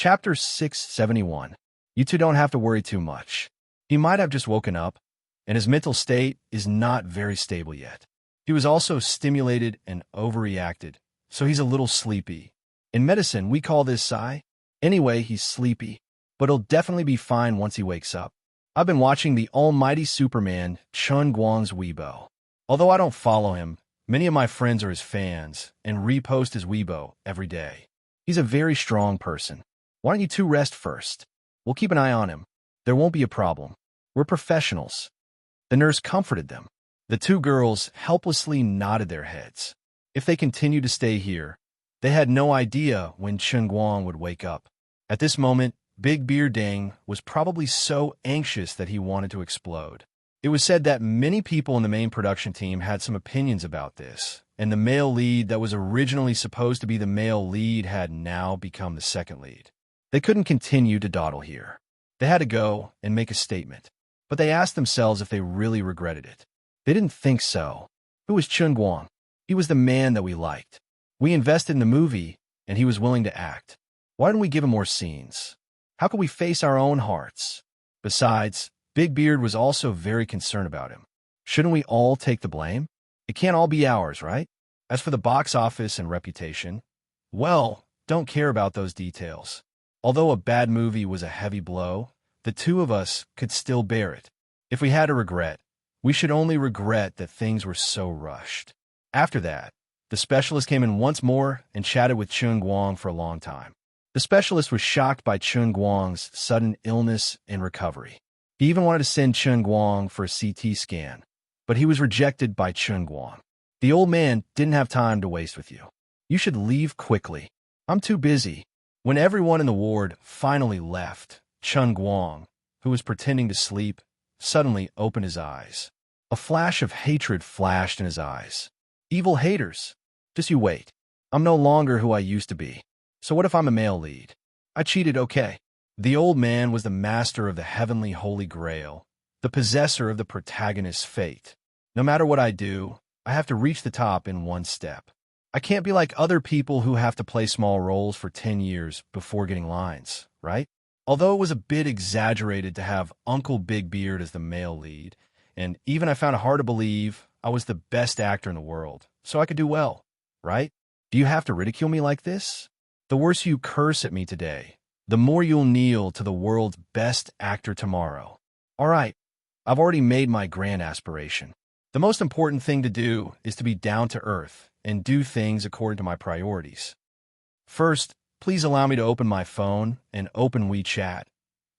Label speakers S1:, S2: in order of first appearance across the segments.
S1: Chapter 671. You two don't have to worry too much. He might have just woken up, and his mental state is not very stable yet. He was also stimulated and overreacted, so he's a little sleepy. In medicine, we call this psi. Anyway, he's sleepy, but he'll definitely be fine once he wakes up. I've been watching the almighty Superman Chun Guang's Weibo. Although I don't follow him, many of my friends are his fans and repost his Weibo every day. He's a very strong person. Why don't you two rest first? We'll keep an eye on him. There won't be a problem. We're professionals. The nurse comforted them. The two girls helplessly nodded their heads. If they continued to stay here, they had no idea when Chun Guang would wake up. At this moment, Big Beard Dang was probably so anxious that he wanted to explode. It was said that many people in the main production team had some opinions about this, and the male lead that was originally supposed to be the male lead had now become the second lead. They couldn't continue to dawdle here. They had to go and make a statement, but they asked themselves if they really regretted it. They didn't think so. Who was Chun Guang? He was the man that we liked. We invested in the movie, and he was willing to act. Why didn't we give him more scenes? How could we face our own hearts? Besides, Big Beard was also very concerned about him. Shouldn't we all take the blame? It can't all be ours, right? As for the box office and reputation, well, don't care about those details. Although a bad movie was a heavy blow, the two of us could still bear it. If we had a regret, we should only regret that things were so rushed. After that, the specialist came in once more and chatted with Chun Guang for a long time. The specialist was shocked by Chun Guang's sudden illness and recovery. He even wanted to send Chun Guang for a CT scan, but he was rejected by Chun Guang. The old man didn't have time to waste with you. You should leave quickly. I'm too busy. When everyone in the ward finally left, Chun Guang, who was pretending to sleep, suddenly opened his eyes. A flash of hatred flashed in his eyes. Evil haters. Just you wait. I'm no longer who I used to be. So what if I'm a male lead? I cheated, okay. The old man was the master of the heavenly holy grail, the possessor of the protagonist's fate. No matter what I do, I have to reach the top in one step. I can't be like other people who have to play small roles for 10 years before getting lines, right? Although it was a bit exaggerated to have Uncle Big Beard as the male lead, and even I found it hard to believe I was the best actor in the world, so I could do well, right? Do you have to ridicule me like this? The worse you curse at me today, the more you'll kneel to the world's best actor tomorrow. All right, I've already made my grand aspiration. The most important thing to do is to be down to earth and do things according to my priorities. First, please allow me to open my phone and open WeChat.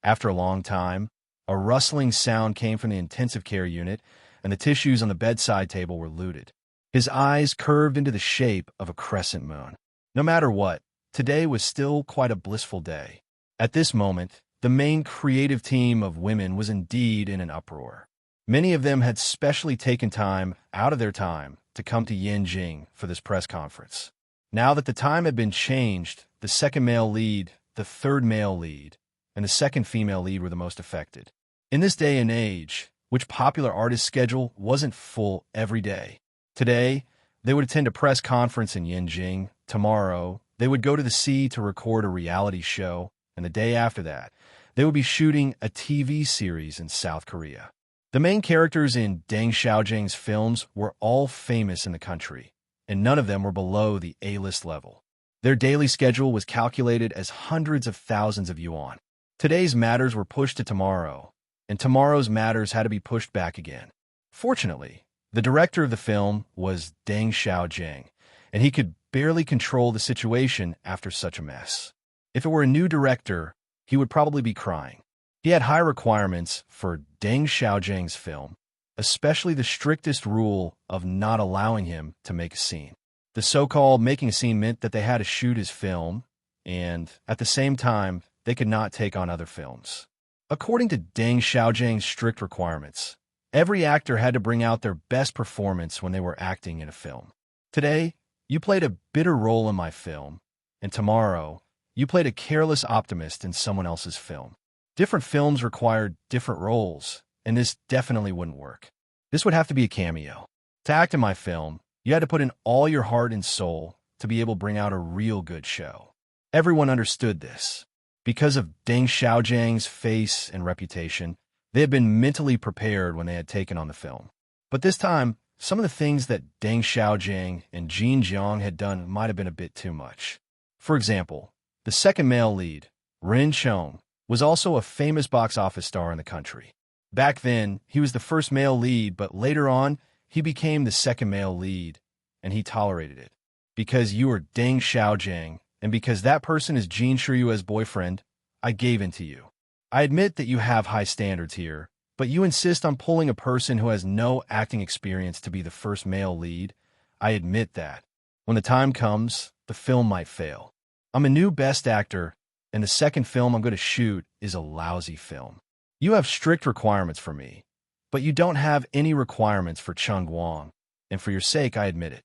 S1: After a long time, a rustling sound came from the intensive care unit, and the tissues on the bedside table were looted. His eyes curved into the shape of a crescent moon. No matter what, today was still quite a blissful day. At this moment, the main creative team of women was indeed in an uproar. Many of them had specially taken time out of their time to come to Yanjing for this press conference. Now that the time had been changed, the second male lead, the third male lead, and the second female lead were the most affected. In this day and age, which popular artist schedule wasn't full every day. Today, they would attend a press conference in Yanjing. Tomorrow, they would go to the sea to record a reality show, and the day after that, they would be shooting a TV series in South Korea. The main characters in Deng Xiaojing's films were all famous in the country, and none of them were below the A-list level. Their daily schedule was calculated as hundreds of thousands of yuan. Today's matters were pushed to tomorrow, and tomorrow's matters had to be pushed back again. Fortunately, the director of the film was Deng Xiaojing, and he could barely control the situation after such a mess. If it were a new director, he would probably be crying. He had high requirements for Deng Xiaojing's film, especially the strictest rule of not allowing him to make a scene. The so-called making a scene meant that they had to shoot his film, and at the same time, they could not take on other films. According to Deng Xiaojing's strict requirements, every actor had to bring out their best performance when they were acting in a film. Today, you played a bitter role in my film, and tomorrow, you played a careless optimist in someone else's film. Different films required different roles, and this definitely wouldn't work. This would have to be a cameo. To act in my film, you had to put in all your heart and soul to be able to bring out a real good show. Everyone understood this. Because of Deng Xiaojiang's face and reputation, they had been mentally prepared when they had taken on the film. But this time, some of the things that Deng Xiaojiang and Jin Jiang had done might have been a bit too much. For example, the second male lead, Ren Chong, was also a famous box office star in the country. Back then, he was the first male lead, but later on, he became the second male lead, and he tolerated it. Because you are Deng Xiaojiang, and because that person is Jin Shiyue's boyfriend, I gave in to you. I admit that you have high standards here, but you insist on pulling a person who has no acting experience to be the first male lead. I admit that. When the time comes, the film might fail. I'm a new best actor, and the second film I'm going to shoot is a lousy film. You have strict requirements for me, but you don't have any requirements for Chung Guang, and for your sake, I admit it.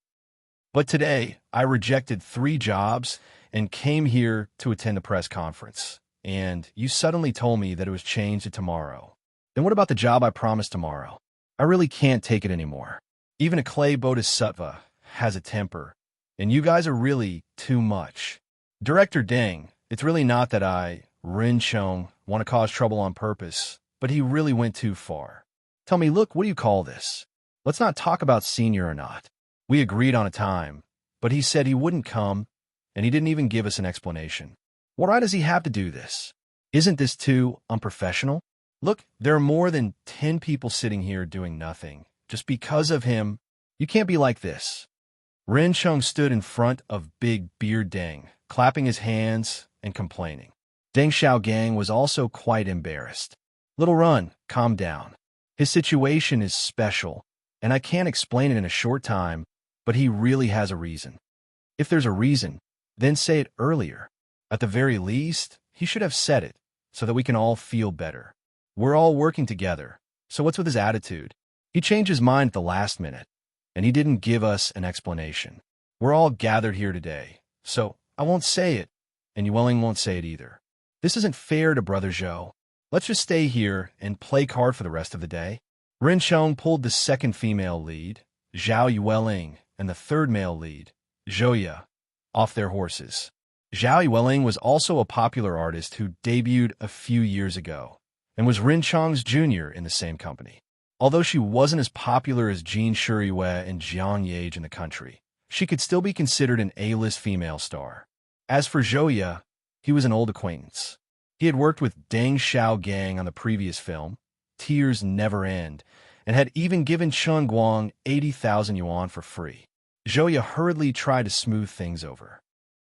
S1: But today, I rejected 3 jobs and came here to attend a press conference, and you suddenly told me that it was changed to tomorrow. Then what about the job I promised tomorrow? I really can't take it anymore. Even a clay bodhisattva has a temper, and you guys are really too much. Director Deng, it's really not that I, Ren Chong, want to cause trouble on purpose, but he really went too far. Tell me, look, what do you call this? Let's not talk about senior or not. We agreed on a time, but he said he wouldn't come, and he didn't even give us an explanation. What right does he have to do this? Isn't this too unprofessional? Look, there are more than 10 people sitting here doing nothing. Just because of him, you can't be like this. Ren Chong stood in front of Big Beard Deng, clapping his hands and complaining. Deng Xiaogang was also quite embarrassed. Little Run, calm down. His situation is special, and I can't explain it in a short time, but he really has a reason. If there's a reason, then say it earlier. At the very least, he should have said it, so that we can all feel better. We're all working together, so what's with his attitude? He changed his mind at the last minute, and he didn't give us an explanation. We're all gathered here today, so I won't say it, and Yueling won't say it either. This isn't fair to Brother Zhou. Let's just stay here and play card for the rest of the day. Ren Chong pulled the second female lead, Zhao Yueling, and the third male lead, Zhouya, off their horses. Zhao Yueling was also a popular artist who debuted a few years ago, and was Ren Chong's junior in the same company. Although she wasn't as popular as Jin Shiyue and Jiang Yage in the country, she could still be considered an A-list female star. As for Zhouya, he was an old acquaintance. He had worked with Deng Xiaogang on the previous film, Tears Never End, and had even given Chung Guang 80,000 yuan for free. Zhouya hurriedly tried to smooth things over.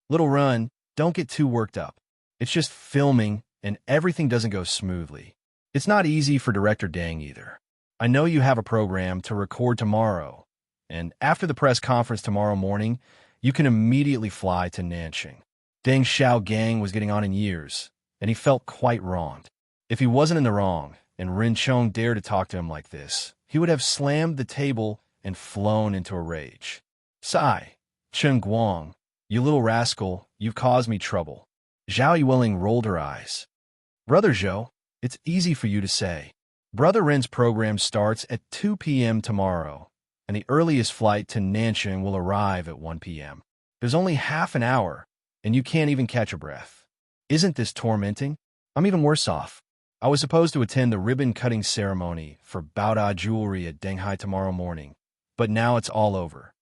S1: Little Run, don't get too worked up. It's just filming, and everything doesn't go smoothly. It's not easy for Director Deng either. I know you have a program to record tomorrow, and after the press conference tomorrow morning, you can immediately fly to Nanjing. Deng Xiaogang was getting on in years, and he felt quite wronged. If he wasn't in the wrong, and Ren Chong dared to talk to him like this, he would have slammed the table and flown into a rage. Sigh, Chen Guang, you little rascal, you've caused me trouble. Zhao Yueling rolled her eyes. Brother Zhou, it's easy for you to say. Brother Ren's program starts at 2 p.m. tomorrow, and the earliest flight to Nanjing will arrive at 1 p.m. There's only half an hour, and you can't even catch a breath. Isn't this tormenting? I'm even worse off. I was supposed to attend the ribbon-cutting ceremony for Baoda Jewelry at Denghai tomorrow morning, but now it's all over.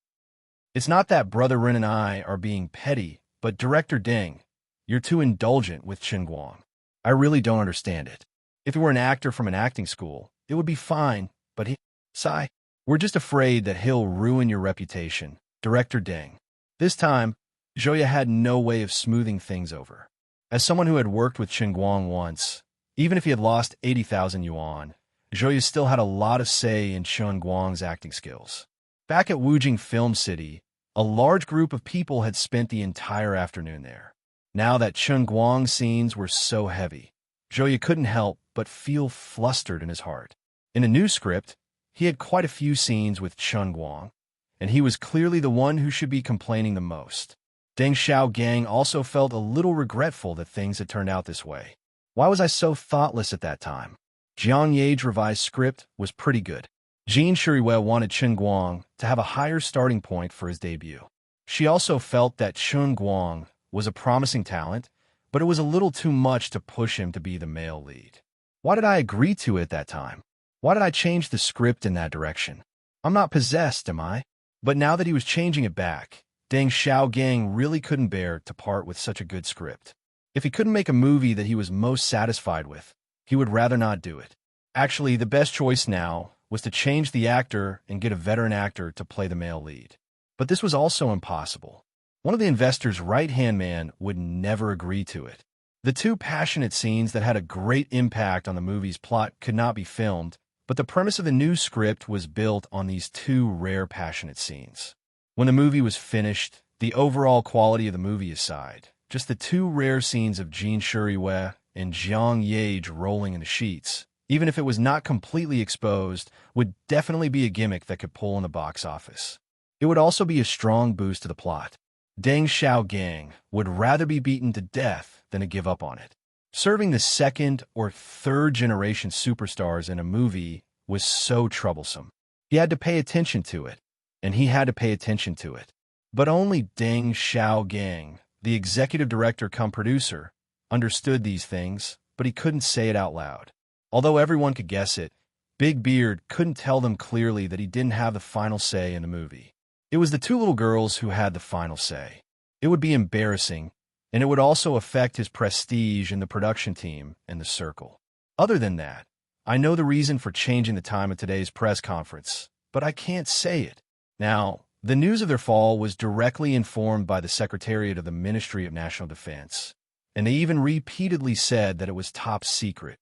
S1: It's not that Brother Ren and I are being petty, but Director Deng, you're too indulgent with Chen Guang. I really don't understand it. If he were an actor from an acting school, it would be fine, but sigh, we're just afraid that he'll ruin your reputation. Director Deng. This time, Zhouya had no way of smoothing things over. As someone who had worked with Chen Guang once, even if he had lost 80,000 yuan, Zhouya still had a lot of say in Chen Guang's acting skills. Back at Wujing Film City, a large group of people had spent the entire afternoon there. Now that Chen Guang's scenes were so heavy, Zhouya couldn't help but feel flustered in his heart. In a new script, he had quite a few scenes with Chen Guang, and he was clearly the one who should be complaining the most. Deng Xiaogang also felt a little regretful that things had turned out this way. Why was I so thoughtless at that time? Jiang Yage's revised script was pretty good. Jin Shiyue wanted Chen Guang to have a higher starting point for his debut. She also felt that Chen Guang was a promising talent, but it was a little too much to push him to be the male lead. Why did I agree to it at that time? Why did I change the script in that direction? I'm not possessed, am I? But now that he was changing it back, Deng Xiaogang really couldn't bear to part with such a good script. If he couldn't make a movie that he was most satisfied with, he would rather not do it. Actually, the best choice now was to change the actor and get a veteran actor to play the male lead. But this was also impossible. One of the investors' right-hand man would never agree to it. The two passionate scenes that had a great impact on the movie's plot could not be filmed, but the premise of the new script was built on these two rare passionate scenes. When the movie was finished, the overall quality of the movie aside, just the two rare scenes of Jin Shuriwei and Jiang Yage rolling in the sheets, even if it was not completely exposed, would definitely be a gimmick that could pull in the box office. It would also be a strong boost to the plot. Deng Xiaogang would rather be beaten to death than to give up on it. Serving the second or third generation superstars in a movie was so troublesome. He had to pay attention to it, and he had to pay attention to it. But only Deng Xiaogang, the executive director cum producer, understood these things, but he couldn't say it out loud. Although everyone could guess it, Big Beard couldn't tell them clearly that he didn't have the final say in the movie. It was the two little girls who had the final say. It would be embarrassing, and it would also affect his prestige in the production team and the circle. Other than that, I know the reason for changing the time of today's press conference, but I can't say it. Now, the news of their fall was directly informed by the Secretariat of the Ministry of National Defense, and they even repeatedly said that it was top secret.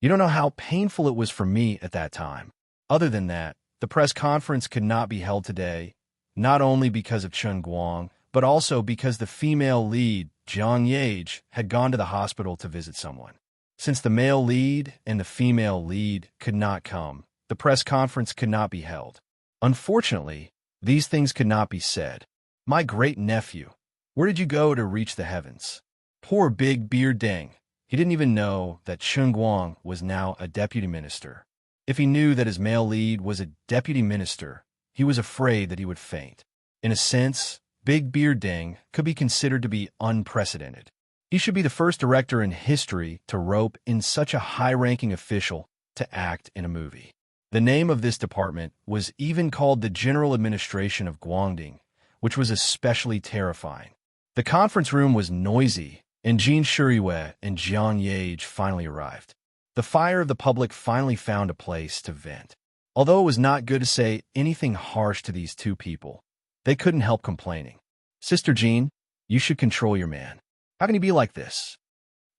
S1: You don't know how painful it was for me at that time. Other than that, the press conference could not be held today, not only because of Chen Guang, but also because the female lead, Jiang Yage, had gone to the hospital to visit someone. Since the male lead and the female lead could not come, the press conference could not be held. Unfortunately, these things could not be said. My great-nephew, where did you go to reach the heavens? Poor Big Beard Deng. He didn't even know that Chen Guang was now a deputy minister. If he knew that his male lead was a deputy minister, he was afraid that he would faint. In a sense, Big Beard Deng could be considered to be unprecedented. He should be the first director in history to rope in such a high-ranking official to act in a movie. The name of this department was even called the General Administration of Guangdong, which was especially terrifying. The conference room was noisy, and Jin Shuriwei and Jiang Yage finally arrived. The fire of the public finally found a place to vent. Although it was not good to say anything harsh to these two people, they couldn't help complaining. Sister Jean, you should control your man. How can he be like this?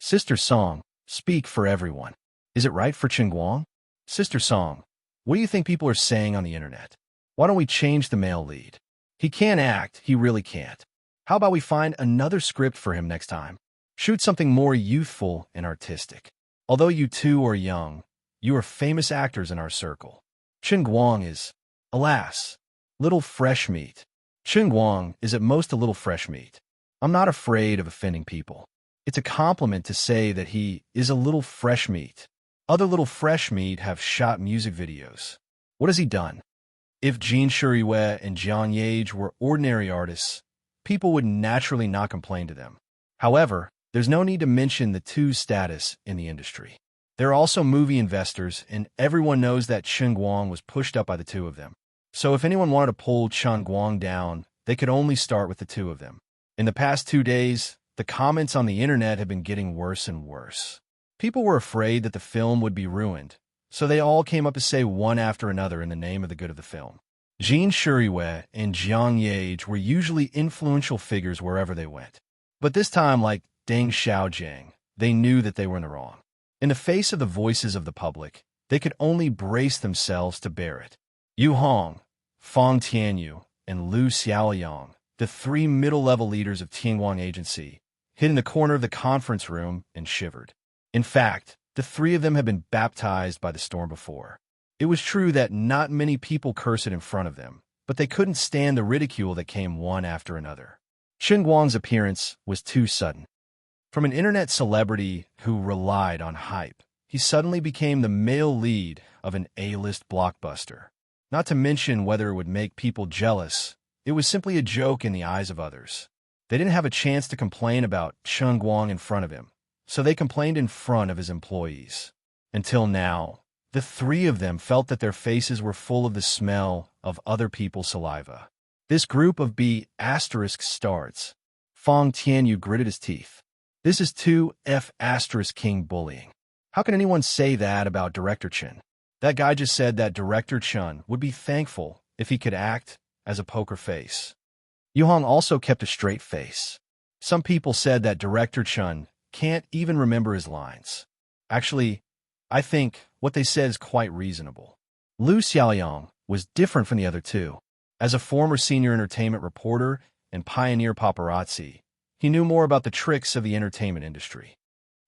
S1: Sister Song, speak for everyone. Is it right for Chen Guang? Sister Song, what do you think people are saying on the internet? Why don't we change the male lead? He can't act, he really can't. How about we find another script for him next time? Shoot something more youthful and artistic. Although you two are young, you are famous actors in our circle. Chen Guang is, alas, little fresh meat. Chen Guang is at most a little fresh meat. I'm not afraid of offending people. It's a compliment to say that he is a little fresh meat. Other little fresh meat have shot music videos. What has he done? If Jin Shuriwei and Jiang Yage were ordinary artists, people would naturally not complain to them. However, there's no need to mention the two's status in the industry. They're also movie investors, and everyone knows that Chen Guang was pushed up by the two of them. So if anyone wanted to pull Chen Guang down, they could only start with the two of them. In the past 2 days, the comments on the internet have been getting worse and worse. People were afraid that the film would be ruined, so they all came up to say one after another in the name of the good of the film. Jin Shuriwei and Jiang Yage were usually influential figures wherever they went. But this time, like Deng Xiaogang, they knew that they were in the wrong. In the face of the voices of the public, they could only brace themselves to bear it. Yu Hong, Fang Tianyu, and Lu Xiaoyang, the 3 middle-level leaders of Tianguang Agency, hid in the corner of the conference room and shivered. In fact, the 3 of them had been baptized by the storm before. It was true that not many people cursed in front of them, but they couldn't stand the ridicule that came one after another. Chen Guang's appearance was too sudden. From an internet celebrity who relied on hype, he suddenly became the male lead of an A-list blockbuster. Not to mention whether it would make people jealous, it was simply a joke in the eyes of others. They didn't have a chance to complain about Chen Guang in front of him, so they complained in front of his employees. Until now, the three of them felt that their faces were full of the smell of other people's saliva. This group of B** starts. Fong Tianyu gritted his teeth. This is 2F** king bullying. How can anyone say that about Director Chen? That guy just said that Director Chen would be thankful if he could act as a poker face. Yu Hong also kept a straight face. Some people said that Director Chen can't even remember his lines. Actually, I think what they said is quite reasonable. Lu Xiaoyang was different from the other two. As a former senior entertainment reporter and pioneer paparazzi, he knew more about the tricks of the entertainment industry.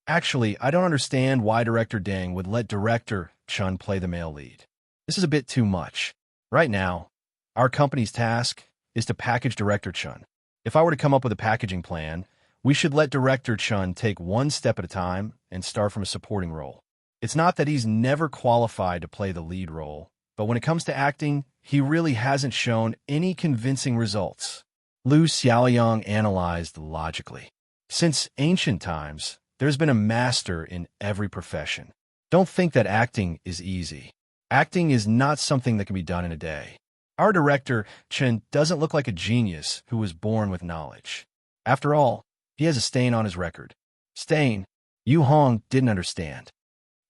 S1: Actually, I don't understand why Director Deng would let Director Chen play the male lead. This is a bit too much. Right now, our company's task is to package Director Chen. If I were to come up with a packaging plan, we should let Director Chen take one step at a time and start from a supporting role. It's not that he's never qualified to play the lead role, but when it comes to acting, he really hasn't shown any convincing results. Lu Xiaoyang analyzed logically. Since ancient times, there's been a master in every profession. Don't think that acting is easy. Acting is not something that can be done in a day. Our director, Chen, doesn't look like a genius who was born with knowledge. After all, he has a stain on his record. Stain, Yu Hong didn't understand.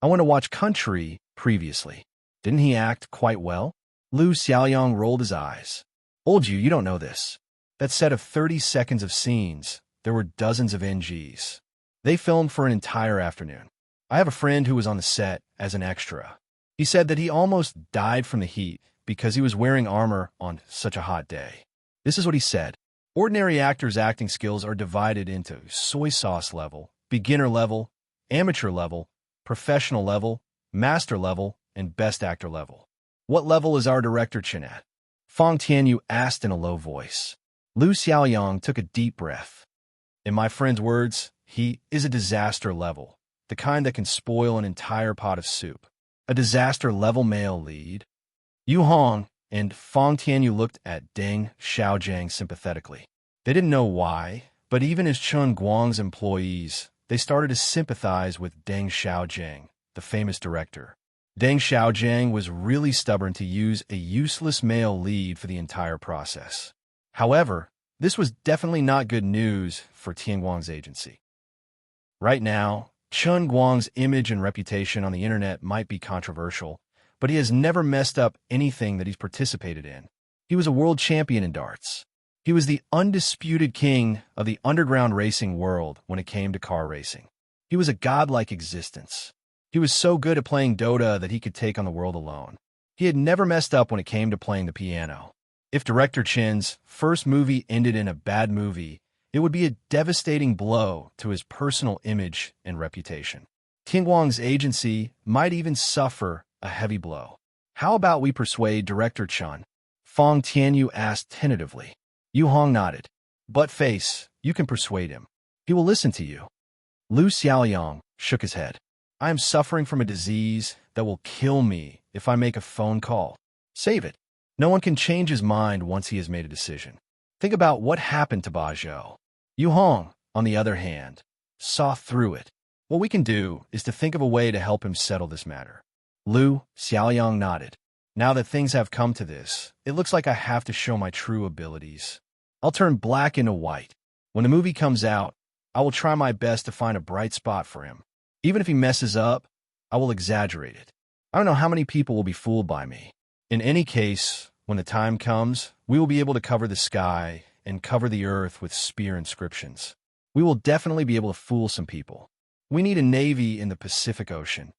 S1: I went to watch Country previously. Didn't he act quite well? Lu Xiaoyang rolled his eyes. Old you don't know this. That set of 30 seconds of scenes, there were dozens of NGs. They filmed for an entire afternoon. I have a friend who was on the set as an extra. He said that he almost died from the heat because he was wearing armor on such a hot day. This is what he said. Ordinary actors' acting skills are divided into soy sauce level, beginner level, amateur level, professional level, master level, and best actor level. What level is our director Chen at? Fong Tianyu asked in a low voice. Lu Xiaoyang took a deep breath. In my friend's words, he is a disaster level, the kind that can spoil an entire pot of soup. A disaster level male lead. Yu Hong and Fong Tianyu looked at Deng Xiaojiang sympathetically. They didn't know why, but even as Chen Guang's employees, they started to sympathize with Deng Xiaojiang, the famous director. Deng Xiaojiang was really stubborn to use a useless male lead for the entire process. However, this was definitely not good news for Tian Guang's agency. Right now, Chen Guang's image and reputation on the internet might be controversial, but he has never messed up anything that he's participated in. He was a world champion in darts. He was the undisputed king of the underground racing world when it came to car racing. He was a godlike existence. He was so good at playing Dota that he could take on the world alone. He had never messed up when it came to playing the piano. If Director Chen's first movie ended in a bad movie, it would be a devastating blow to his personal image and reputation. Tian Guang's agency might even suffer a heavy blow. How about we persuade Director Chen? Fong Tianyu asked tentatively. Yu Hong nodded. Butt face, you can persuade him. He will listen to you. Lu Xiaoyang shook his head. I am suffering from a disease that will kill me if I make a phone call. Save it. No one can change his mind once he has made a decision. Think about what happened to Ba Zhou. Yu Hong, on the other hand, saw through it. What we can do is to think of a way to help him settle this matter. Lu Xiaoyang nodded. Now that things have come to this, it looks like I have to show my true abilities. I'll turn black into white. When the movie comes out, I will try my best to find a bright spot for him. Even if he messes up, I will exaggerate it. I don't know how many people will be fooled by me. In any case, when the time comes, we will be able to cover the sky and cover the earth with spear inscriptions. We will definitely be able to fool some people. We need a navy in the Pacific Ocean.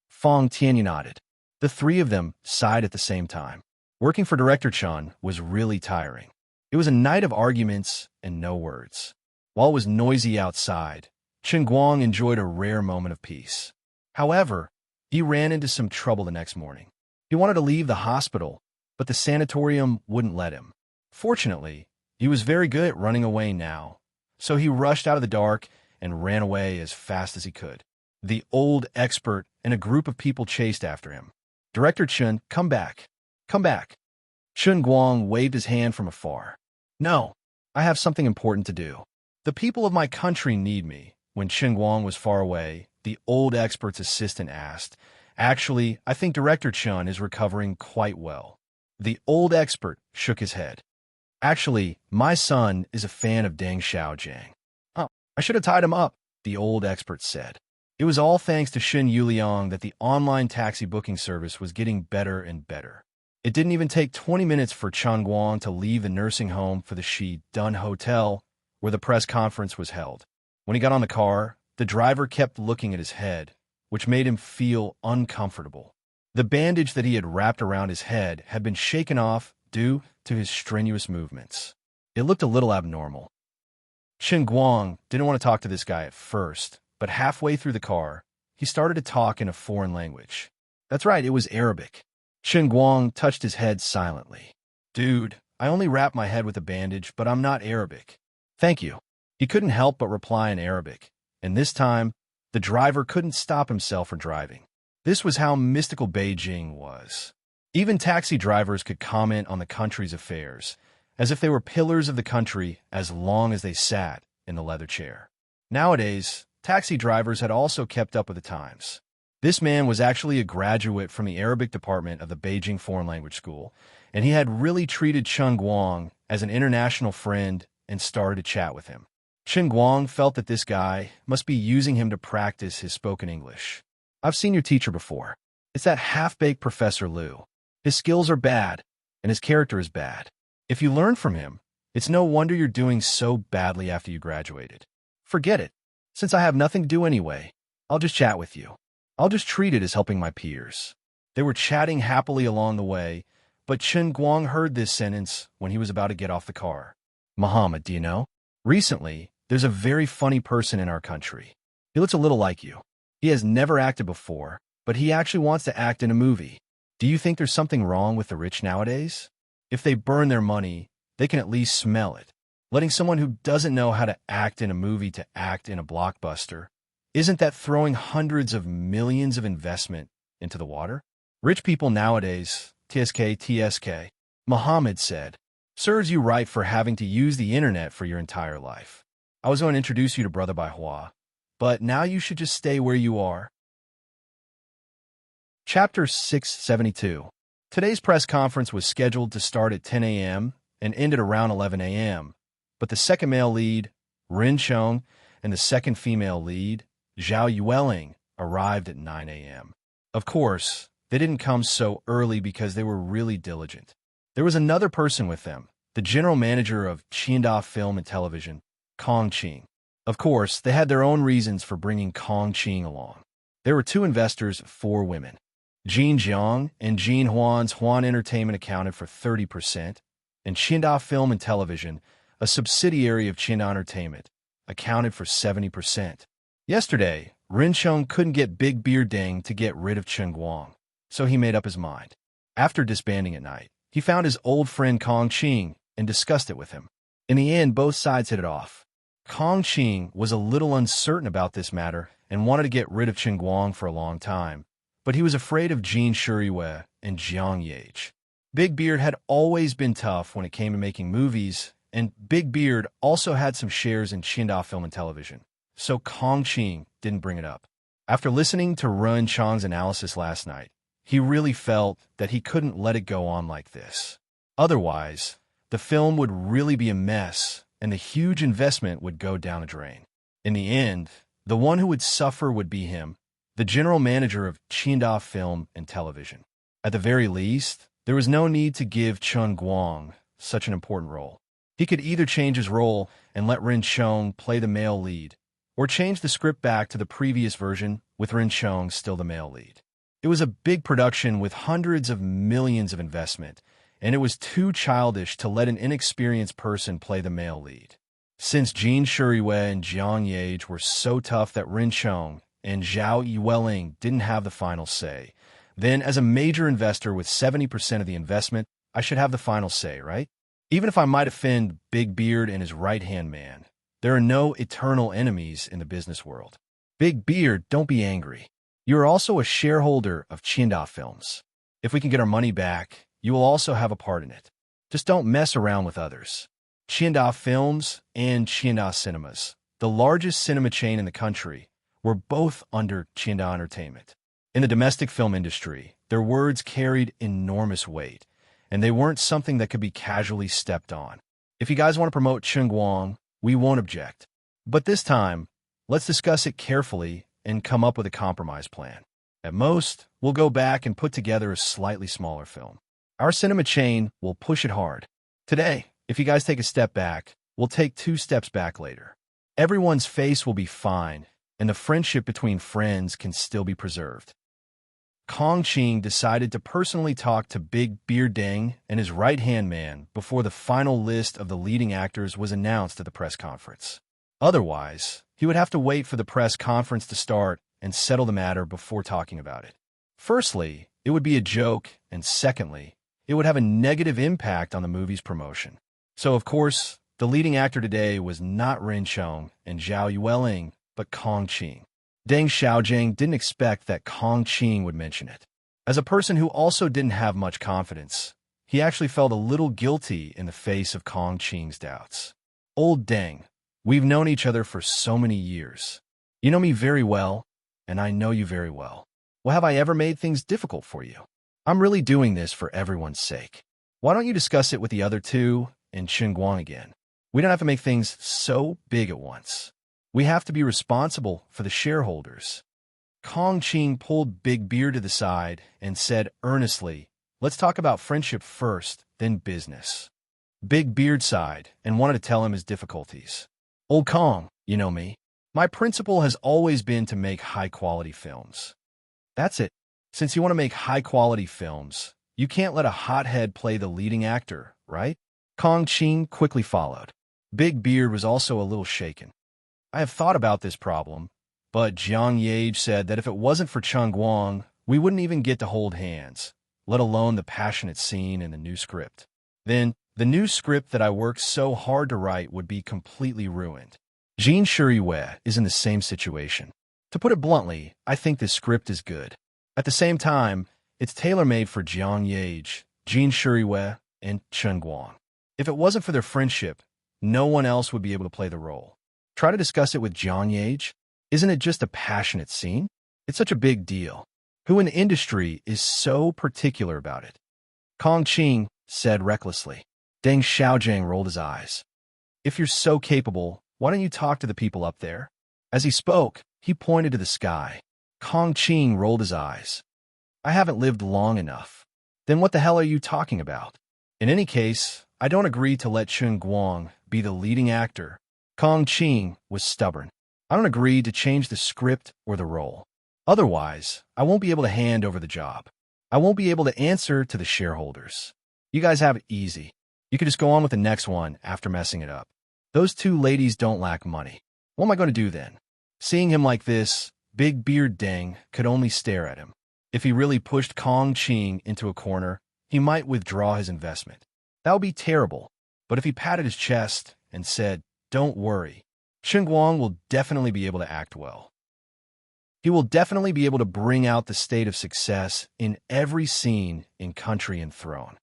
S1: Fong Tianyu nodded. The three of them sighed at the same time. Working for Director Chen was really tiring. It was a night of arguments and no words. While it was noisy outside, Chen Guang enjoyed a rare moment of peace. However, he ran into some trouble the next morning. He wanted to leave the hospital, but the sanatorium wouldn't let him. Fortunately, he was very good at running away now, so he rushed out of the dark and ran away as fast as he could. The old expert and a group of people chased after him. Director Chen, come back. Come back. Chen Guang waved his hand from afar. No, I have something important to do. The people of my country need me. When Chen Guang was far away, the old expert's assistant asked, Actually, I think Director Chun is recovering quite well. The old expert shook his head. Actually, my son is a fan of Deng Xiaojiang. Oh, I should have tied him up, the old expert said. It was all thanks to Shen Yuliang that the online taxi booking service was getting better and better. It didn't even take 20 minutes for Chen Guang to leave the nursing home for the Shi Dun Hotel, where the press conference was held. When he got on the car, the driver kept looking at his head, which made him feel uncomfortable. The bandage that he had wrapped around his head had been shaken off due to his strenuous movements. It looked a little abnormal. Chen Guang didn't want to talk to this guy at first, but halfway through the car, he started to talk in a foreign language. That's right, it was Arabic. Chen Guang touched his head silently. Dude, I only wrapped my head with a bandage, but I'm not Arabic. Thank you. He couldn't help but reply in Arabic, and this time, the driver couldn't stop himself from driving. This was how mystical Beijing was. Even taxi drivers could comment on the country's affairs, as if they were pillars of the country as long as they sat in the leather chair. Nowadays, taxi drivers had also kept up with the times. This man was actually a graduate from the Arabic department of the Beijing Foreign Language School, and he had really treated Chen Guang as an international friend and started to chat with him. Chen Guang felt that this guy must be using him to practice his spoken English. I've seen your teacher before. It's that half-baked Professor Liu. His skills are bad, and his character is bad. If you learn from him, it's no wonder you're doing so badly after you graduated. Forget it. Since I have nothing to do anyway, I'll just chat with you. I'll just treat it as helping my peers. They were chatting happily along the way, but Chen Guang heard this sentence when he was about to get off the car. Muhammad, do you know? Recently, there's a very funny person in our country. He looks a little like you. He has never acted before, but he actually wants to act in a movie. Do you think there's something wrong with the rich nowadays? If they burn their money, they can at least smell it. Letting someone who doesn't know how to act in a movie to act in a blockbuster, isn't that throwing hundreds of millions of investment into the water? Rich people nowadays, TSK, Muhammad said, serves you right for having to use the internet for your entire life. I was going to introduce you to Brother Baihua, but now you should just stay where you are. Chapter 672. Today's press conference was scheduled to start at 10 a.m. and ended around 11 a.m., but the second male lead, Rin Chong, and the second female lead, Zhao Yueling, arrived at 9 a.m. Of course, they didn't come so early because they were really diligent. There was another person with them, the general manager of Qinda Film and Television, Kong Qing. Of course, they had their own reasons for bringing Kong Qing along. There were two investors, 4 women. Jin Jiang and Jin Huan's Huan Entertainment accounted for 30%, and Qinda Film and Television, a subsidiary of Qinda Entertainment, accounted for 70%. Yesterday, Rin Chong couldn't get Big Beard Deng to get rid of Chen Guang, so he made up his mind. After disbanding at night, he found his old friend Kong Qing and discussed it with him. In the end, both sides hit it off. Kong Qing was a little uncertain about this matter and wanted to get rid of Chen Guang for a long time, but he was afraid of Jin Shuriwei and Jiang Yage. Big Beard had always been tough when it came to making movies, and Big Beard also had some shares in Qinda Film and Television, so Kong Qing didn't bring it up. After listening to Ren Chong's analysis last night, he really felt that he couldn't let it go on like this. Otherwise, the film would really be a mess, and the huge investment would go down the drain. In the end, the one who would suffer would be him, the general manager of Qinda Film and Television. At the very least, there was no need to give Chen Guang such an important role. He could either change his role and let Rin Chong play the male lead, or change the script back to the previous version with Rin Chong still the male lead. It was a big production with hundreds of millions of investment, and it was too childish to let an inexperienced person play the male lead. Since Jin Shuriwei and Jiang Yage were so tough that Rin Chong and Zhao Yueling didn't have the final say, then as a major investor with 70% of the investment, I should have the final say, right? Even if I might offend Big Beard and his right-hand man, there are no eternal enemies in the business world. Big Beard, don't be angry. You are also a shareholder of Qinda Films. If we can get our money back, you will also have a part in it. Just don't mess around with others. Qianda Films and Qianda Cinemas, the largest cinema chain in the country, were both under Qianda Entertainment. In the domestic film industry, their words carried enormous weight, and they weren't something that could be casually stepped on. If you guys want to promote Chungguang, we won't object. But this time, let's discuss it carefully and come up with a compromise plan. At most, we'll go back and put together a slightly smaller film. Our cinema chain will push it hard. Today, if you guys take a step back, we'll take 2 steps back later. Everyone's face will be fine, and the friendship between friends can still be preserved. Kong Qing decided to personally talk to Big Beard Deng and his right-hand man before the final list of the leading actors was announced at the press conference. Otherwise, he would have to wait for the press conference to start and settle the matter before talking about it. Firstly, it would be a joke, and secondly, it would have a negative impact on the movie's promotion. So, of course, the leading actor today was not Ren Chong and Zhao Yueling, but Kong Qing. Deng Xiaojing didn't expect that Kong Qing would mention it. As a person who also didn't have much confidence, he actually felt a little guilty in the face of Kong Qing's doubts. Old Deng, we've known each other for so many years. You know me very well, and I know you very well. Well, have I ever made things difficult for you? I'm really doing this for everyone's sake. Why don't you discuss it with the other two and Chungguang again? We don't have to make things so big at once. We have to be responsible for the shareholders. Kong Qing pulled Big Beard to the side and said earnestly, "Let's talk about friendship first, then business." Big Beard sighed and wanted to tell him his difficulties. "Old Kong, you know me. My principle has always been to make high-quality films." "That's it. Since you want to make high-quality films, you can't let a hothead play the leading actor, right?" Kong Qing quickly followed. Big Beard was also a little shaken. "I have thought about this problem, but Jiang Yage said that if it wasn't for Chungguang, we wouldn't even get to hold hands, let alone the passionate scene in the new script. Then, the new script that I worked so hard to write would be completely ruined." Jin Shuriyue is in the same situation. To put it bluntly, I think this script is good. At the same time, it's tailor-made for Jiang Yage, Jin Shuriyue, and Chungguang. If it wasn't for their friendship, no one else would be able to play the role. Try to discuss it with Jiang Yage. Isn't it just a passionate scene? It's such a big deal. Who in the industry is so particular about it? Kong Qing said recklessly. Deng Xiaojing rolled his eyes. "If you're so capable, why don't you talk to the people up there?" As he spoke, he pointed to the sky. Kong Qing rolled his eyes. "I haven't lived long enough." "Then what the hell are you talking about?" "In any case, I don't agree to let Chungguang be the leading actor." Kong Qing was stubborn. "I don't agree to change the script or the role. Otherwise, I won't be able to hand over the job. I won't be able to answer to the shareholders. You guys have it easy. You could just go on with the next one after messing it up. Those two ladies don't lack money. What am I going to do then?" Seeing him like this, Big Beard Deng could only stare at him. If he really pushed Kong Qing into a corner, he might withdraw his investment. That would be terrible. But if he patted his chest and said, "Don't worry, Chungguang will definitely be able to act well. He will definitely be able to bring out the state of success in every scene in Country and Throne."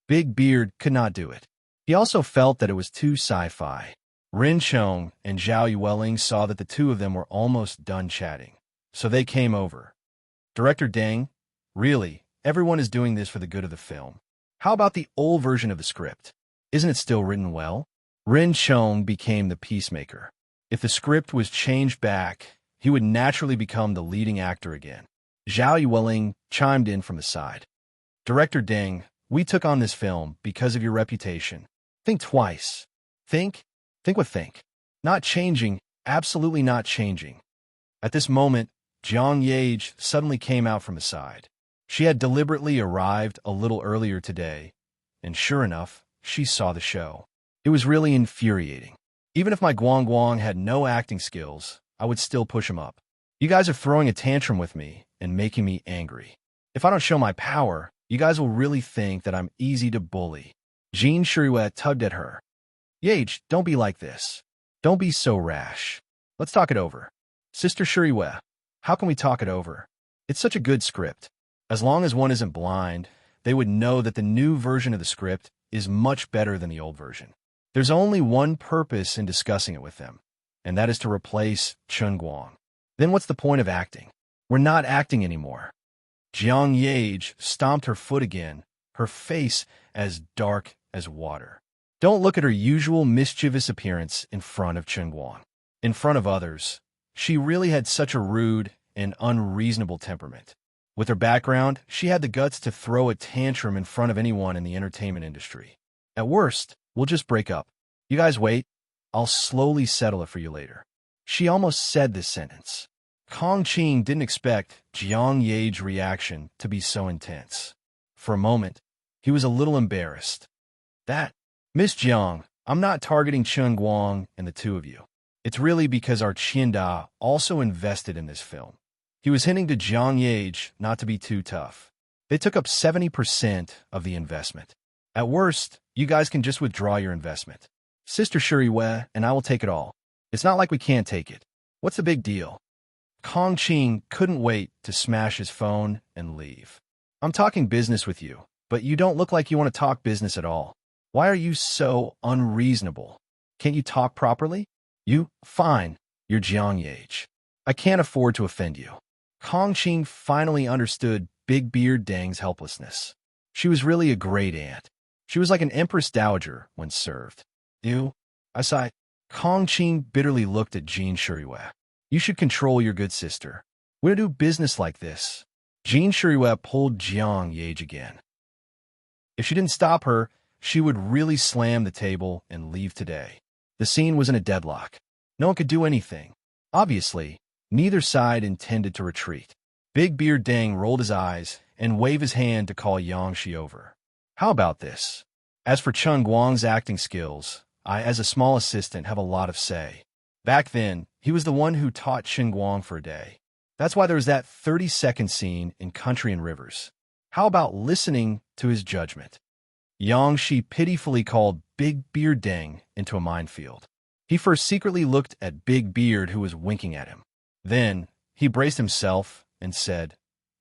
S1: Big Beard could not do it. He also felt that it was too sci-fi. Ren Chong and Zhao Yueling saw that the two of them were almost done chatting, so they came over. "Director Deng, really, everyone is doing this for the good of the film. How about the old version of the script? Isn't it still written well?" Ren Chong became the peacemaker. If the script was changed back, he would naturally become the leading actor again. Zhao Yueling chimed in from the side. "Director Deng, we took on this film because of your reputation. Think twice. Think what think. Not changing, absolutely not changing." At this moment, Jiang Yage suddenly came out from the side. She had deliberately arrived a little earlier today, and sure enough, she saw the show. It was really infuriating. Even if my Guang had no acting skills, I would still push him up. "You guys are throwing a tantrum with me and making me angry. If I don't show my power, you guys will really think that I'm easy to bully." Jin Shuriyue tugged at her. "Yage, don't be like this. Don't be so rash. Let's talk it over." "Sister Shuriyue, how can we talk it over? It's such a good script. As long as one isn't blind, they would know that the new version of the script is much better than the old version. There's only one purpose in discussing it with them, and that is to replace Chen Guang. Then what's the point of acting? We're not acting anymore. Jiang Yage stomped her foot again, her face as dark as water. Don't look at her usual mischievous appearance in front of Chen Guang. In front of others, she really had such a rude and unreasonable temperament. With her background, she had the guts to throw a tantrum in front of anyone in the entertainment industry. At worst, we'll just break up. You guys wait. I'll slowly settle it for you later. She almost said this sentence. Kong Qing didn't expect Jiang Yage's reaction to be so intense. For a moment, he was a little embarrassed. Miss Jiang, I'm not targeting Chen Guang and the two of you. It's really because our Qianda also invested in this film. He was hinting to Jiang Yage not to be too tough. They took up 70% of the investment. At worst, you guys can just withdraw your investment. Sister Shuriwei and I will take it all. It's not like we can't take it. What's the big deal? Kong Qing couldn't wait to smash his phone and leave. I'm talking business with you, but you don't look like you want to talk business at all. Why are you so unreasonable? Can't you talk properly? Fine, you're Jiang Yage. I can't afford to offend you. Kong Qing finally understood Big Beard Dang's helplessness. She was really a great aunt. She was like an empress dowager when served. I sighed. Kong Qing bitterly looked at Jean Shuriwei. You should control your good sister. We don't do business like this. Jean Shuriwei pulled Jiang Yage again. If she didn't stop her, she would really slam the table and leave today. The scene was in a deadlock. No one could do anything. Obviously, neither side intended to retreat. Big Beard Dang rolled his eyes and waved his hand to call Yang Shi over. How about this? As for Chen Guang's acting skills, I, as a small assistant, have a lot of say. Back then, he was the one who taught Chen Guang for a day. That's why there was that 30-second scene in Country and Rivers. How about listening to his judgment? Yang Shi pitifully called Big Beard Dang into a minefield. He first secretly looked at Big Beard, who was winking at him. Then, he braced himself and said,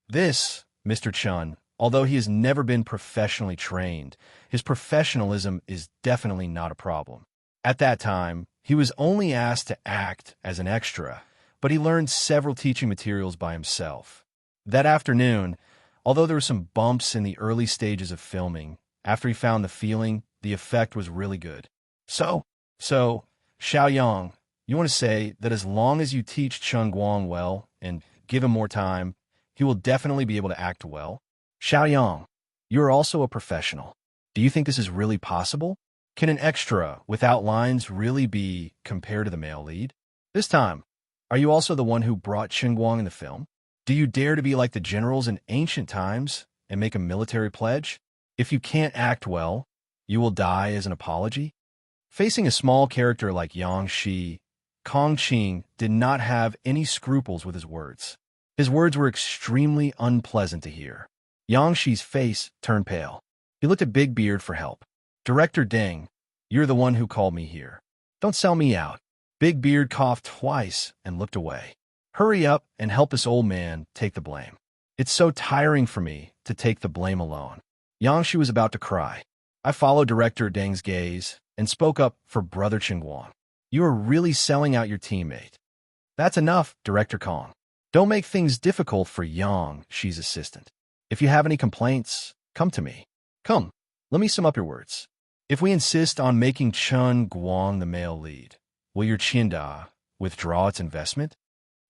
S1: This, Mr. Chen, although he has never been professionally trained, his professionalism is definitely not a problem. At that time, he was only asked to act as an extra, but he learned several teaching materials by himself. That afternoon, although there were some bumps in the early stages of filming, after he found the feeling, the effect was really good. So, Xiaoyang, you want to say that as long as you teach Chen Guang well and give him more time, he will definitely be able to act well? Xiaoyang, you are also a professional. Do you think this is really possible? Can an extra without lines really be compared to the male lead? This time, are you also the one who brought Chen Guang in the film? Do you dare to be like the generals in ancient times and make a military pledge? If you can't act well, you will die as an apology? Facing a small character like Yang Shi, Kong Qing did not have any scruples with his words. His words were extremely unpleasant to hear. Yang Shi's face turned pale. He looked at Big Beard for help. Director Deng, you're the one who called me here. Don't sell me out. Big Beard coughed twice and looked away. Hurry up and help this old man take the blame. It's so tiring for me to take the blame alone. Yang Shi was about to cry. I followed Director Deng's gaze and spoke up for Brother Chen Guang. You are really selling out your teammate. That's enough, Director Kong. Don't make things difficult for Yang Shi's assistant. If you have any complaints, come to me. Come, let me sum up your words. If we insist on making Chen Guang the male lead, will your Qianda withdraw its investment?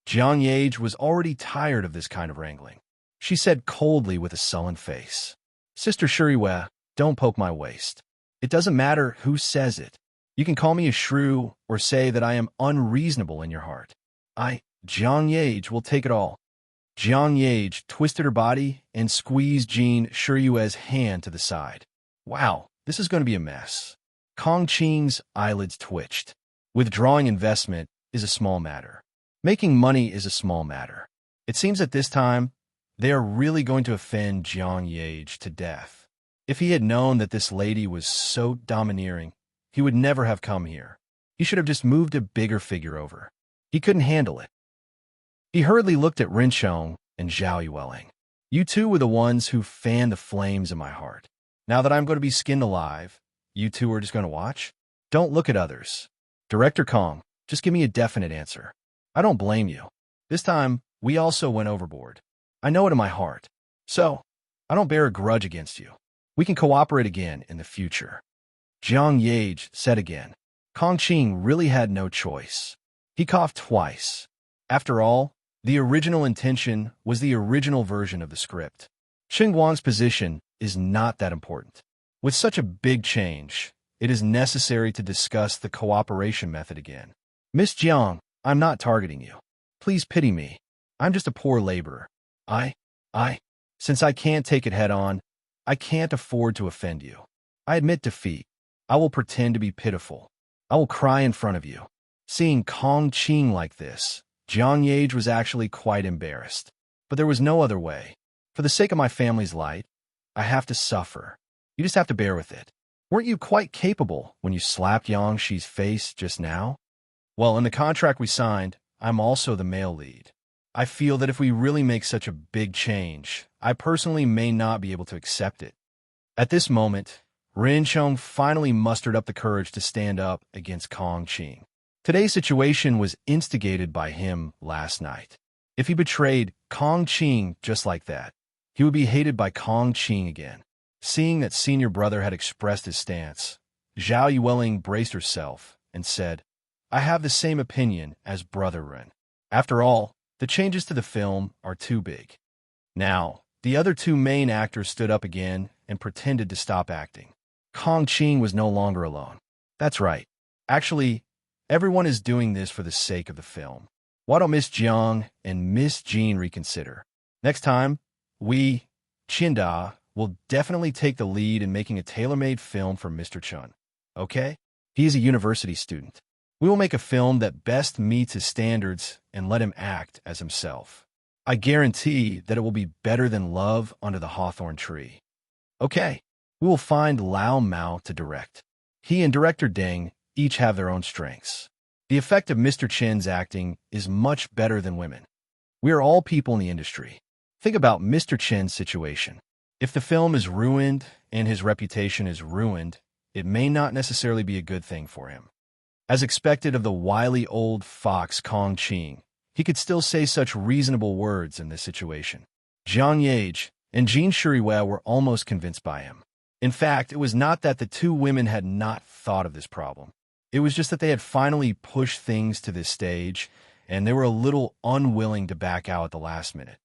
S1: Jiang Yage was already tired of this kind of wrangling. She said coldly with a sullen face, Sister Shuriwei, don't poke my waist. It doesn't matter who says it. You can call me a shrew or say that I am unreasonable in your heart. Jiang Yage, will take it all. Jiang Yage twisted her body and squeezed Jean Shuriwei's hand to the side. Wow, this is going to be a mess. Kong Qing's eyelids twitched. Withdrawing investment is a small matter. Making money is a small matter. It seems at this time, they are really going to offend Jiang Yage to death. If he had known that this lady was so domineering, he would never have come here. He should have just moved a bigger figure over. He couldn't handle it. He hurriedly looked at Rinchong and Zhao Yueling. You two were the ones who fanned the flames in my heart. Now that I'm going to be skinned alive, you two are just going to watch? Don't look at others. Director Kong, just give me a definite answer. I don't blame you. This time, we also went overboard. I know it in my heart. So, I don't bear a grudge against you. We can cooperate again in the future. Jiang Yage said again. Kong Qing really had no choice. He coughed twice. After all, the original intention was the original version of the script. Qing Guang's position is not that important. With such a big change, it is necessary to discuss the cooperation method again. Miss Jiang, I'm not targeting you. Please pity me. I'm just a poor laborer. Since I can't take it head on, I can't afford to offend you. I admit defeat. I will pretend to be pitiful. I will cry in front of you. Seeing Kong Qing like this, Jiang Yage was actually quite embarrassed. But there was no other way. For the sake of my family's light, I have to suffer. You just have to bear with it. Weren't you quite capable when you slapped Yang Shi's face just now? Well, in the contract we signed, I'm also the male lead. I feel that if we really make such a big change, I personally may not be able to accept it. At this moment, Ren Chong finally mustered up the courage to stand up against Kong Qing. Today's situation was instigated by him last night. If he betrayed Kong Qing just like that, he would be hated by Kong Qing again. Seeing that senior brother had expressed his stance, Zhao Yueling braced herself and said, I have the same opinion as Brother Ren. After all, the changes to the film are too big. Now, the other two main actors stood up again and pretended to stop acting. Kong Qing was no longer alone. That's right. Actually, everyone is doing this for the sake of the film. Why don't Miss Jiang and Miss Jean reconsider? Next time, we, Qinda, will definitely take the lead in making a tailor-made film for Mr. Chun. Okay? He is a university student. We will make a film that best meets his standards and let him act as himself. I guarantee that it will be better than Love Under the Hawthorn Tree. Okay, we will find Lao Mao to direct. He and director Deng each have their own strengths. The effect of Mr. Chen's acting is much better than women. We are all people in the industry. Think about Mr. Chen's situation. If the film is ruined and his reputation is ruined, it may not necessarily be a good thing for him. As expected of the wily old fox Kong Qing, he could still say such reasonable words in this situation. Jiang Yage and Jean Shuriwei were almost convinced by him. In fact, it was not that the two women had not thought of this problem. It was just that they had finally pushed things to this stage, and they were a little unwilling to back out at the last minute.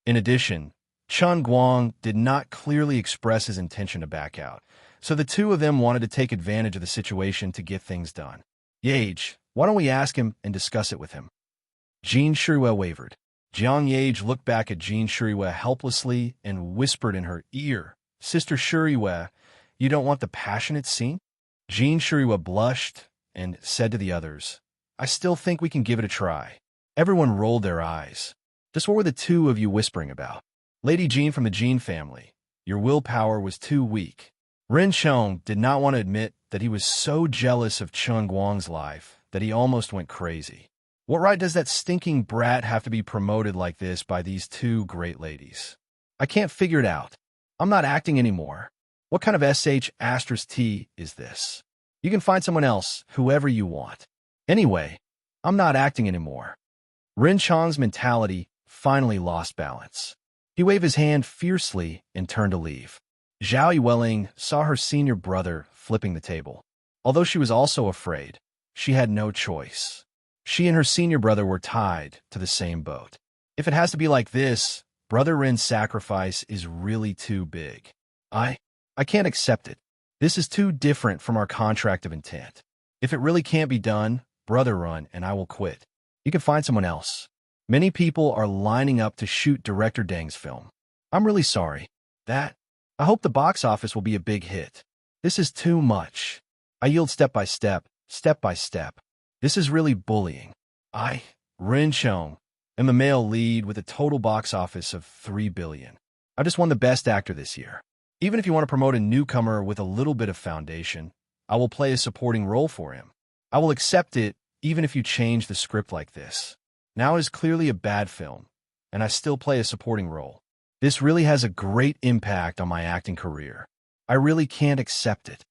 S1: In addition, Chun Guang did not clearly express his intention to back out, so the two of them wanted to take advantage of the situation to get things done. Yage, why don't we ask him and discuss it with him? Jean Shuriwei wavered. Jiang Yage looked back at Jean Shuriwei helplessly and whispered in her ear, Sister Shuriwei, you don't want the passionate scene? Jean Shuriwei blushed and said to the others, I still think we can give it a try. Everyone rolled their eyes. Just what were the two of you whispering about? Lady Jean from the Jean family, your willpower was too weak. Ren Chong did not want to admit that he was so jealous of Chun Guang's life that he almost went crazy. What right does that stinking brat have to be promoted like this by these two great ladies? I can't figure it out. I'm not acting anymore. What kind of SH*T is this? You can find someone else, whoever you want. Anyway, I'm not acting anymore. Ren Chong's mentality finally lost balance. He waved his hand fiercely and turned to leave. Zhao Yueling saw her senior brother flipping the table. Although she was also afraid, she had no choice. She and her senior brother were tied to the same boat. If it has to be like this, Brother Ren's sacrifice is really too big. I can't accept it. This is too different from our contract of intent. If it really can't be done, Brother Ren and I will quit. You can find someone else. Many people are lining up to shoot Director Deng's film. I'm really sorry. I hope the box office will be a big hit. This is too much. I yield step by step. This is really bullying. I, Ren Chong, am the male lead with a total box office of $3 billion. I just won the Best Actor this year. Even if you want to promote a newcomer with a little bit of foundation, I will play a supporting role for him. I will accept it even if you change the script like this. Now it is clearly a bad film, and I still play a supporting role. This really has a great impact on my acting career. I really can't accept it.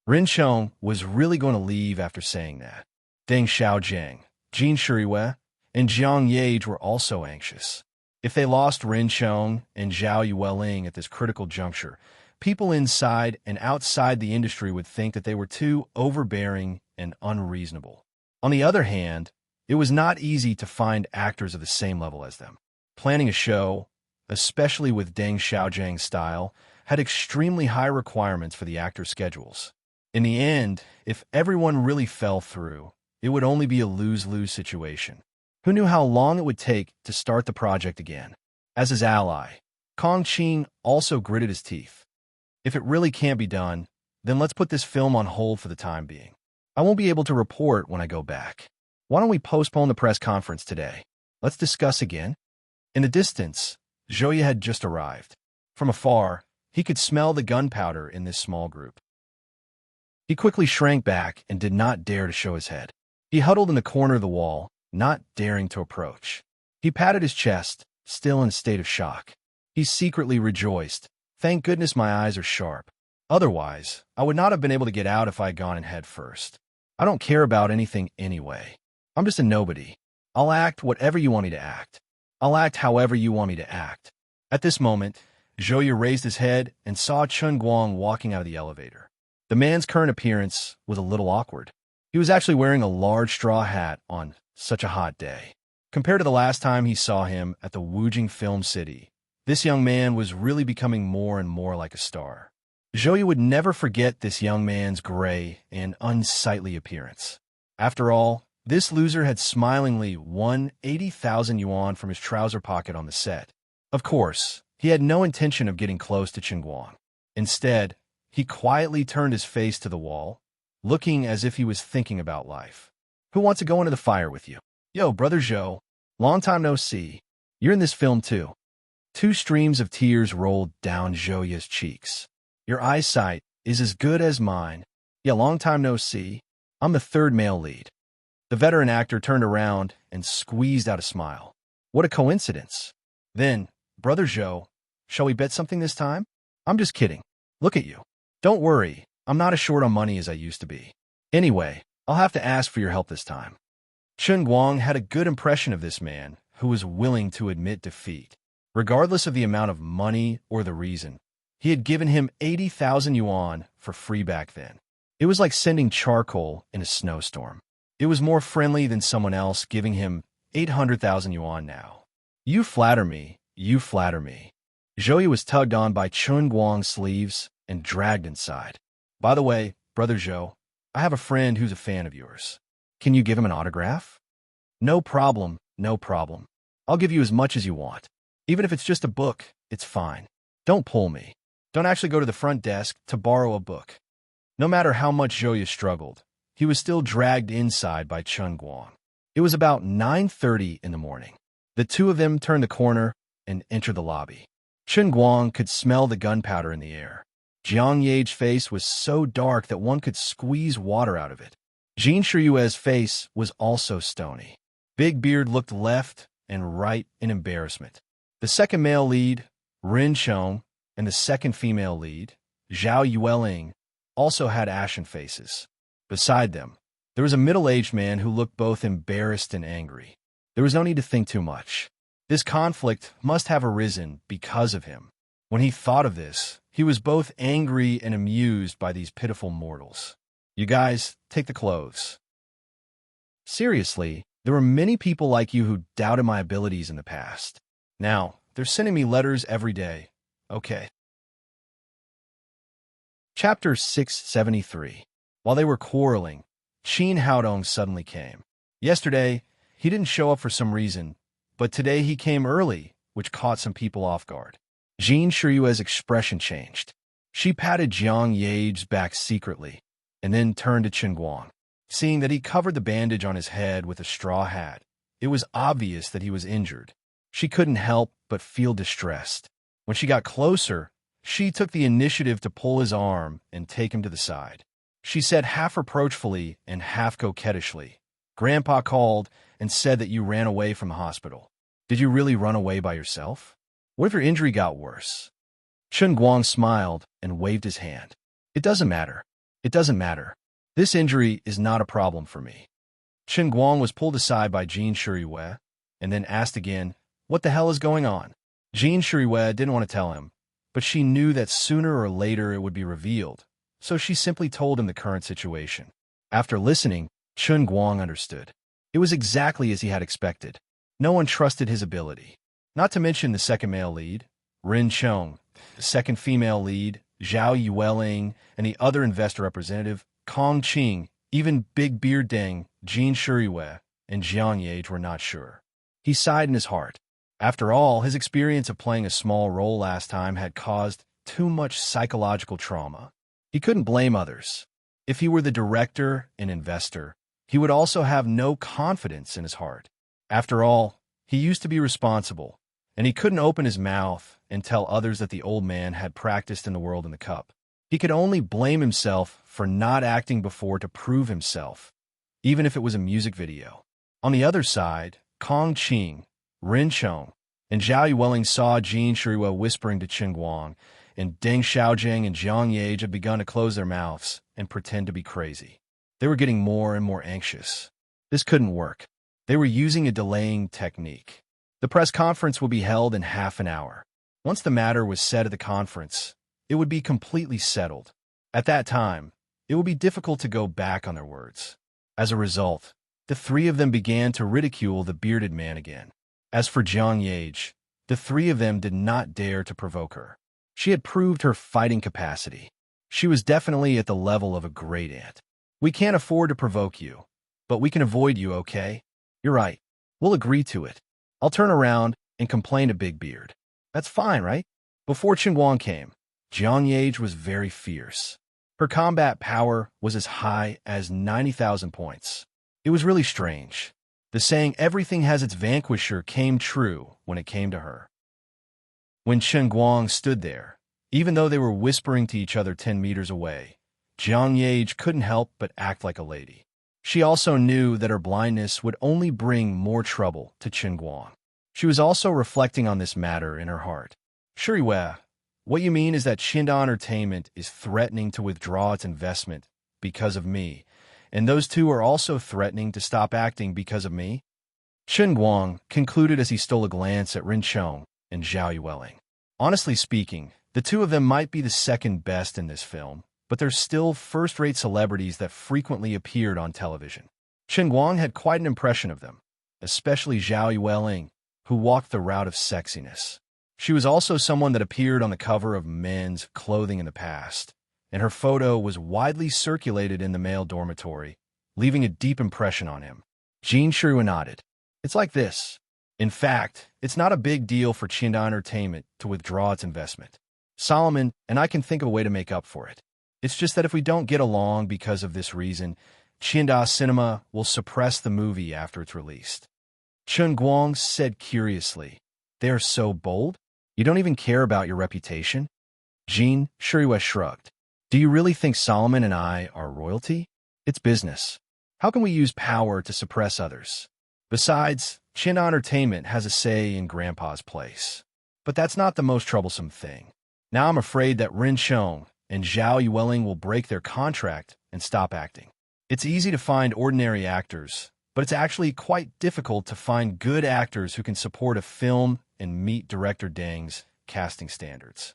S1: Rin Chong was really going to leave after saying that. Deng Xiaojiang, Jin Shiriyue, and Jiang Yage were also anxious. If they lost Rin Chong and Zhao Yueling at this critical juncture, people inside and outside the industry would think that they were too overbearing and unreasonable. On the other hand, it was not easy to find actors of the same level as them. Planning a show, especially with Deng Xiaojiang's style, had extremely high requirements for the actors' schedules. In the end, if everyone really fell through, it would only be a lose-lose situation. Who knew how long it would take to start the project again? As his ally, Kong Qing also gritted his teeth. If it really can't be done, then let's put this film on hold for the time being. I won't be able to report when I go back. Why don't we postpone the press conference today? Let's discuss again. In the distance, Zhou Yu had just arrived. From afar, he could smell the gunpowder in this small group. He quickly shrank back and did not dare to show his head. He huddled in the corner of the wall, not daring to approach. He patted his chest, still in a state of shock. He secretly rejoiced. Thank goodness my eyes are sharp. Otherwise, I would not have been able to get out if I had gone in head first. I don't care about anything anyway. I'm just a nobody. I'll act whatever you want me to act. I'll act however you want me to act. At this moment, Zhou Yu raised his head and saw Chen Guang walking out of the elevator. The man's current appearance was a little awkward. He was actually wearing a large straw hat on such a hot day. Compared to the last time he saw him at the Wujing Film City, this young man was really becoming more and more like a star. Zhou Yu would never forget this young man's gray and unsightly appearance. After all, this loser had smilingly won 80,000 yuan from his trouser pocket on the set. Of course, he had no intention of getting close to Chen Guang. Instead, he quietly turned his face to the wall, looking as if he was thinking about life. Who wants to go into the fire with you? Yo, brother Zhou, long time no see. You're in this film too. Two streams of tears rolled down Zhou Yu's cheeks. Your eyesight is as good as mine. Yeah, long time no see. I'm the third male lead. The veteran actor turned around and squeezed out a smile. What a coincidence. Then, brother Zhou, shall we bet something this time? I'm just kidding. Look at you. Don't worry, I'm not as short on money as I used to be. Anyway, I'll have to ask for your help this time. Chen Guang had a good impression of this man, who was willing to admit defeat. Regardless of the amount of money or the reason, he had given him 80,000 yuan for free back then. It was like sending charcoal in a snowstorm. It was more friendly than someone else giving him 800,000 yuan now. You flatter me, you flatter me. Zhou Yu was tugged on by Chen Guang's sleeves and dragged inside. By the way, brother Zhou, I have a friend who's a fan of yours. Can you give him an autograph? No problem, no problem. I'll give you as much as you want. Even if it's just a book, it's fine. Don't pull me. Don't actually go to the front desk to borrow a book. No matter how much Zhou Yu struggled, he was still dragged inside by Chen Guang. It was about 9:30 in the morning. The two of them turned the corner and entered the lobby. Chen Guang could smell the gunpowder in the air. Jiang Yage's face was so dark that one could squeeze water out of it. Jin Shiyue's face was also stony. Big Beard looked left and right in embarrassment. The second male lead, Rin Chong, and the second female lead, Zhao Yueling, also had ashen faces. Beside them, there was a middle-aged man who looked both embarrassed and angry. There was no need to think too much. This conflict must have arisen because of him. When he thought of this, he was both angry and amused by these pitiful mortals. You guys, take the clothes. Seriously, there were many people like you who doubted my abilities in the past. Now, they're sending me letters every day. Okay. Chapter 673. While they were quarreling, Qin Haodong suddenly came. Yesterday, he didn't show up for some reason, but today he came early, which caught some people off guard. Jin Shiyue's expression changed. She patted Jiang Yage's back secretly, and then turned to Chen Guang. Seeing that he covered the bandage on his head with a straw hat, it was obvious that he was injured. She couldn't help but feel distressed. When she got closer, she took the initiative to pull his arm and take him to the side. She said half reproachfully and half coquettishly, "Grandpa called and said that you ran away from the hospital. Did you really run away by yourself? What if your injury got worse?" Chen Guang smiled and waved his hand. "It doesn't matter. It doesn't matter. This injury is not a problem for me. Chen Guang was pulled aside by Jean Shuriwei and then asked again, what the hell is going on? Jean Shuriwei didn't want to tell him, but she knew that sooner or later it would be revealed, so she simply told him the current situation. After listening, Chen Guang understood. It was exactly as he had expected. No one trusted his ability. Not to mention the second male lead, Rin Chong, the second female lead, Zhao Yueling, and the other investor representative, Kong Qing. Even Big Beard Deng, Jean Shuriwei, and Jiang Yage were not sure. He sighed in his heart. After all, his experience of playing a small role last time had caused too much psychological trauma. He couldn't blame others. If he were the director and investor, he would also have no confidence in his heart. After all, he used to be responsible, and he couldn't open his mouth and tell others that the old man had practiced in the world in the cup. He could only blame himself for not acting before to prove himself, even if it was a music video. On the other side, Kong Qing, Rin Chong, and Zhao Yueling saw Jean Shuriwei whispering to Chen Guang, and Deng Xiaojing and Jiang Yage had begun to close their mouths and pretend to be crazy. They were getting more and more anxious. This couldn't work. They were using a delaying technique. The press conference would be held in half an hour. Once the matter was said at the conference, it would be completely settled. At that time, it would be difficult to go back on their words. As a result, the three of them began to ridicule the bearded man again. As for Jiang Yage, the three of them did not dare to provoke her. She had proved her fighting capacity. She was definitely at the level of a great aunt. We can't afford to provoke you, but we can avoid you, okay? You're right. We'll agree to it. I'll turn around and complain to Big Beard. That's fine, right? Before Chen Guang came, Jiang Yage was very fierce. Her combat power was as high as 90,000 points. It was really strange. The saying, everything has its vanquisher, came true when it came to her. When Chen Guang stood there, even though they were whispering to each other 10 meters away, Jiang Yage couldn't help but act like a lady. She also knew that her blindness would only bring more trouble to Chen Guang. She was also reflecting on this matter in her heart. Shuriwei, what you mean is that Qinda Entertainment is threatening to withdraw its investment because of me, and those two are also threatening to stop acting because of me? Chen Guang concluded as he stole a glance at Rin Chong and Zhao Yueling. Honestly speaking, the two of them might be the second best in this film, but they're still first-rate celebrities that frequently appeared on television. Chen Guang had quite an impression of them, especially Zhao Yueling, who walked the route of sexiness. She was also someone that appeared on the cover of men's clothing in the past, and her photo was widely circulated in the male dormitory, leaving a deep impression on him. Jean Shuriwei nodded. It's like this. In fact, it's not a big deal for Qinda Entertainment to withdraw its investment. Solomon and I can think of a way to make up for it. It's just that if we don't get along because of this reason, Qinda Cinema will suppress the movie after it's released. Chen Guang said curiously, they are so bold? You don't even care about your reputation? Jean Shuriwei shrugged. Do you really think Solomon and I are royalty? It's business. How can we use power to suppress others? Besides, Qinda Entertainment has a say in Grandpa's place. But that's not the most troublesome thing. Now I'm afraid that Rin Chong and Zhao Yueling will break their contract and stop acting. It's easy to find ordinary actors, but it's actually quite difficult to find good actors who can support a film and meet director Deng's casting standards.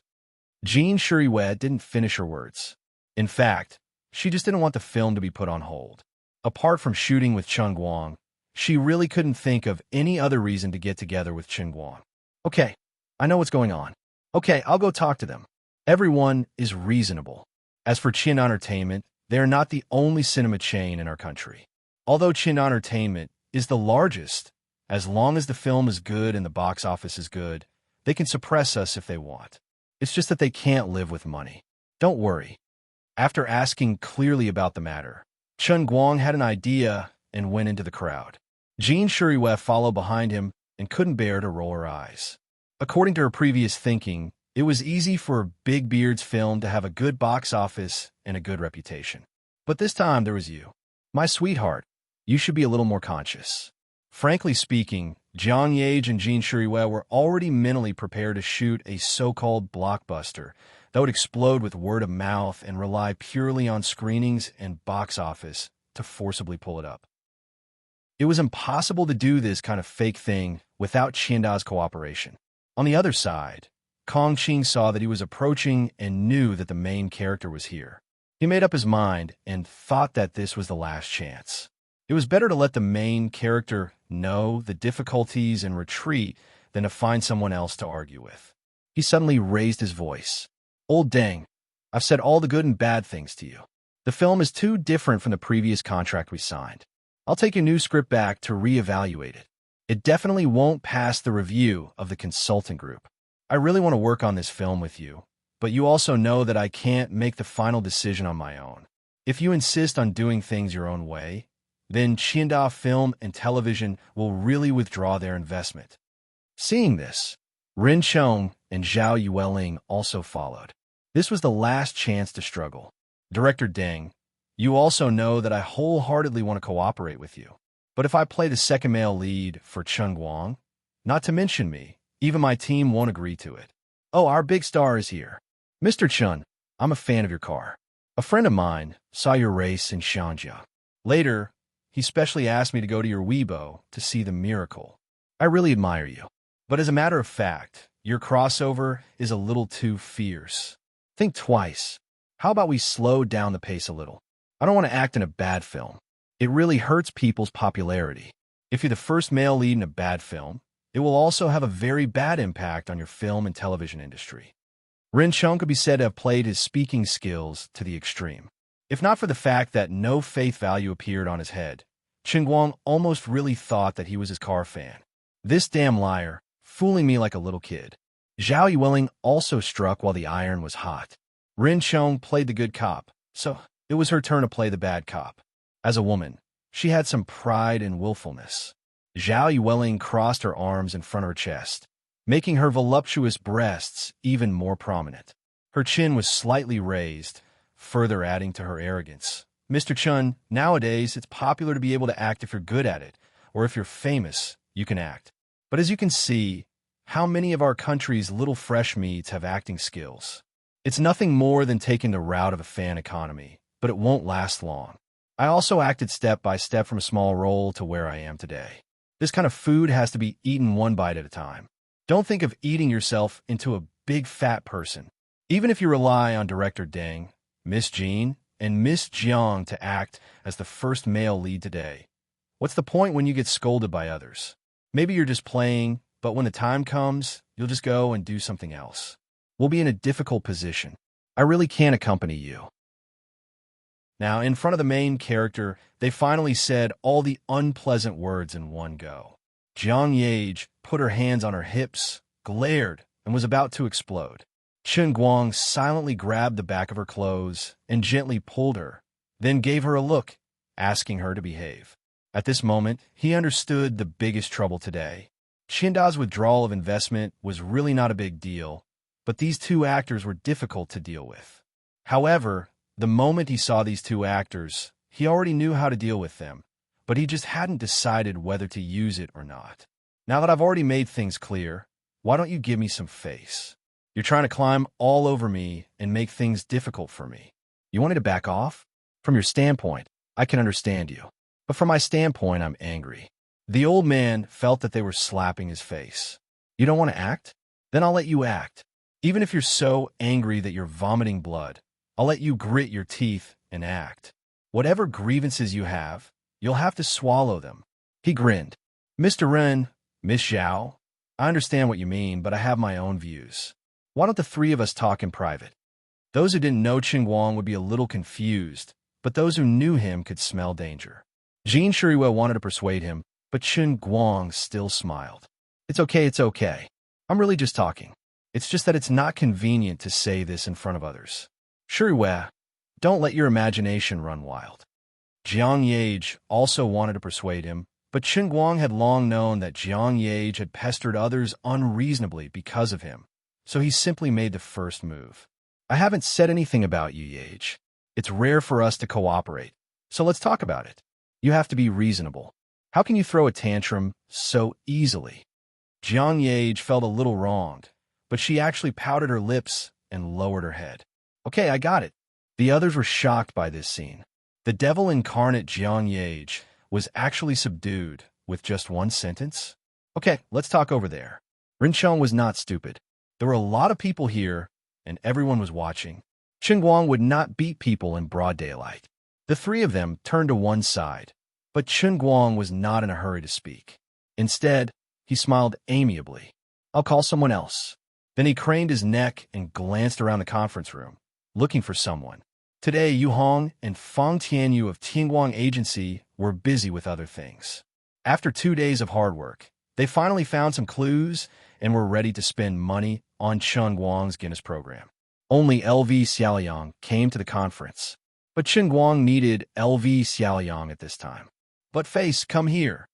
S1: Jean Shuriwei didn't finish her words. In fact, she just didn't want the film to be put on hold. Apart from shooting with Chen Guang, she really couldn't think of any other reason to get together with Chen Guang. Okay, I know what's going on. Okay, I'll go talk to them. Everyone is reasonable. As for Qinda Entertainment, they are not the only cinema chain in our country. Although Qinda Entertainment is the largest, as long as the film is good and the box office is good, they can suppress us if they want. It's just that they can't live with money. Don't worry. After asking clearly about the matter, Chen Guang had an idea and went into the crowd. Jean Shuriwei followed behind him and couldn't bear to roll her eyes. According to her previous thinking, it was easy for Big Beard's film to have a good box office and a good reputation. But this time there was you. My sweetheart, you should be a little more conscious. Frankly speaking, Jiang Yage and Jean Shuriwei were already mentally prepared to shoot a so-called blockbuster that would explode with word of mouth and rely purely on screenings and box office to forcibly pull it up. It was impossible to do this kind of fake thing without Qianda's cooperation. On the other side, Kong Qing saw that he was approaching and knew that the main character was here. He made up his mind and thought that this was the last chance. It was better to let the main character know the difficulties and retreat than to find someone else to argue with. He suddenly raised his voice. "Old Deng, I've said all the good and bad things to you. The film is too different from the previous contract we signed. I'll take your new script back to reevaluate it. It definitely won't pass the review of the consultant group. I really want to work on this film with you, but you also know that I can't make the final decision on my own. If you insist on doing things your own way, then Qianda Film and Television will really withdraw their investment." Seeing this, Ren Chong and Zhao Yueling also followed. This was the last chance to struggle. "Director Deng, you also know that I wholeheartedly want to cooperate with you. But if I play the second male lead for Chen Guang, not to mention me, even my team won't agree to it. Oh, our big star is here. Mr. Chen, I'm a fan of your car. A friend of mine saw your race in Shanja. Later, he specially asked me to go to your Weibo to see the miracle. I really admire you. But as a matter of fact, your crossover is a little too fierce. Think twice. How about we slow down the pace a little? I don't want to act in a bad film. It really hurts people's popularity. If you're the first male lead in a bad film, it will also have a very bad impact on your film and television industry." Ren Chong could be said to have played his speaking skills to the extreme. If not for the fact that no faith value appeared on his head, Chen Guang almost really thought that he was his car fan. This damn liar, fooling me like a little kid. Zhao Yueling also struck while the iron was hot. Ren Chong played the good cop, so it was her turn to play the bad cop. As a woman, she had some pride and willfulness. Zhao Yueling crossed her arms in front of her chest, making her voluptuous breasts even more prominent. Her chin was slightly raised, further adding to her arrogance. "Mr. Chun, nowadays it's popular to be able to act if you're good at it, or if you're famous, you can act. But as you can see, how many of our country's little fresh meats have acting skills? It's nothing more than taking the route of a fan economy, but it won't last long. I also acted step by step from a small role to where I am today. This kind of food has to be eaten one bite at a time. Don't think of eating yourself into a big fat person. Even if you rely on director Deng, Miss Jean, and Miss Jiang to act as the first male lead today, what's the point when you get scolded by others? Maybe you're just playing, but when the time comes, you'll just go and do something else. We'll be in a difficult position. I really can't accompany you." Now, in front of the main character, they finally said all the unpleasant words in one go. Jiang Yage put her hands on her hips, glared, and was about to explode. Chen Guang silently grabbed the back of her clothes and gently pulled her, then gave her a look, asking her to behave. At this moment, he understood the biggest trouble today. Qianda's withdrawal of investment was really not a big deal, but these two actors were difficult to deal with. However, the moment he saw these two actors, he already knew how to deal with them, but he just hadn't decided whether to use it or not. Now that I've already made things clear, why don't you give me some face? You're trying to climb all over me and make things difficult for me. You want me to back off? From your standpoint, I can understand you. But from my standpoint, I'm angry. The old man felt that they were slapping his face. You don't want to act? Then I'll let you act. Even if you're so angry that you're vomiting blood, I'll let you grit your teeth and act. Whatever grievances you have, you'll have to swallow them. He grinned. Mr. Ren, Miss Zhao, I understand what you mean, but I have my own views. Why don't the three of us talk in private? Those who didn't know Qin Guang would be a little confused, but those who knew him could smell danger. Jean Shuriwell wanted to persuade him, but Qin Guang still smiled. It's okay. I'm really just talking. It's just that it's not convenient to say this in front of others. Shuriwell, don't let your imagination run wild. Jiang Yage also wanted to persuade him, but Qin Guang had long known that Jiang Yage had pestered others unreasonably because of him, so he simply made the first move. I haven't said anything about you, Yage. It's rare for us to cooperate, so let's talk about it. You have to be reasonable. How can you throw a tantrum so easily? Jiang Yage felt a little wronged, but she actually pouted her lips and lowered her head. Okay, I got it. The others were shocked by this scene. The devil incarnate Jiang Yage was actually subdued with just one sentence? Okay, let's talk over there. Rinchong was not stupid. There were a lot of people here, and everyone was watching. Chen Guang would not beat people in broad daylight. The three of them turned to one side, but Chen Guang was not in a hurry to speak. Instead, he smiled amiably. I'll call someone else. Then he craned his neck and glanced around the conference room, looking for someone. Today, Yu Hong and Fang Tianyu of Tianguang Agency were busy with other things. After 2 days of hard work, they finally found some clues and were ready to spend money on Chen Guang's Guinness program. Only LV Xiaoliang came to the conference, but Chen Guang needed LV Xiaoliang at this time. But face, come here.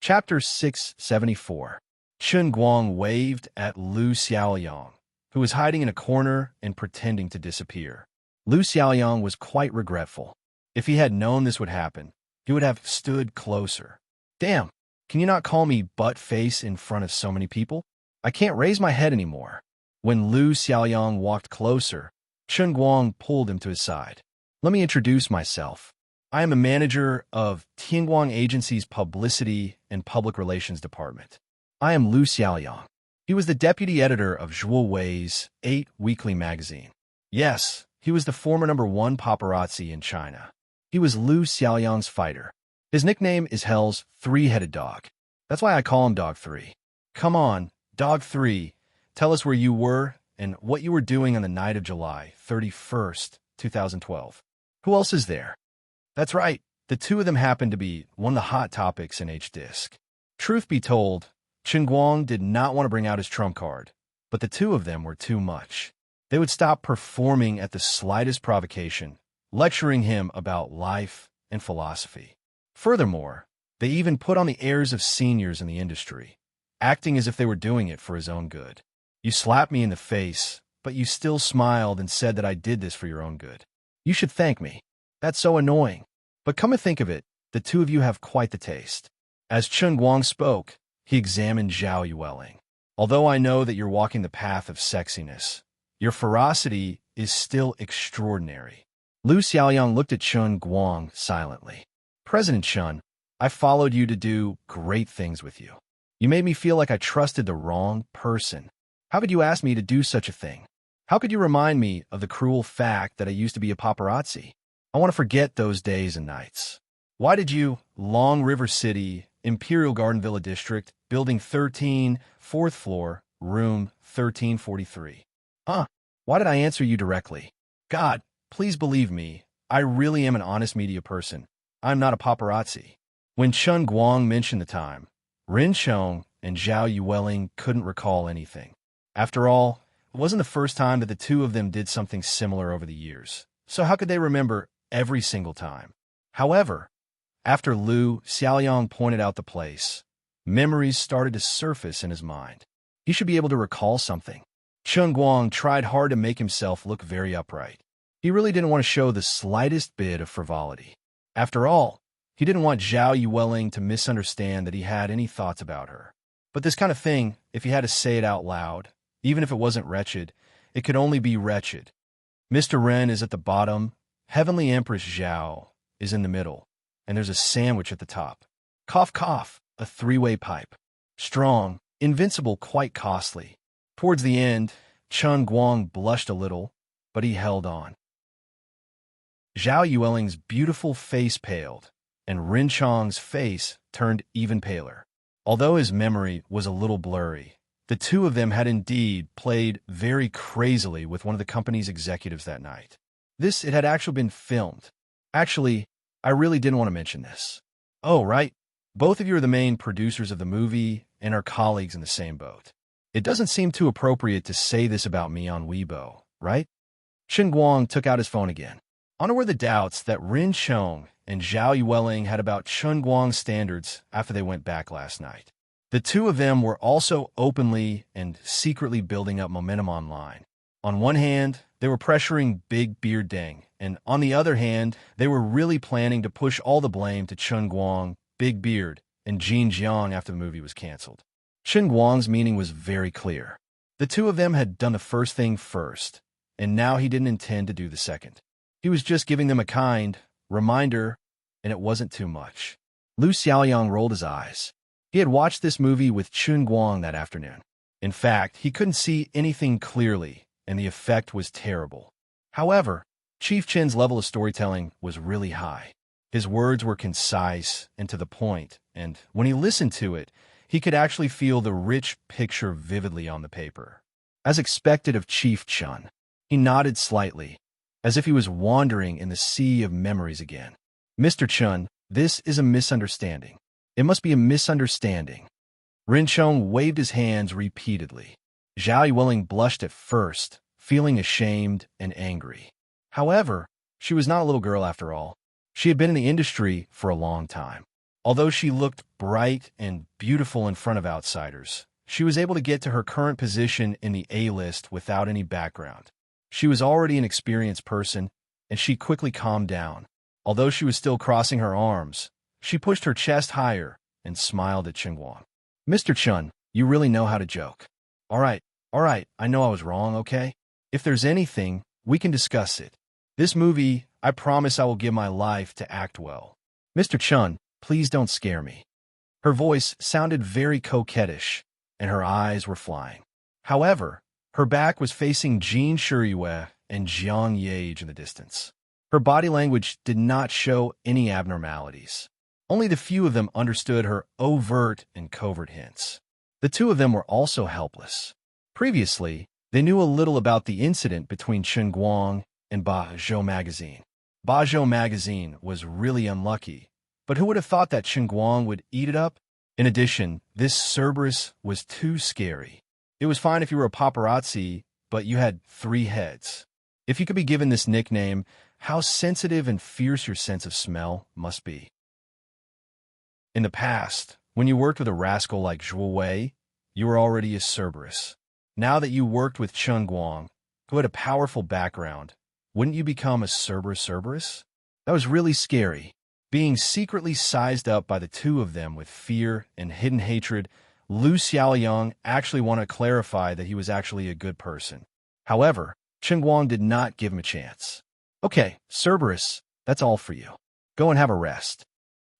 S1: Chapter 674. Chen Guang waved at Lu Xiaoliang, who was hiding in a corner and pretending to disappear. Lu Xiaoliang was quite regretful. If he had known this would happen, he would have stood closer. Damn, can you not call me butt-face in front of so many people? I can't raise my head anymore. When Lu Xiaoliang walked closer, Chen Guang pulled him to his side. Let me introduce myself. I am a manager of Tianguang Agency's Publicity and Public Relations Department. I am Lu Xiaoliang. He was the deputy editor of Zhuo Wei's 8 weekly magazine. Yes, he was the former #1 paparazzi in China. He was Lu Xiaoliang's fighter. His nickname is Hell's three-headed dog. That's why I call him Dog 3. Come on, Dog 3, tell us where you were and what you were doing on the night of July 31st, 2012. Who else is there? That's right, the two of them happened to be one of the hot topics in H-Disc. Truth be told, Chen Guang did not want to bring out his trump card, but the two of them were too much. They would stop performing at the slightest provocation, lecturing him about life and philosophy. Furthermore, they even put on the airs of seniors in the industry, acting as if they were doing it for his own good. You slapped me in the face, but you still smiled and said that I did this for your own good. You should thank me. That's so annoying. But come to think of it, the two of you have quite the taste. As Chen Guang spoke, he examined Zhao Yueling. Although I know that you're walking the path of sexiness, your ferocity is still extraordinary. Lu Xiaoliang looked at Chen Guang silently. President Chen, I followed you to do great things with you. You made me feel like I trusted the wrong person. How could you ask me to do such a thing? How could you remind me of the cruel fact that I used to be a paparazzi? I want to forget those days and nights. Why did you, Long River City, Imperial Garden Villa District, Building 13, 4th floor, room 1343? Why did I answer you directly? God, please believe me, I really am an honest media person. I'm not a paparazzi. When Chen Guang mentioned the time, Rin Chong and Zhao Yueling couldn't recall anything. After all, it wasn't the first time that the two of them did something similar over the years, so how could they remember every single time? However, after Lu Xiaoliang pointed out the place, memories started to surface in his mind. He should be able to recall something. Chen Guang tried hard to make himself look very upright. He really didn't want to show the slightest bit of frivolity. After all, he didn't want Zhao Yueling to misunderstand that he had any thoughts about her. But this kind of thing, if he had to say it out loud, even if it wasn't wretched, it could only be wretched. Mr. Ren is at the bottom, Heavenly Empress Zhao is in the middle, and there's a sandwich at the top. Cough, cough, a three-way pipe. Strong, invincible, quite costly. Towards the end, Chen Guang blushed a little, but he held on. Zhao Yueling's beautiful face paled, and Rin Chong's face turned even paler. Although his memory was a little blurry, the two of them had indeed played very crazily with one of the company's executives that night. It had actually been filmed. Actually, I really didn't want to mention this. Oh, right. Both of you are the main producers of the movie and are colleagues in the same boat. It doesn't seem too appropriate to say this about me on Weibo, right? Chen Guang took out his phone again. Honor were the doubts that Rin Chong and Zhao Yueling had about Chen Guang's standards after they went back last night. The two of them were also openly and secretly building up momentum online. On one hand, they were pressuring Big Beard Deng, and on the other hand, they were really planning to push all the blame to Chen Guang, Big Beard, and Jin Jiang after the movie was canceled. Chen Guang's meaning was very clear. The two of them had done the first thing first, and now he didn't intend to do the second. He was just giving them a kind reminder, and it wasn't too much. Lu Xiaoyang rolled his eyes. He had watched this movie with Chun Guang that afternoon. In fact, he couldn't see anything clearly, and the effect was terrible. However, Chief Chen's level of storytelling was really high. His words were concise and to the point, and when he listened to it, he could actually feel the rich picture vividly on the paper. As expected of Chief Chun, he nodded slightly, as if he was wandering in the sea of memories again. Mr. Chun, this is a misunderstanding. It must be a misunderstanding. Rin Chong waved his hands repeatedly. Zhao Yueling blushed at first, feeling ashamed and angry. However, she was not a little girl after all. She had been in the industry for a long time. Although she looked bright and beautiful in front of outsiders, she was able to get to her current position in the A-list without any background. She was already an experienced person, and she quickly calmed down. Although she was still crossing her arms, she pushed her chest higher and smiled at Qingguang. Mr. Chun, you really know how to joke. All right, I know I was wrong, okay? If there's anything, we can discuss it. This movie, I promise I will give my life to act well. Mr. Chun, please don't scare me. Her voice sounded very coquettish, and her eyes were flying. However, her back was facing Jin Shiyue and Jiang Yage in the distance. Her body language did not show any abnormalities. Only the few of them understood her overt and covert hints. The two of them were also helpless. Previously, they knew a little about the incident between Chen Guang and Ba Zhou magazine. Ba Zhou magazine was really unlucky, but who would have thought that Chen Guang would eat it up? In addition, this Cerberus was too scary. It was fine if you were a paparazzi, but you had 3 heads. If you could be given this nickname, how sensitive and fierce your sense of smell must be. In the past, when you worked with a rascal like Zhuo Wei, you were already a Cerberus. Now that you worked with Chen Guang, who had a powerful background, wouldn't you become a Cerberus? That was really scary. Being secretly sized up by the two of them with fear and hidden hatred, Lu Xiaoyang actually wanted to clarify that he was actually a good person. However, Chen Guang did not give him a chance. Okay, Cerberus, that's all for you. Go and have a rest.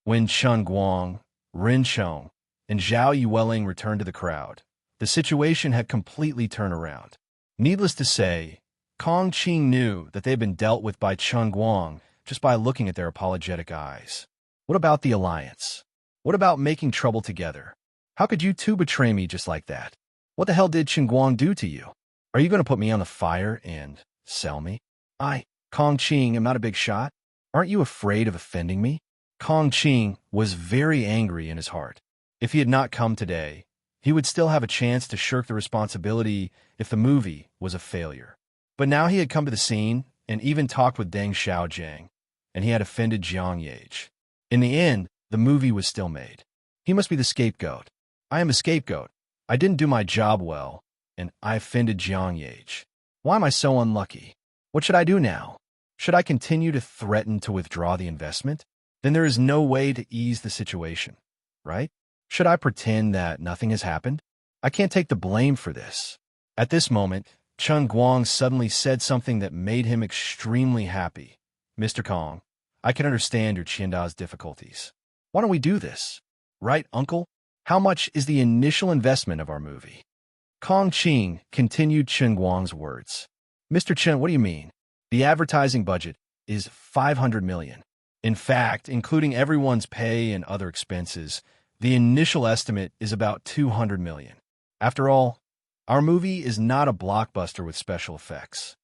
S1: When Chen Guang, Rin Chong, and Zhao Yueling returned to the crowd, the situation had completely turned around. Needless to say, Kong Qing knew that they had been dealt with by Chen Guang just by looking at their apologetic eyes. What about the alliance? What about making trouble together? How could you two betray me just like that? What the hell did Chen Guang do to you? Are you going to put me on the fire and sell me? I, Kong Qing, am not a big shot. Aren't you afraid of offending me? Kong Qing was very angry in his heart. If he had not come today, he would still have a chance to shirk the responsibility if the movie was a failure. But now he had come to the scene and even talked with Deng Xiaojiang, and he had offended Jiang Yage. In the end, the movie was still made. He must be the scapegoat. I am a scapegoat. I didn't do my job well, and I offended Jiang Yage. Why am I so unlucky? What should I do now? Should I continue to threaten to withdraw the investment? Then there is no way to ease the situation, right? Should I pretend that nothing has happened? I can't take the blame for this. At this moment, Chen Guang suddenly said something that made him extremely happy. Mr. Kong, I can understand your Qianda's difficulties. Why don't we do this? Right, uncle? How much is the initial investment of our movie? Kong Qing continued Chen Guang's words. Mr. Chen, what do you mean? The advertising budget is 500 million. In fact, including everyone's pay and other expenses, the initial estimate is about 200 million. After all, our movie is not a blockbuster with special effects.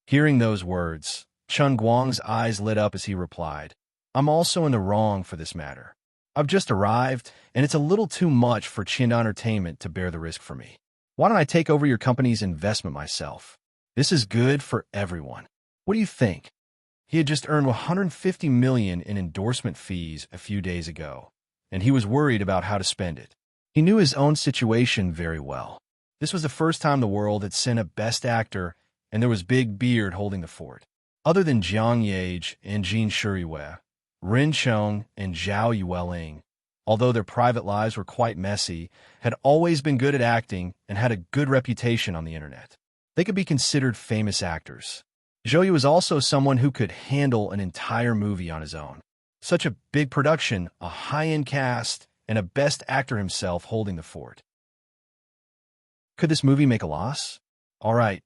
S1: Hearing those words, Chen Guang's eyes lit up as he replied, I'm also in the wrong for this matter. I've just arrived, and it's a little too much for Qianda Entertainment to bear the risk for me. Why don't I take over your company's investment myself? This is good for everyone. What do you think? He had just earned 150 million in endorsement fees a few days ago, and he was worried about how to spend it. He knew his own situation very well. This was the first time the world had sent a best actor, and there was Big Beard holding the fort. Other than Jiang Yage and Jin Shiyue, Rin Chong and Zhao Yueling, although their private lives were quite messy, had always been good at acting and had a good reputation on the internet. They could be considered famous actors. Zhou Yu was also someone who could handle an entire movie on his own. Such a big production, a high-end cast, and a best actor himself holding the fort. Could this movie make a loss? All right,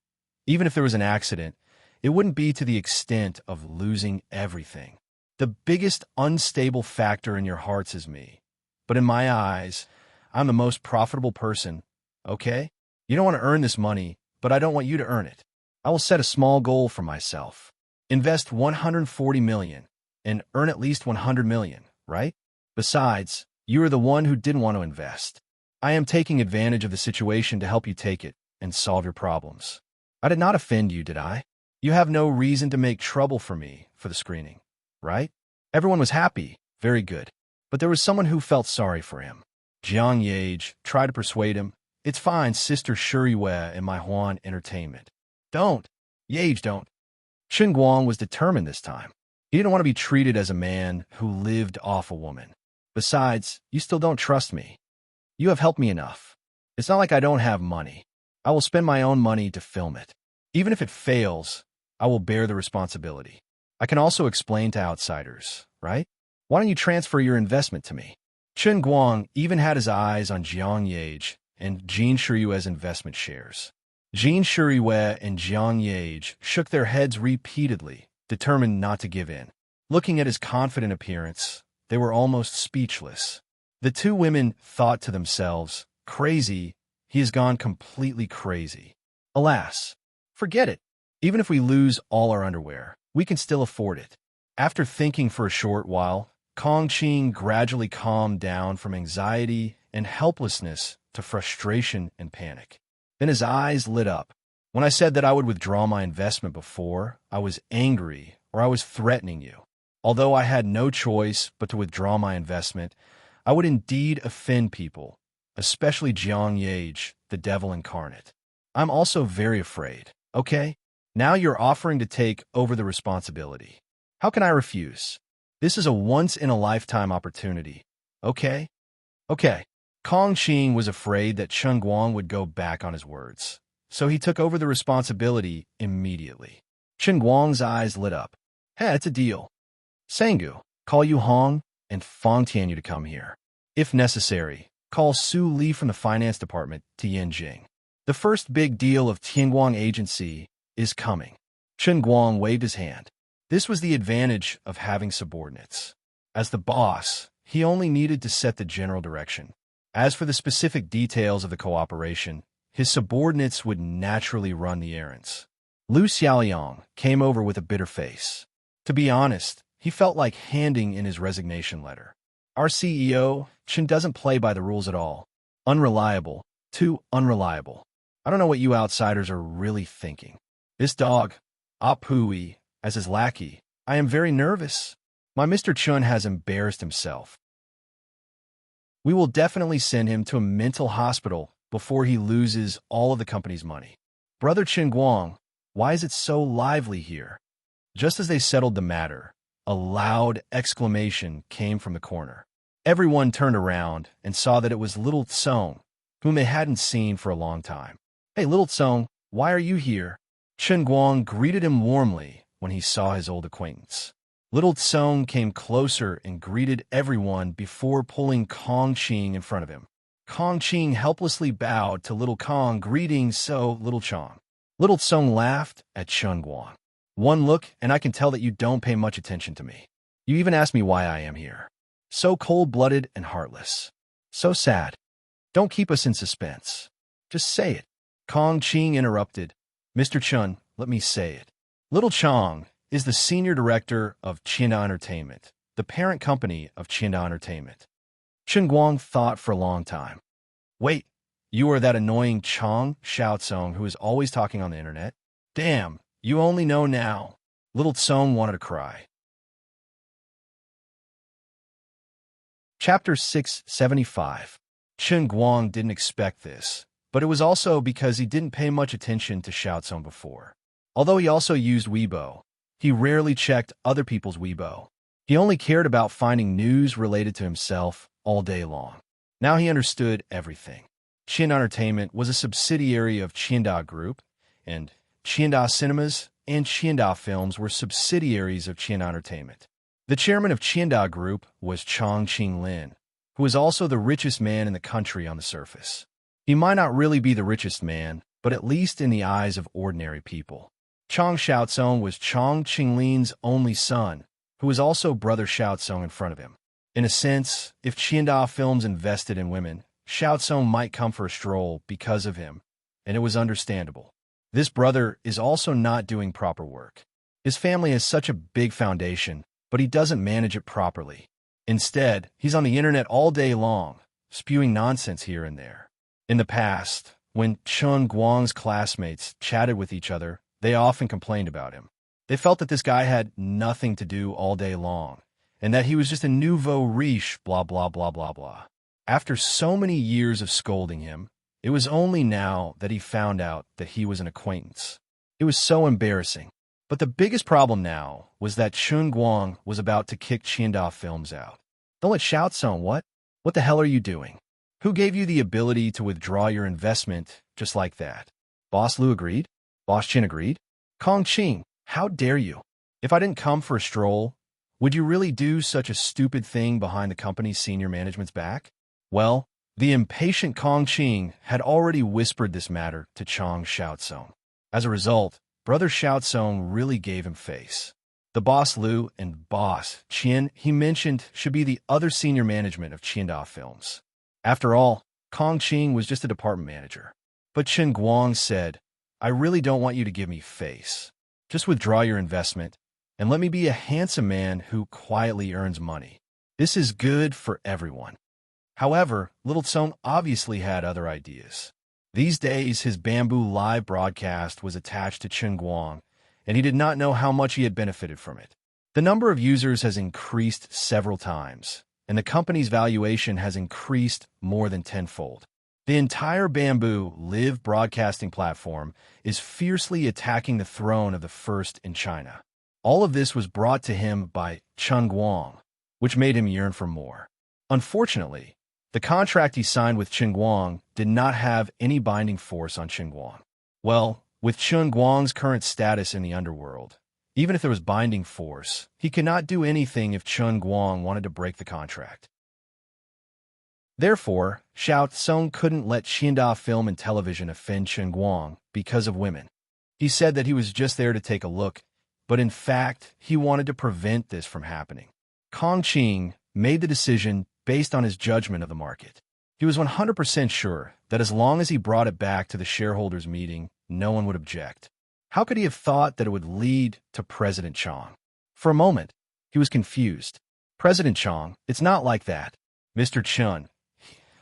S1: even if there was an accident, it wouldn't be to the extent of losing everything. The biggest unstable factor in your hearts is me. But in my eyes, I'm the most profitable person, okay? You don't want to earn this money, but I don't want you to earn it. I will set a small goal for myself. Invest 140 million and earn at least 100 million, right? Besides, you are the one who didn't want to invest. I am taking advantage of the situation to help you take it and solve your problems. I did not offend you, did I? You have no reason to make trouble for me for the screening, right? Everyone was happy, very good. But there was someone who felt sorry for him. Jiang Yage tried to persuade him. It's fine, Sister Shuriwei and my Huan entertainment. Don't. Yage, don't. Chen Guang was determined this time. He didn't want to be treated as a man who lived off a woman. Besides, you still don't trust me. You have helped me enough. It's not like I don't have money. I will spend my own money to film it. Even if it fails, I will bear the responsibility. I can also explain to outsiders, right? Why don't you transfer your investment to me? Chen Guang even had his eyes on Jiang Yage and Jin Shuriwei's investment shares. Jin Shuriwei and Jiang Yage shook their heads repeatedly, determined not to give in. Looking at his confident appearance, they were almost speechless. The two women thought to themselves, crazy, he has gone completely crazy. Alas, forget it. Even if we lose all our underwear, we can still afford it. After thinking for a short while, Kong Qing gradually calmed down from anxiety and helplessness to frustration and panic. Then his eyes lit up. When I said that I would withdraw my investment before, I was angry or I was threatening you. Although I had no choice but to withdraw my investment, I would indeed offend people, especially Jiang Yage, the devil incarnate. I'm also very afraid, okay? Now you're offering to take over the responsibility. How can I refuse? This is a once-in-a-lifetime opportunity, okay? Okay. Kong Qing was afraid that Chen Guang would go back on his words, so he took over the responsibility immediately. Chen Guang's eyes lit up. Hey, it's a deal. Sangu, call Yu Hong and Fong Tianyu to come here. If necessary, call Su Li from the finance department to Yanjing. The first big deal of Tianguang Agency is coming. Chen Guang waved his hand. This was the advantage of having subordinates. As the boss, he only needed to set the general direction. As for the specific details of the cooperation, his subordinates would naturally run the errands. Lu Xiaoliang came over with a bitter face. To be honest, he felt like handing in his resignation letter. Our CEO, Chen, doesn't play by the rules at all. Unreliable, too unreliable. I don't know what you outsiders are really thinking. This dog, Apui, as his lackey, I am very nervous. My Mr. Chun has embarrassed himself. We will definitely send him to a mental hospital before he loses all of the company's money. Brother Chen Guang, why is it so lively here? Just as they settled the matter, a loud exclamation came from the corner. Everyone turned around and saw that it was Little Tsong, whom they hadn't seen for a long time. Hey, Little Tsong, why are you here? Chen Guang greeted him warmly when he saw his old acquaintance. Little Tsong came closer and greeted everyone before pulling Kong Qing in front of him. Kong Qing helplessly bowed to Little Kong, greeting so Little Chong. Little Tsong laughed at Chen Guang. One look, and I can tell that you don't pay much attention to me. You even asked me why I am here. So cold-blooded and heartless. So sad. Don't keep us in suspense. Just say it. Kong Qing interrupted. Mr. Chun, let me say it. Little Chong is the senior director of Chinda Entertainment, the parent company of Chinda Entertainment. Chen Guang thought for a long time. Wait, you are that annoying Chong Xiaotsong who is always talking on the internet? Damn, you only know now. Little Tsong wanted to cry. Chapter 675. Chen Guang didn't expect this, but it was also because he didn't pay much attention to Xiaotsong before. Although he also used Weibo, he rarely checked other people's Weibo. He only cared about finding news related to himself, all day long. Now he understood everything. Qin Entertainment was a subsidiary of Qianda Group, and Qianda Cinemas and Qianda Films were subsidiaries of Qin Entertainment. The chairman of Qianda Group was Chong Qing-lin, who was also the richest man in the country on the surface. He might not really be the richest man, but at least in the eyes of ordinary people. Chong Xiaotsong was Chong Qing-lin's only son, who was also brother Xiaotsong in front of him. In a sense, if Qianda Films invested in women, Xiaotsong might come for a stroll because of him, and it was understandable. This brother is also not doing proper work. His family has such a big foundation, but he doesn't manage it properly. Instead, he's on the internet all day long, spewing nonsense here and there. In the past, when Chen Guang's classmates chatted with each other, they often complained about him. They felt that this guy had nothing to do all day long, and that he was just a nouveau riche, blah blah blah blah blah. After so many years of scolding him, it was only now that he found out that he was an acquaintance. It was so embarrassing. But the biggest problem now was that Chun Guang was about to kick Qianda Films out. Don't let Xiaotsong, what? What the hell are you doing? Who gave you the ability to withdraw your investment just like that? Boss Lu agreed? Boss Qin agreed? Kong Qing, how dare you? If I didn't come for a stroll, would you really do such a stupid thing behind the company's senior management's back? Well, the impatient Kong Qing had already whispered this matter to Chong Xiaotsong. As a result, brother Xiaotsong really gave him face. The boss Lu and boss Qin he mentioned should be the other senior management of Qianda Films. After all, Kong Qing was just a department manager. But Chen Guang said, I really don't want you to give me face. Just withdraw your investment, and let me be a handsome man who quietly earns money. This is good for everyone. However, Little Song obviously had other ideas. These days, his Bamboo live broadcast was attached to Chen Guang, and he did not know how much he had benefited from it. The number of users has increased several times, and the company's valuation has increased more than tenfold. The entire Bamboo live broadcasting platform is fiercely attacking the throne of the first in China. All of this was brought to him by Chen Guang, which made him yearn for more. Unfortunately, the contract he signed with Chen Guang did not have any binding force on Chen Guang. Well, with Chen Guang's current status in the underworld, even if there was binding force, he could not do anything if Chen Guang wanted to break the contract. Therefore, Xiaotsong couldn't let Qianda Film and Television offend Chen Guang because of women. He said that he was just there to take a look, but in fact, he wanted to prevent this from happening. Kong Qing made the decision based on his judgment of the market. He was 100% sure that as long as he brought it back to the shareholders' meeting, no one would object. How could he have thought that it would lead to President Chong? For a moment, he was confused. President Chong, it's not like that. Mr. Chun,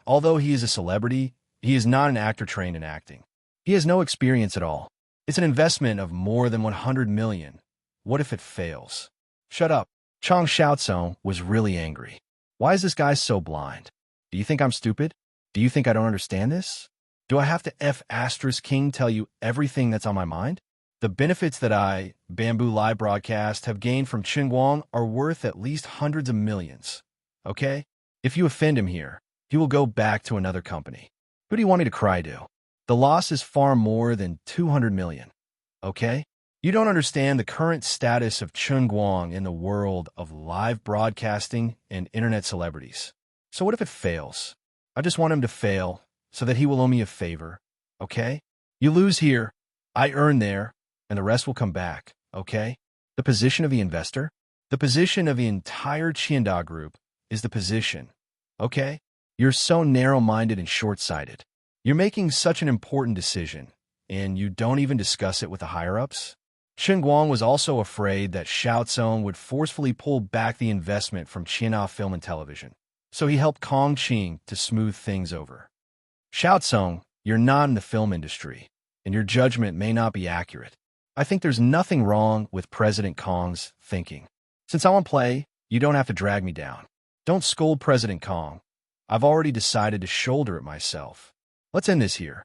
S1: although he is a celebrity, he is not an actor trained in acting. He has no experience at all. It's an investment of more than 100 million. What if it fails? Shut up. Chong Xiaotsong was really angry. Why is this guy so blind? Do you think I'm stupid? Do you think I don't understand this? Do I have to King tell you everything that's on my mind? The benefits that I, Bamboo Live Broadcast, have gained from Chen Guang are worth at least hundreds of millions. Okay? If you offend him here, he will go back to another company. Who do you want me to cry to? The loss is far more than 200 million. Okay? You don't understand the current status of Chen Guang in the world of live broadcasting and internet celebrities. So what if it fails? I just want him to fail so that he will owe me a favor, okay? You lose here, I earn there, and the rest will come back, okay? The position of the investor, the position of the entire Qianda Group is the position, okay? You're so narrow-minded and short-sighted. You're making such an important decision, and you don't even discuss it with the higher-ups? Chen Guang was also afraid that Xiaotsong would forcefully pull back the investment from Qianda Film and Television, so he helped Kong Qing to smooth things over. Xiaotsong, you're not in the film industry, and your judgment may not be accurate. I think there's nothing wrong with President Kong's thinking. Since I want to play, you don't have to drag me down. Don't scold President Kong. I've already decided to shoulder it myself. Let's end this here.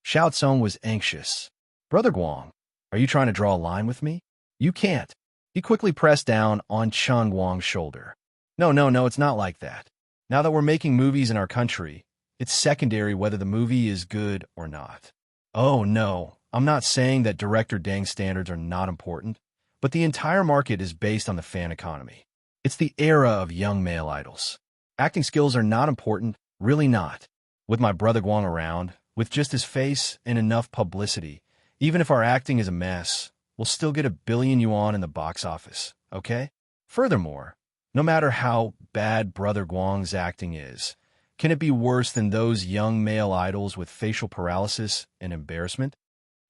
S1: Xiaotsong was anxious. Brother Guang, are you trying to draw a line with me? You can't. He quickly pressed down on Chen Guang's shoulder. No, it's not like that. Now that we're making movies in our country, it's secondary whether the movie is good or not. Oh no, I'm not saying that director dang standards are not important, but the entire market is based on the fan economy. It's the era of young male idols. Acting skills are not important, really not. With my brother Guang around, with just his face and enough publicity, even if our acting is a mess, we'll still get $1 billion in the box office, okay? Furthermore, no matter how bad Brother Guang's acting is, can it be worse than those young male idols with facial paralysis and embarrassment?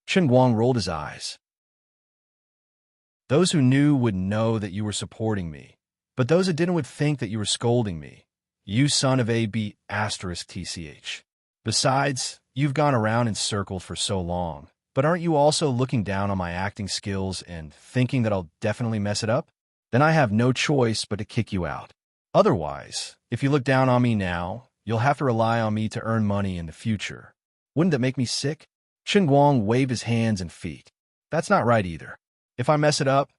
S1: Chen Guang rolled his eyes. Those who knew would know that you were supporting me, but those that didn't would think that you were scolding me. You son of a b asterisk tch. Besides, you've gone around in circles for so long, but aren't you also looking down on my acting skills and thinking that I'll definitely mess it up? Then I have no choice but to kick you out. Otherwise, if you look down on me now, you'll have to rely on me to earn money in the future. Wouldn't that make me sick? Chen Guang waved his hands and feet. That's not right either. If I mess it up,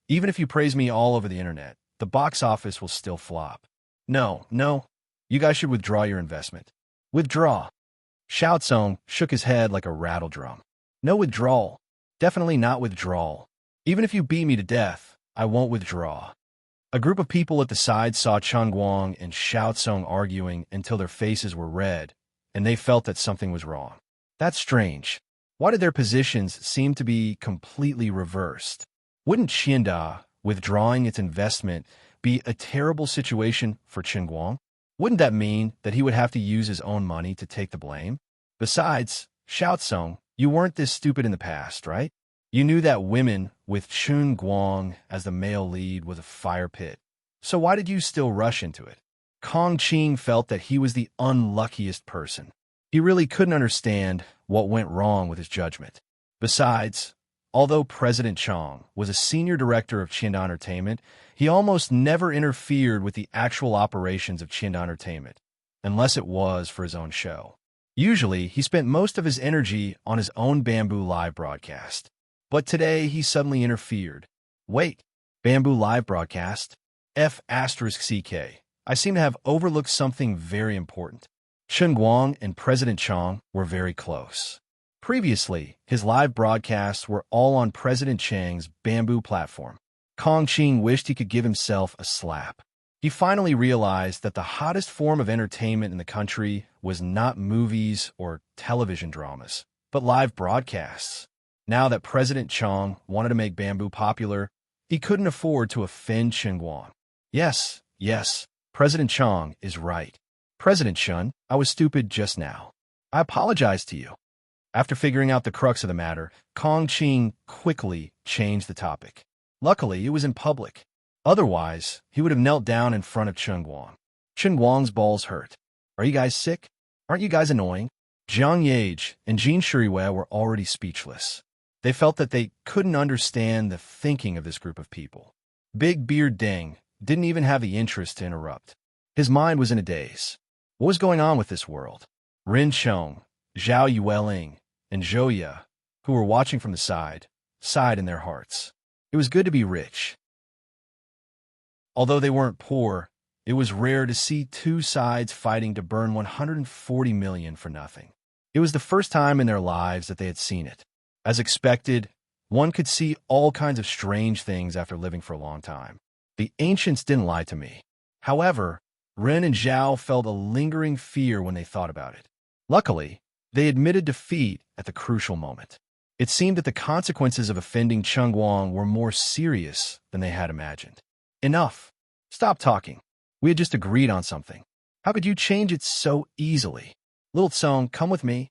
S1: even if you praise me all over the internet, the box office will still flop. No, you guys should withdraw your investment. Withdraw. Xiao Tsong shook his head like a rattle drum. No withdrawal. Definitely not withdrawal. Even if you beat me to death, I won't withdraw. A group of people at the side saw Chen Guang and Xiao Tsong arguing until their faces were red, and they felt that something was wrong. That's strange. Why did their positions seem to be completely reversed? Wouldn't Qianda withdrawing its investment be a terrible situation for Chen Guang? Wouldn't that mean that he would have to use his own money to take the blame? Besides, Xiao Tsong, you weren't this stupid in the past, right? You knew that women with Chen Guang as the male lead was a fire pit. So why did you still rush into it? Kong Qing felt that he was the unluckiest person. He really couldn't understand what went wrong with his judgment. Besides, although President Chong was a senior director of Qianda Entertainment, he almost never interfered with the actual operations of Qianda Entertainment, unless it was for his own show. Usually, he spent most of his energy on his own Bamboo Live broadcast. But today, he suddenly interfered. Wait, Bamboo Live broadcast? F***CK. I seem to have overlooked something very important. Chen Guang and President Chong were very close. Previously, his live broadcasts were all on President Chang's Bamboo platform. Kong Qing wished he could give himself a slap. He finally realized that the hottest form of entertainment in the country was not movies or television dramas, but live broadcasts. Now that President Chong wanted to make Bamboo popular, he couldn't afford to offend Chen Guang. Yes, President Chong is right. President Chen, I was stupid just now. I apologize to you. After figuring out the crux of the matter, Kong Qing quickly changed the topic. Luckily, it was in public. Otherwise, he would have knelt down in front of Chen Guang. Chen Guang's balls hurt. Are you guys sick? Aren't you guys annoying? Jiang Yage and Jin Shuriwei were already speechless. They felt that they couldn't understand the thinking of this group of people. Big Beard Deng didn't even have the interest to interrupt. His mind was in a daze. What was going on with this world? Rin Chong, Zhao Yueling, and Zhou Ye, who were watching from the side, sighed in their hearts. It was good to be rich. Although they weren't poor, it was rare to see two sides fighting to burn 140 million for nothing. It was the first time in their lives that they had seen it. As expected, one could see all kinds of strange things after living for a long time. The ancients didn't lie to me. However, Ren and Zhao felt a lingering fear when they thought about it. Luckily, they admitted defeat at the crucial moment. It seemed that the consequences of offending Chen Guang were more serious than they had imagined. Enough. Stop talking. We had just agreed on something. How could you change it so easily? Little Tsong, come with me.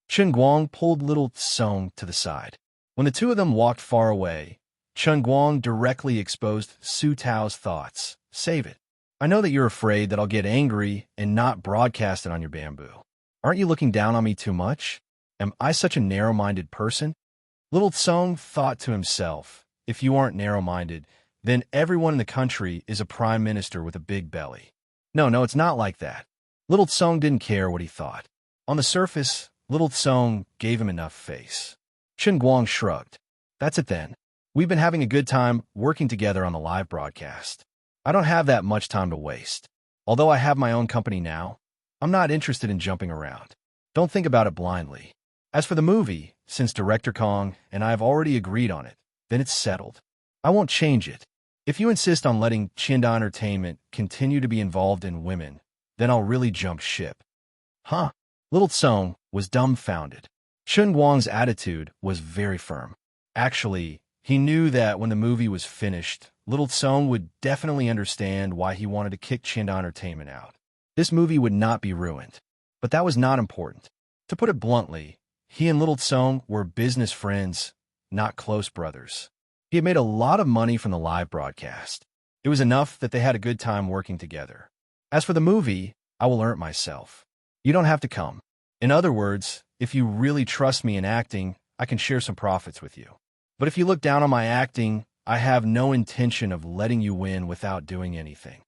S1: Chen Guang pulled Little Tsong to the side. When the two of them walked far away, Chen Guang directly exposed Su Tao's thoughts. Save it. I know that you're afraid that I'll get angry and not broadcast it on your Bamboo. Aren't you looking down on me too much? Am I such a narrow-minded person? Little Tsong thought to himself, if you aren't narrow-minded, then everyone in the country is a prime minister with a big belly. No, it's not like that. Little Tsong didn't care what he thought. On the surface, Little Tsong gave him enough face. Chen Guang shrugged. That's it then. We've been having a good time working together on the live broadcast. I don't have that much time to waste. Although I have my own company now, I'm not interested in jumping around. Don't think about it blindly. As for the movie, since Director Kong and I have already agreed on it, then it's settled. I won't change it. If you insist on letting Chinda Entertainment continue to be involved in women, then I'll really jump ship. Huh? Little Tsong was dumbfounded. Chun Guang's attitude was very firm. Actually, he knew that when the movie was finished, Little Tsong would definitely understand why he wanted to kick Chinda Entertainment out. This movie would not be ruined. But that was not important. To put it bluntly, he and Little Tsong were business friends, not close brothers. He had made a lot of money from the live broadcast. It was enough that they had a good time working together. As for the movie, I will earn it myself. You don't have to come. In other words, if you really trust me in acting, I can share some profits with you. But if you look down on my acting, I have no intention of letting you win without doing anything.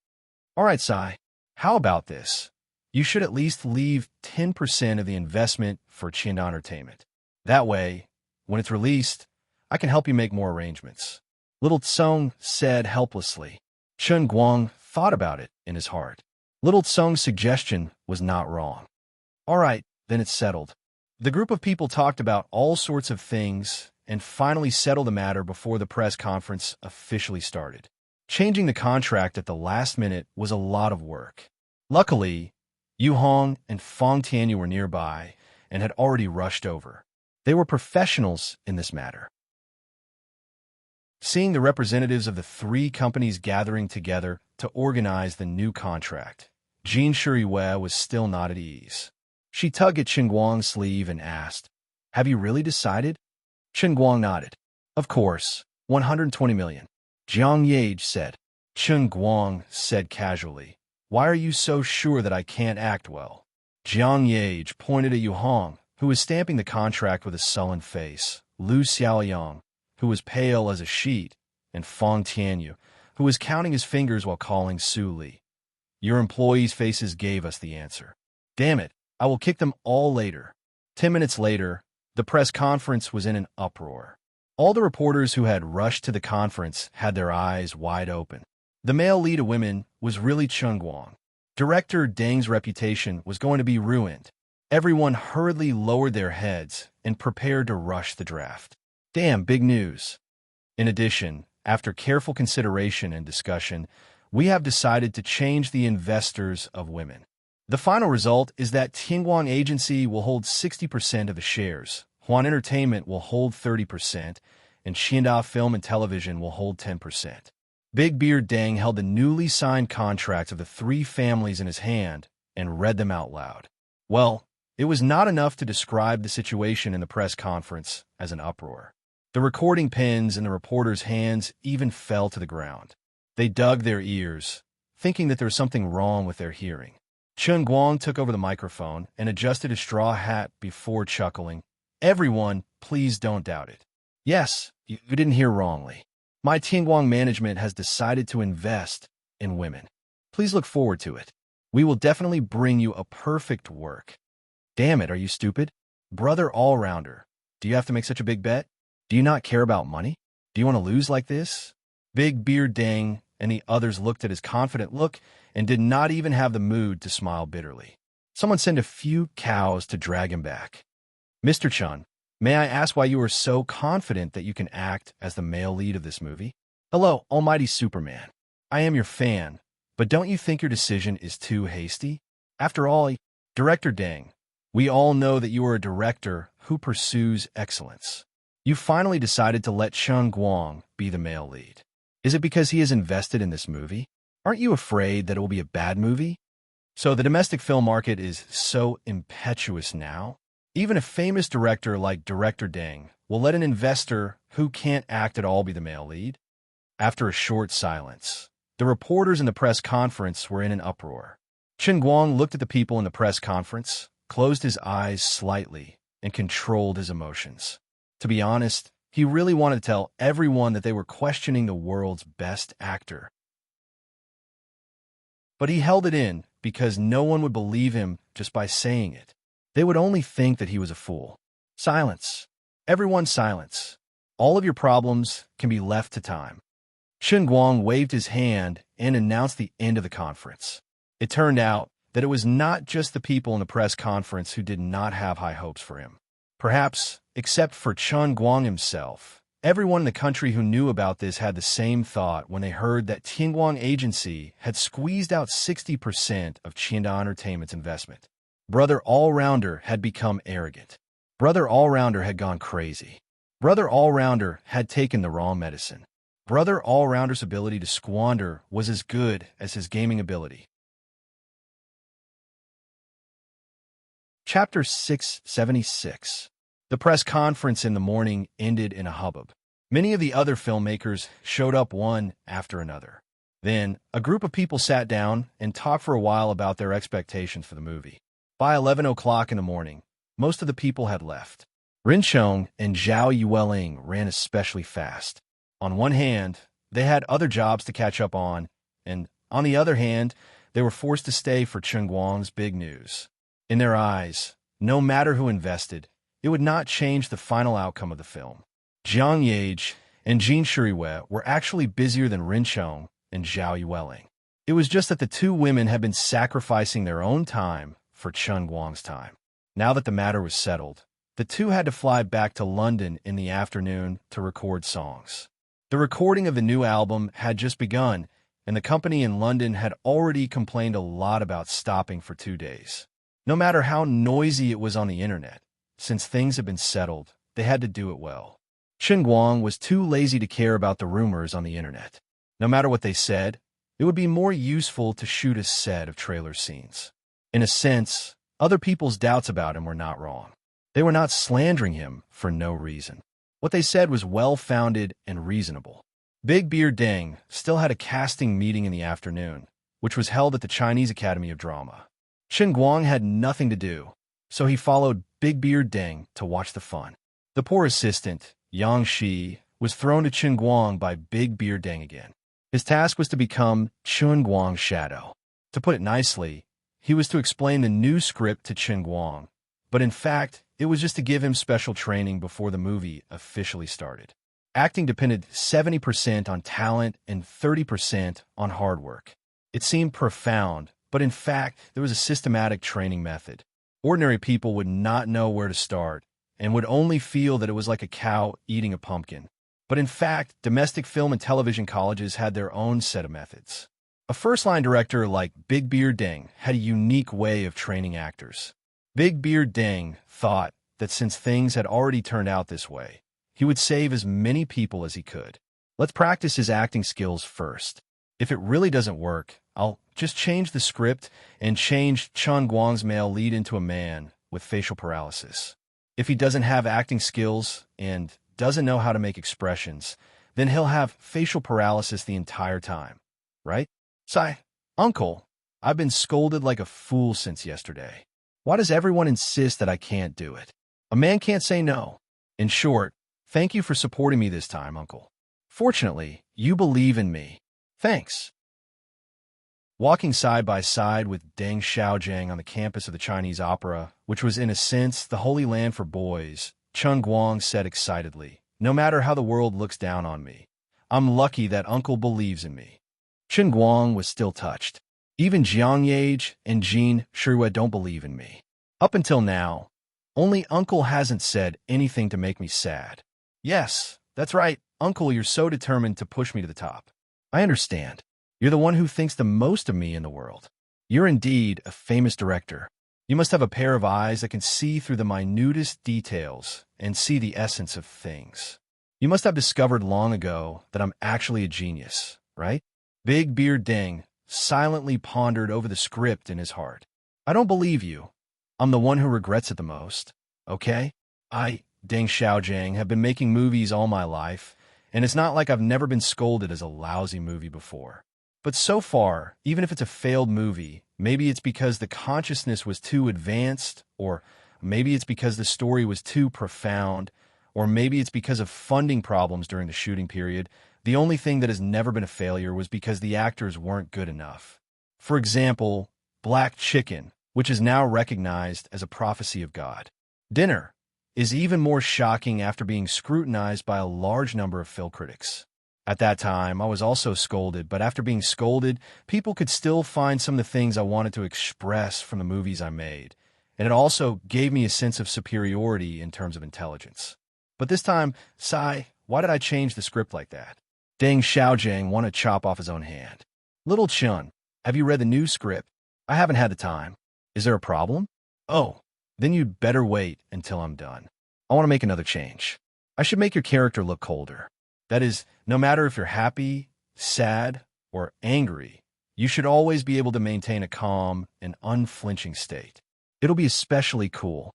S1: All right, Sai, how about this? You should at least leave 10% of the investment for Chinda Entertainment. That way, when it's released, I can help you make more arrangements. Little Tsong said helplessly. Chun Guang thought about it in his heart. Little Tsong's suggestion was not wrong. All right, then it's settled. The group of people talked about all sorts of things and finally settled the matter before the press conference officially started. Changing the contract at the last minute was a lot of work. Luckily, Yu Hong and Fong Tianyu were nearby and had already rushed over. They were professionals in this matter. Seeing the representatives of the three companies gathering together to organize the new contract, Jean Shuriwei was still not at ease. She tugged at Chen Guang's sleeve and asked, "Have you really decided?" Chen Guang nodded. "Of course, 120 million. Jiang Yage said. Chen Guang said casually, "Why are you so sure that I can't act well?" Jiang Yage pointed at Yu Hong, who was stamping the contract with a sullen face, Lu Xiaoyang, who was pale as a sheet, and Fong Tianyu, who was counting his fingers while calling Su Li. Your employees' faces gave us the answer. Damn it, I will kick them all later. 10 minutes later, the press conference was in an uproar. All the reporters who had rushed to the conference had their eyes wide open. The male lead of women was really Chun Guang. Director Deng's reputation was going to be ruined. Everyone hurriedly lowered their heads and prepared to rush the draft. Damn, big news. In addition, after careful consideration and discussion, we have decided to change the investors of women. The final result is that Tianguang Agency will hold 60% of the shares, Huan Entertainment will hold 30%, and Xinda Film and Television will hold 10%. Big Beard Deng held the newly signed contracts of the three families in his hand and read them out loud. Well, it was not enough to describe the situation in the press conference as an uproar. The recording pens in the reporters' hands even fell to the ground. They dug their ears, thinking that there was something wrong with their hearing. Chun Guang took over the microphone and adjusted his straw hat before chuckling. Everyone, please don't doubt it. Yes, you didn't hear wrongly. My Tianguang management has decided to invest in women. Please look forward to it. We will definitely bring you a perfect work. Damn it, are you stupid? Brother all-rounder, do you have to make such a big bet? Do you not care about money? Do you want to lose like this? Big Beard Deng and the others looked at his confident look and did not even have the mood to smile bitterly. Someone send a few cows to drag him back. Mr. Chun, may I ask why you are so confident that you can act as the male lead of this movie? Hello, Almighty Superman. I am your fan, but don't you think your decision is too hasty? After all, Director Deng, we all know that you are a director who pursues excellence. You finally decided to let Chun Guang be the male lead. Is it because he is invested in this movie? Aren't you afraid that it will be a bad movie? So the domestic film market is so impetuous now? Even a famous director like Director Deng will let an investor who can't act at all be the male lead? After a short silence, the reporters in the press conference were in an uproar. Chen Guang looked at the people in the press conference, closed his eyes slightly, and controlled his emotions. To be honest, he really wanted to tell everyone that they were questioning the world's best actor. But he held it in because no one would believe him just by saying it. They would only think that he was a fool. Silence. Everyone silence. All of your problems can be left to time. Chen Guang waved his hand and announced the end of the conference. It turned out that it was not just the people in the press conference who did not have high hopes for him. Perhaps, except for Chen Guang himself, everyone in the country who knew about this had the same thought when they heard that Tianguang Agency had squeezed out 60% of Qinda Entertainment's investment. Brother All-Rounder had become arrogant. Brother All-Rounder had gone crazy. Brother All-Rounder had taken the wrong medicine. Brother All-Rounder's ability to squander was as good as his gaming ability. Chapter 676. The press conference in the morning ended in a hubbub. Many of the other filmmakers showed up one after another. Then, a group of people sat down and talked for a while about their expectations for the movie. By 11 o'clock in the morning, most of the people had left. Rin Chong and Zhao Yueling ran especially fast. On one hand, they had other jobs to catch up on, and on the other hand, they were forced to stay for Chen Guang's big news. In their eyes, no matter who invested, it would not change the final outcome of the film. Jiang Yage and Jean Shuriwei were actually busier than Rin Chong and Zhao Yueling. It was just that the two women had been sacrificing their own time for Chen Guang's time. Now that the matter was settled, the two had to fly back to London in the afternoon to record songs. The recording of the new album had just begun, and the company in London had already complained a lot about stopping for 2 days. No matter how noisy it was on the internet, since things had been settled, they had to do it well. Chen Guang was too lazy to care about the rumors on the internet. No matter what they said, it would be more useful to shoot a set of trailer scenes. In a sense, other people's doubts about him were not wrong. They were not slandering him for no reason. What they said was well-founded and reasonable. Big Beard Deng still had a casting meeting in the afternoon, which was held at the Chinese Academy of Drama. Chen Guang had nothing to do, so he followed Big Beard Deng to watch the fun. The poor assistant, Yang Shi, was thrown to Chen Guang by Big Beard Deng again. His task was to become Chen Guang's shadow. To put it nicely, he was to explain the new script to Chen Guang, but in fact, it was just to give him special training before the movie officially started. Acting depended 70% on talent and 30% on hard work. It seemed profound, but in fact, there was a systematic training method. Ordinary people would not know where to start and would only feel that it was like a cow eating a pumpkin. But in fact, domestic film and television colleges had their own set of methods. A first-line director like Big Beard Deng had a unique way of training actors. Big Beard Deng thought that since things had already turned out this way, he would save as many people as he could. Let's practice his acting skills first. If it really doesn't work, I'll just change the script and change Chen Guang's male lead into a man with facial paralysis. If he doesn't have acting skills and doesn't know how to make expressions, then he'll have facial paralysis the entire time, right? Sigh, Uncle, I've been scolded like a fool since yesterday. Why does everyone insist that I can't do it? A man can't say no. In short, thank you for supporting me this time, Uncle. Fortunately, you believe in me. Thanks. Walking side by side with Deng Xiaojiang on the campus of the Chinese Opera, which was in a sense the holy land for boys, Chen Guang said excitedly, "No matter how the world looks down on me, I'm lucky that Uncle believes in me." Chen Guang was still touched. Even Jiang Yage and Jean Shuriwei don't believe in me. Up until now, only Uncle hasn't said anything to make me sad. Yes, that's right, Uncle, you're so determined to push me to the top. I understand. You're the one who thinks the most of me in the world. You're indeed a famous director. You must have a pair of eyes that can see through the minutest details and see the essence of things. You must have discovered long ago that I'm actually a genius, right? Big Beard Deng silently pondered over the script in his heart. I don't believe you. I'm the one who regrets it the most, okay? I, Deng Xiaojiang, have been making movies all my life, and it's not like I've never been scolded as a lousy movie before. But so far, even if it's a failed movie, maybe it's because the consciousness was too advanced, or maybe it's because the story was too profound, or maybe it's because of funding problems during the shooting period. The only thing that has never been a failure was because the actors weren't good enough. For example, Black Chicken, which is now recognized as a prophecy of God. Dinner is even more shocking after being scrutinized by a large number of film critics. At that time, I was also scolded, but after being scolded, people could still find some of the things I wanted to express from the movies I made, and it also gave me a sense of superiority in terms of intelligence. But this time, Sai, why did I change the script like that? Deng Xiaojiang wanted to chop off his own hand. Little Chun, have you read the new script? I haven't had the time. Is there a problem? Oh, then you'd better wait until I'm done. I want to make another change. I should make your character look colder. That is, no matter if you're happy, sad, or angry, you should always be able to maintain a calm and unflinching state. It'll be especially cool.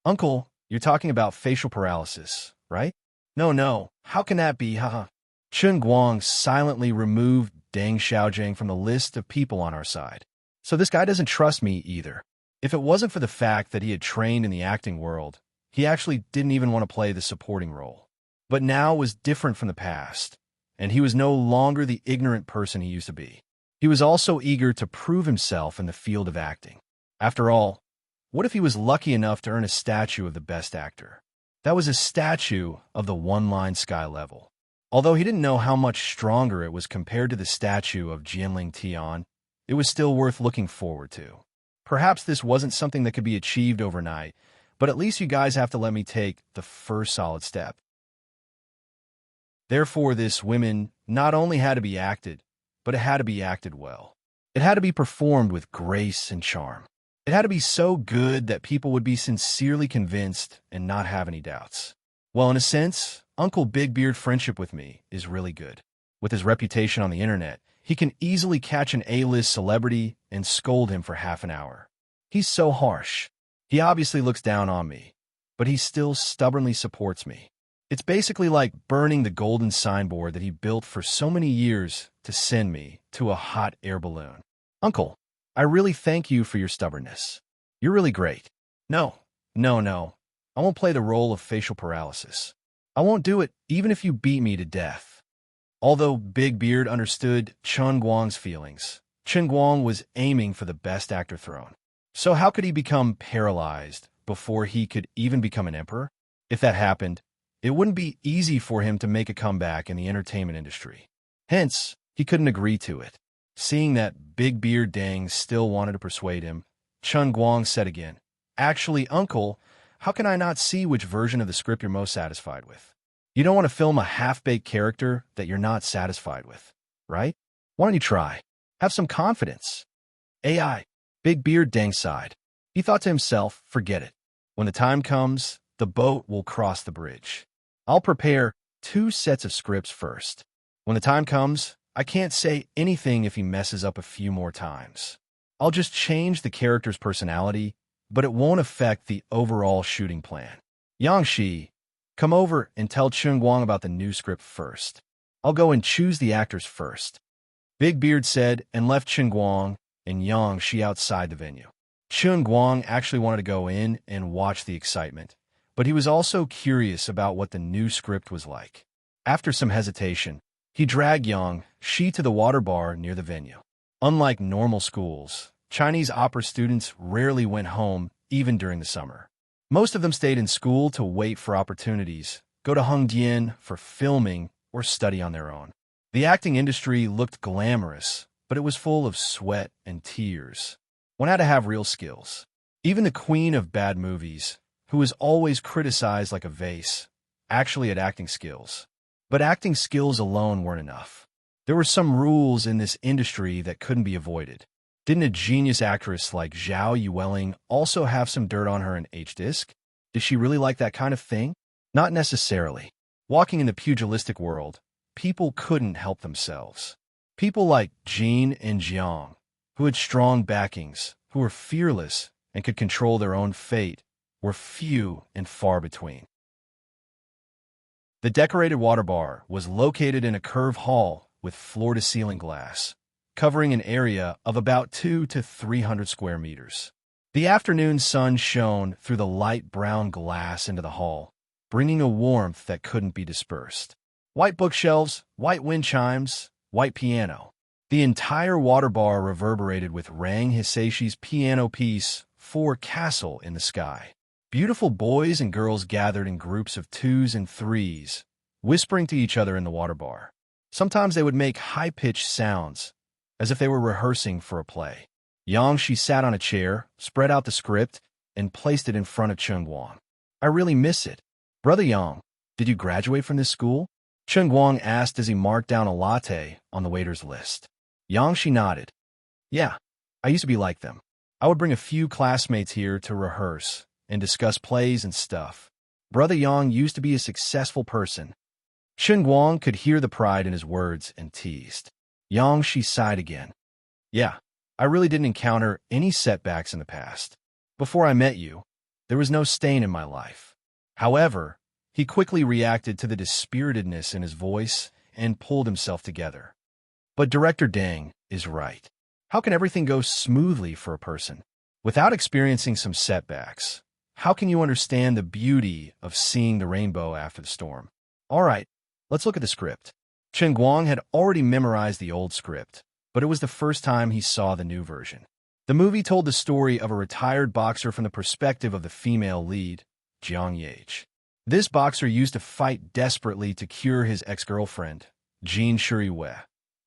S1: Uncle, you're talking about facial paralysis, right? No, how can that be, haha? Chun Guang silently removed Deng Xiaojiang from the list of people on our side. So this guy doesn't trust me either. If it wasn't for the fact that he had trained in the acting world, he actually didn't even want to play the supporting role. But now was different from the past, and he was no longer the ignorant person he used to be. He was also eager to prove himself in the field of acting. After all, what if he was lucky enough to earn a statue of the best actor? That was a statue of the one-line sky level. Although he didn't know how much stronger it was compared to the statue of Jianling Tian, it was still worth looking forward to. Perhaps this wasn't something that could be achieved overnight, but at least you guys have to let me take the first solid step. Therefore, this women not only had to be acted, but it had to be acted well. It had to be performed with grace and charm. It had to be so good that people would be sincerely convinced and not have any doubts. Well, in a sense, Uncle Big Beard friendship with me is really good. With his reputation on the internet, he can easily catch an A-list celebrity and scold him for half an hour. He's so harsh. He obviously looks down on me, but he still stubbornly supports me. It's basically like burning the golden signboard that he built for so many years to send me to a hot air balloon. Uncle, I really thank you for your stubbornness. You're really great. No. I won't play the role of facial paralysis. I won't do it even if you beat me to death. Although Big Beard understood Chun Guang's feelings, Chun Guang was aiming for the best actor throne. So how could he become paralyzed before he could even become an emperor? If that happened, it wouldn't be easy for him to make a comeback in the entertainment industry. Hence, he couldn't agree to it. Seeing that Big Beard Deng still wanted to persuade him, Chun Guang said again, "Actually, Uncle, how can I not see which version of the script you're most satisfied with? You don't want to film a half-baked character that you're not satisfied with, right? Why don't you try? Have some confidence." AI. Big Beard Deng sighed. He thought to himself, forget it. When the time comes, the boat will cross the bridge. I'll prepare 2 sets of scripts first. When the time comes, I can't say anything if he messes up a few more times. I'll just change the character's personality, but it won't affect the overall shooting plan. Yangshi, come over and tell Chun Guang about the new script first. I'll go and choose the actors first. Big Beard said and left Chun Guang and Yangshi outside the venue. Chun Guang actually wanted to go in and watch the excitement, but he was also curious about what the new script was like. After some hesitation, he dragged Yangshi to the water bar near the venue. Unlike normal schools, Chinese opera students rarely went home even during the summer. Most of them stayed in school to wait for opportunities, go to Hongdian for filming, or study on their own. The acting industry looked glamorous, but it was full of sweat and tears. One had to have real skills. Even the queen of bad movies, who was always criticized like a vase, actually had acting skills. But acting skills alone weren't enough. There were some rules in this industry that couldn't be avoided. Didn't a genius actress like Zhao Yueling also have some dirt on her in H-Disc? Did she really like that kind of thing? Not necessarily. Walking in the pugilistic world, people couldn't help themselves. People like Jin and Jiang, who had strong backings, who were fearless and could control their own fate, were few and far between. The decorated water bar was located in a curved hall with floor-to-ceiling glass, covering an area of about 200 to 300 square meters. The afternoon sun shone through the light brown glass into the hall, bringing a warmth that couldn't be dispersed. White bookshelves, white wind chimes, white piano. The entire water bar reverberated with Rang Hisaishi's piano piece, For Castle in the Sky. Beautiful boys and girls gathered in groups of 2s and 3s, whispering to each other in the water bar. Sometimes they would make high-pitched sounds, as if they were rehearsing for a play. She sat on a chair, spread out the script, and placed it in front of Chung Guang. I really miss it. Brother Yang, did you graduate from this school? Chung Guang asked as he marked down a latte on the waiter's list. She nodded. Yeah, I used to be like them. I would bring a few classmates here to rehearse and discuss plays and stuff. Brother Yang used to be a successful person. Chung Guang could hear the pride in his words and teased. She sighed again. Yeah, I really didn't encounter any setbacks in the past. Before I met you, there was no stain in my life. However, he quickly reacted to the dispiritedness in his voice and pulled himself together. But Director Deng is right. How can everything go smoothly for a person? Without experiencing some setbacks, how can you understand the beauty of seeing the rainbow after the storm? All right, let's look at the script. Chung Guang had already memorized the old script, but it was the first time he saw the new version. The movie told the story of a retired boxer from the perspective of the female lead, Jiang Yage. This boxer used to fight desperately to cure his ex-girlfriend, Jean Shuriwei,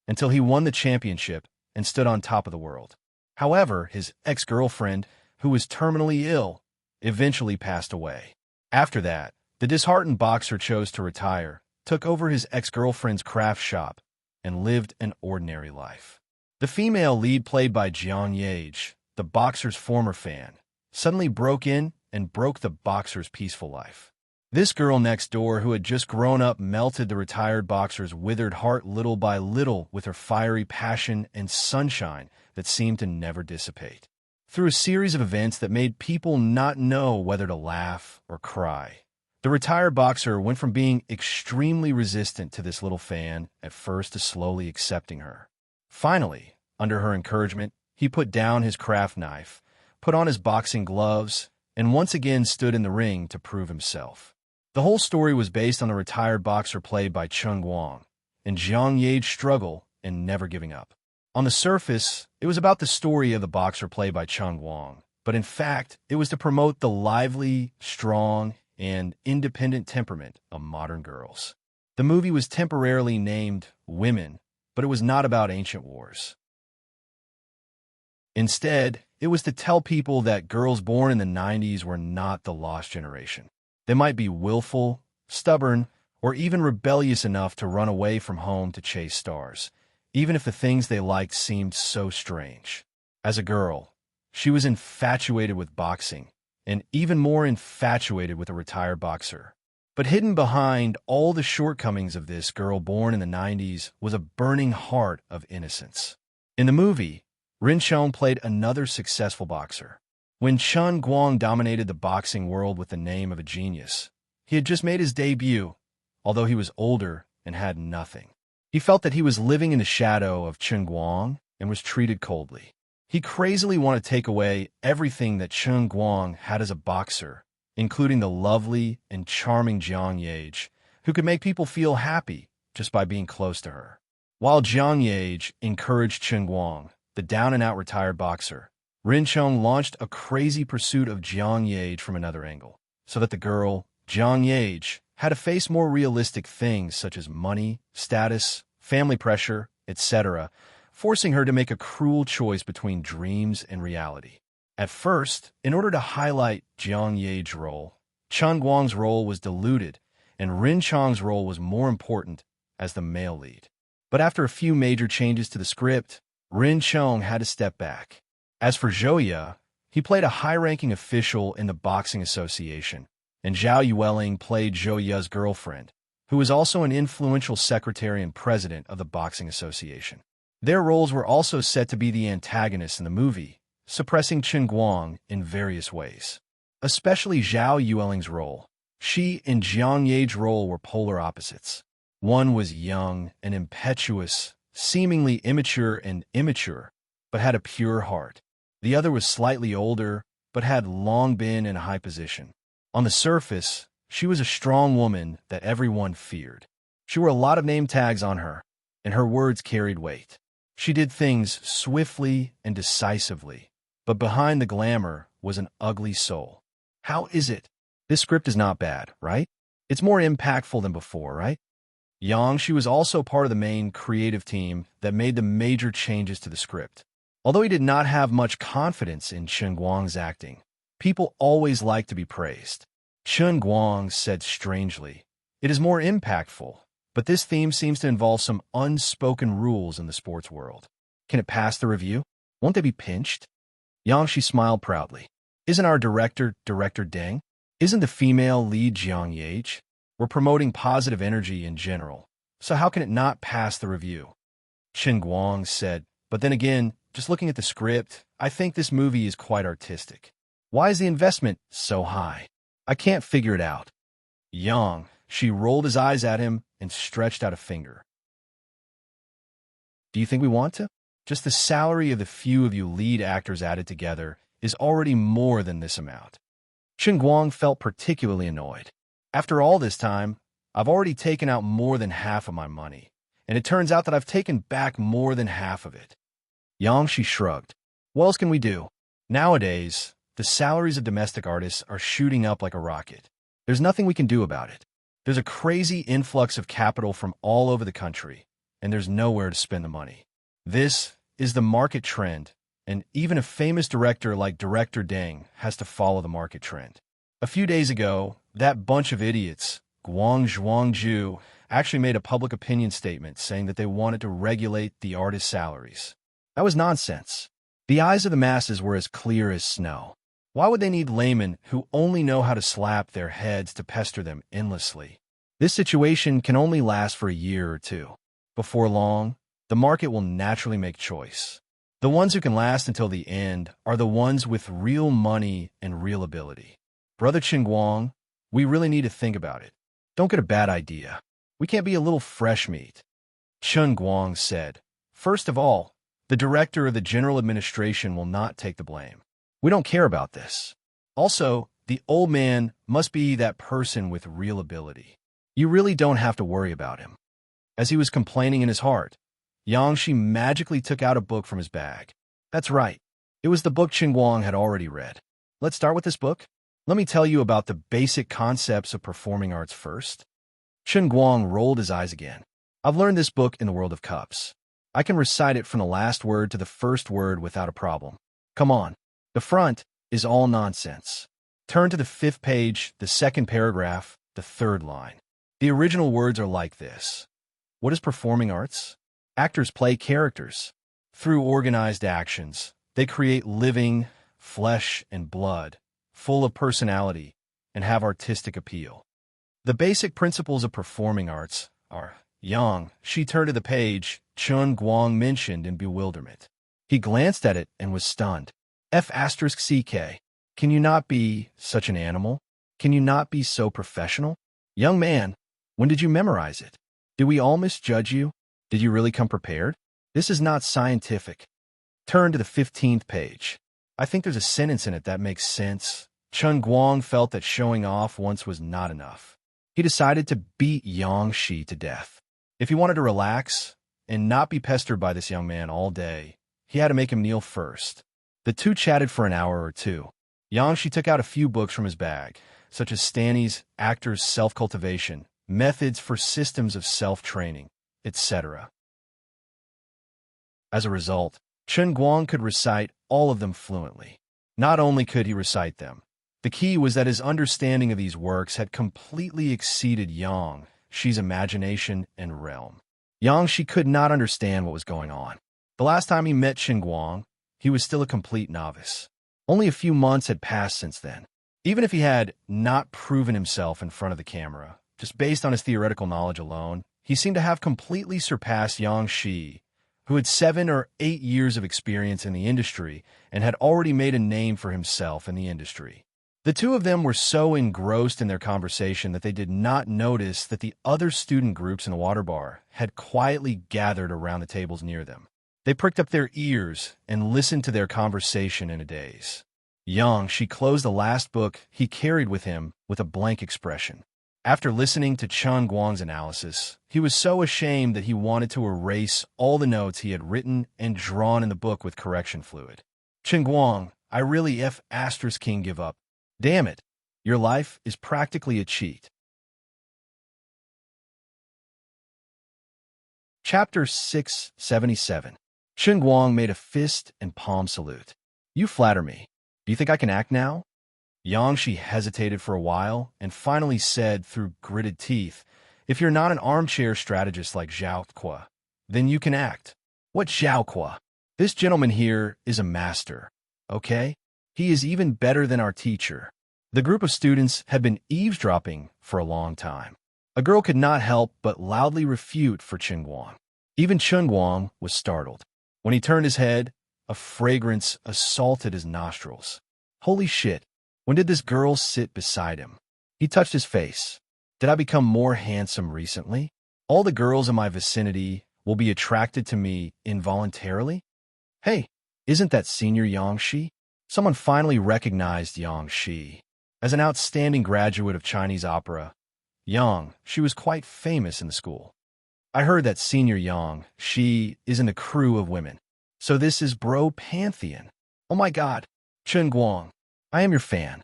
S1: until he won the championship and stood on top of the world. However, his ex-girlfriend, who was terminally ill, eventually passed away. After that, the disheartened boxer chose to retire, took over his ex-girlfriend's craft shop, and lived an ordinary life. The female lead, played by Jiang Yage, the boxer's former fan, suddenly broke in and broke the boxer's peaceful life. This girl next door, who had just grown up, melted the retired boxer's withered heart little by little with her fiery passion and sunshine that seemed to never dissipate. Through a series of events that made people not know whether to laugh or cry, the retired boxer went from being extremely resistant to this little fan at first to slowly accepting her. Finally, under her encouragement, he put down his craft knife, put on his boxing gloves, and once again stood in the ring to prove himself. The whole story was based on the retired boxer played by Chung Guang and Jiang Yage's struggle and never giving up. On the surface, it was about the story of the boxer played by Chung Guang, but in fact, it was to promote the lively, strong, and independent temperament of modern girls. The movie was temporarily named Women, but it was not about ancient wars. Instead, it was to tell people that girls born in the 90s were not the lost generation. They might be willful, stubborn, or even rebellious enough to run away from home to chase stars, even if the things they liked seemed so strange. As a girl, she was infatuated with boxing, and even more infatuated with a retired boxer. But hidden behind all the shortcomings of this girl born in the 90s was a burning heart of innocence. In the movie, Rin Chong played another successful boxer. When Chung Guang dominated the boxing world with the name of a genius, he had just made his debut, although he was older and had nothing. He felt that he was living in the shadow of Chung Guang and was treated coldly. He crazily wanted to take away everything that Chung Guang had as a boxer, including the lovely and charming Jiang Yage, who could make people feel happy just by being close to her. While Jiang Yage encouraged Chung Guang, the down-and-out retired boxer, Rin Chong launched a crazy pursuit of Jiang Yage from another angle, so that the girl, Jiang Yage, had to face more realistic things such as money, status, family pressure, etc., forcing her to make a cruel choice between dreams and reality. At first, in order to highlight Jiang Yage's role, Chung Guang's role was diluted, and Rin Chong's role was more important as the male lead. But after a few major changes to the script, Rin Chong had to step back. As for Zhou Ye, he played a high-ranking official in the Boxing Association, and Zhao Yueling played Zhou Ye's girlfriend, who was also an influential secretary and president of the Boxing Association. Their roles were also set to be the antagonists in the movie, suppressing Chung Guang in various ways. Especially Zhao Yueling's role. She and Jiang Yage's role were polar opposites. One was young and impetuous, seemingly immature and immature, but had a pure heart. The other was slightly older, but had long been in a high position. On the surface, she was a strong woman that everyone feared. She wore a lot of name tags on her, and her words carried weight. She did things swiftly and decisively, but behind the glamour was an ugly soul. How is it? This script is not bad, right? It's more impactful than before, right? Yang, she was also part of the main creative team that made the major changes to the script. Although he did not have much confidence in Chen Guang's acting, people always like to be praised. Chen Guang said strangely, "It is more impactful, but this theme seems to involve some unspoken rules in the sports world. Can it pass the review? Won't they be pinched?" Yang, she smiled proudly. "Isn't our director Deng? Isn't the female lead Jiang Yage? We're promoting positive energy in general, so how can it not pass the review?" Chen Guang said, "But then again, just looking at the script, I think this movie is quite artistic. Why is the investment so high? I can't figure it out." Yang, she rolled his eyes at him and stretched out a finger. "Do you think we want to? Just the salary of the few of you lead actors added together is already more than this amount." Chen Guang felt particularly annoyed. "After all this time, I've already taken out more than half of my money, and it turns out that I've taken back more than half of it." Yang, she shrugged. "What else can we do? Nowadays, the salaries of domestic artists are shooting up like a rocket. There's nothing we can do about it. There's a crazy influx of capital from all over the country, and there's nowhere to spend the money. This is the market trend, and even a famous director like Director Deng has to follow the market trend. A few days ago, that bunch of idiots, Guang Zhuangju, actually made a public opinion statement saying that they wanted to regulate the artists' salaries. That was nonsense. The eyes of the masses were as clear as snow. Why would they need laymen who only know how to slap their heads to pester them endlessly? This situation can only last for a year or two. Before long, the market will naturally make choice. The ones who can last until the end are the ones with real money and real ability. Brother Chen Guang, we really need to think about it. Don't get a bad idea. We can't be a little fresh meat." Chen Guang said, "First of all, the director of the general administration will not take the blame. We don't care about this. Also, the old man must be that person with real ability. You really don't have to worry about him." As he was complaining in his heart, Yang, she magically took out a book from his bag. That's right. It was the book Chen Guang had already read. "Let's start with this book. Let me tell you about the basic concepts of performing arts first." Chen Guang rolled his eyes again. "I've learned this book in the world of cups. I can recite it from the last word to the first word without a problem. Come on. The front is all nonsense. Turn to the 5th page, the 2nd paragraph, the 3rd line. The original words are like this. What is performing arts? Actors play characters. Through organized actions, they create living flesh and blood, full of personality, and have artistic appeal. The basic principles of performing arts are..." Yang, she turned to the page Chen Guang mentioned in bewilderment. He glanced at it and was stunned. F***CK. Can you not be such an animal? Can you not be so professional? Young man, when did you memorize it? Did we all misjudge you? Did you really come prepared? This is not scientific. Turn to the 15th page. I think there's a sentence in it that makes sense. Chen Guang felt that showing off once was not enough. He decided to beat Yang Shi to death. If he wanted to relax and not be pestered by this young man all day, he had to make him kneel first. The two chatted for an hour or two. Yang Shi took out a few books from his bag, such as Stanley's Actors' Self-Cultivation, Methods for Systems of Self-Training, etc. As a result, Chen Guang could recite all of them fluently. Not only could he recite them, the key was that his understanding of these works had completely exceeded Yang Shi's imagination and realm. Yang Shi could not understand what was going on. The last time he met Chen Guang, he was still a complete novice. Only a few months had passed since then. Even if he had not proven himself in front of the camera, just based on his theoretical knowledge alone, he seemed to have completely surpassed Yang Shi, who had 7 or 8 years of experience in the industry and had already made a name for himself in the industry. The two of them were so engrossed in their conversation that they did not notice that the other student groups in the water bar had quietly gathered around the tables near them. They pricked up their ears and listened to their conversation in a daze. Yang Shi closed the last book he carried with him with a blank expression. After listening to Chen Guang's analysis, he was so ashamed that he wanted to erase all the notes he had written and drawn in the book with correction fluid. Chen Guang, I really King give up. Damn it, your life is practically a cheat. Chapter 677. Chen Guang made a fist and palm salute. You flatter me. Do you think I can act now? Yangshi hesitated for a while and finally said through gritted teeth, if you're not an armchair strategist like Zhao Kuo, then you can act. What Zhao Kuo? This gentleman here is a master, okay? He is even better than our teacher. The group of students had been eavesdropping for a long time. A girl could not help but loudly refute for Chen Guang. Even Chen Guang was startled. When he turned his head, a fragrance assaulted his nostrils. Holy shit, when did this girl sit beside him? He touched his face. Did I become more handsome recently? All the girls in my vicinity will be attracted to me involuntarily? Hey, isn't that Senior Yangshi? Someone finally recognized Yangshi. As an outstanding graduate of Chinese opera, she was quite famous in the school. I heard that Senior Yangshi is in the crew of women. So this is Bro Pantheon. Oh my god, Chen Guang, I am your fan.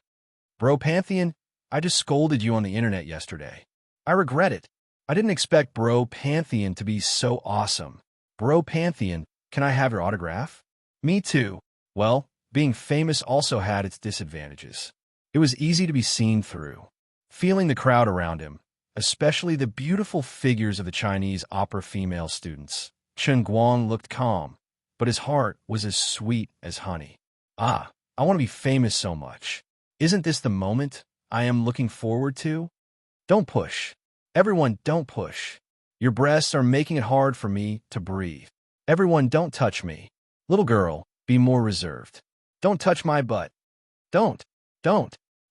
S1: Bro Pantheon, I just scolded you on the internet yesterday. I regret it. I didn't expect Bro Pantheon to be so awesome. Bro Pantheon, can I have your autograph? Me too. Well, being famous also had its disadvantages. It was easy to be seen through. Feeling the crowd around him, especially the beautiful figures of the Chinese opera female students, Chen Guang looked calm, but his heart was as sweet as honey. Ah, I want to be famous so much. Isn't this the moment I am looking forward to? Don't push. Everyone, don't push. Your breasts are making it hard for me to breathe. Everyone, don't touch me. Little girl, be more reserved. Don't touch my butt. Don't.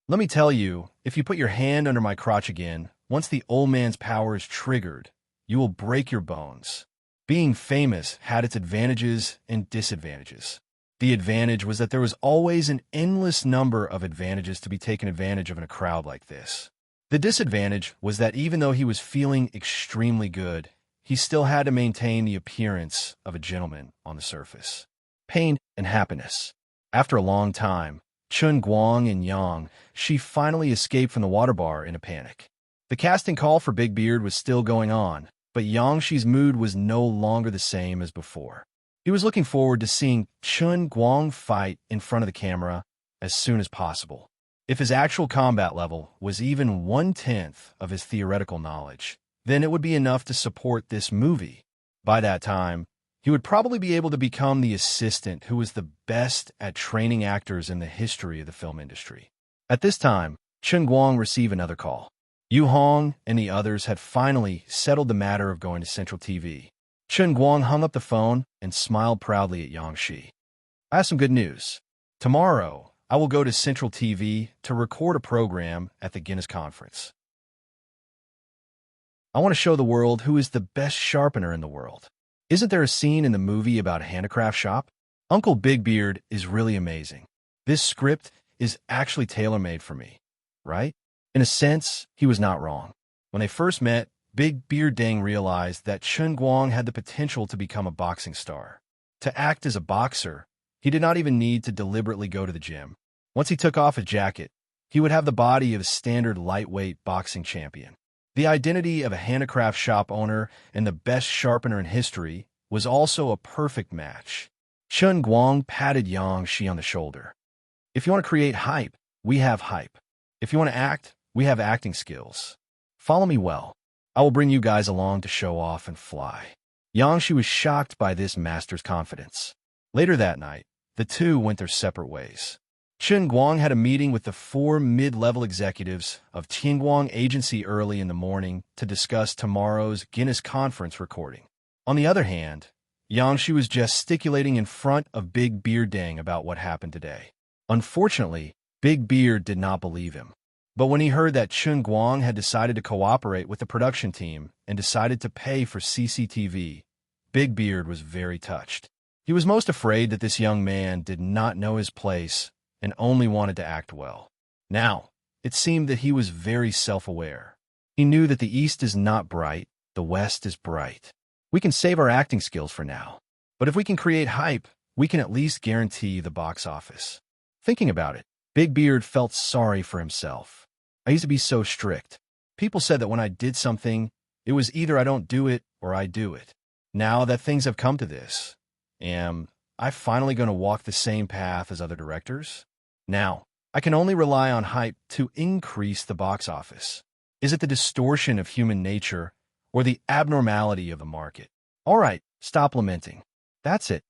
S1: Let me tell you, if you put your hand under my crotch again, once the old man's power is triggered, you will break your bones. Being famous had its advantages and disadvantages. The advantage was that there was always an endless number of advantages to be taken advantage of in a crowd like this. The disadvantage was that even though he was feeling extremely good, he still had to maintain the appearance of a gentleman on the surface. Pain and happiness. After a long time, Chen Guang and she finally escaped from the water bar in a panic. The casting call for Big Beard was still going on, but Yangshi's mood was no longer the same as before. He was looking forward to seeing Chen Guang fight in front of the camera as soon as possible. If his actual combat level was even 1/10 of his theoretical knowledge, then it would be enough to support this movie. By that time, he would probably be able to become the assistant who was the best at training actors in the history of the film industry. At this time, Chen Guang received another call. Yu Hong and the others had finally settled the matter of going to Central TV. Chen Guang hung up the phone and smiled proudly at Yangshi. I have some good news. Tomorrow, I will go to Central TV to record a program at the Guinness Conference. I want to show the world who is the best sharpener in the world. Isn't there a scene in the movie about a handicraft shop? Uncle Big Beard is really amazing. This script is actually tailor-made for me, right? In a sense, he was not wrong. When they first met, Big Beard Dang realized that Chen Guang had the potential to become a boxing star. To act as a boxer, he did not even need to deliberately go to the gym. Once he took off his jacket, he would have the body of a standard lightweight boxing champion. The identity of a handicraft shop owner and the best sharpener in history was also a perfect match. Chen Guang patted Yangshi on the shoulder. If you want to create hype, we have hype. If you want to act, we have acting skills. Follow me well. I will bring you guys along to show off and fly. Yangshi was shocked by this master's confidence. Later that night, the two went their separate ways. Chen Guang had a meeting with the 4 mid-level executives of Tianguang Agency early in the morning to discuss tomorrow's Guinness Conference recording. On the other hand, Yangshi was gesticulating in front of Big Beard Dang about what happened today. Unfortunately, Big Beard did not believe him. But when he heard that Chen Guang had decided to cooperate with the production team and decided to pay for CCTV, Big Beard was very touched. He was most afraid that this young man did not know his place and only wanted to act well. Now, it seemed that he was very self-aware. He knew that the East is not bright, the West is bright. We can save our acting skills for now, but if we can create hype, we can at least guarantee the box office. Thinking about it, Big Beard felt sorry for himself. I used to be so strict. People said that when I did something, it was either I don't do it or I do it. Now that things have come to this, am I finally going to walk the same path as other directors? Now, I can only rely on hype to increase the box office. Is it the distortion of human nature or the abnormality of the market? All right, stop lamenting. That's it.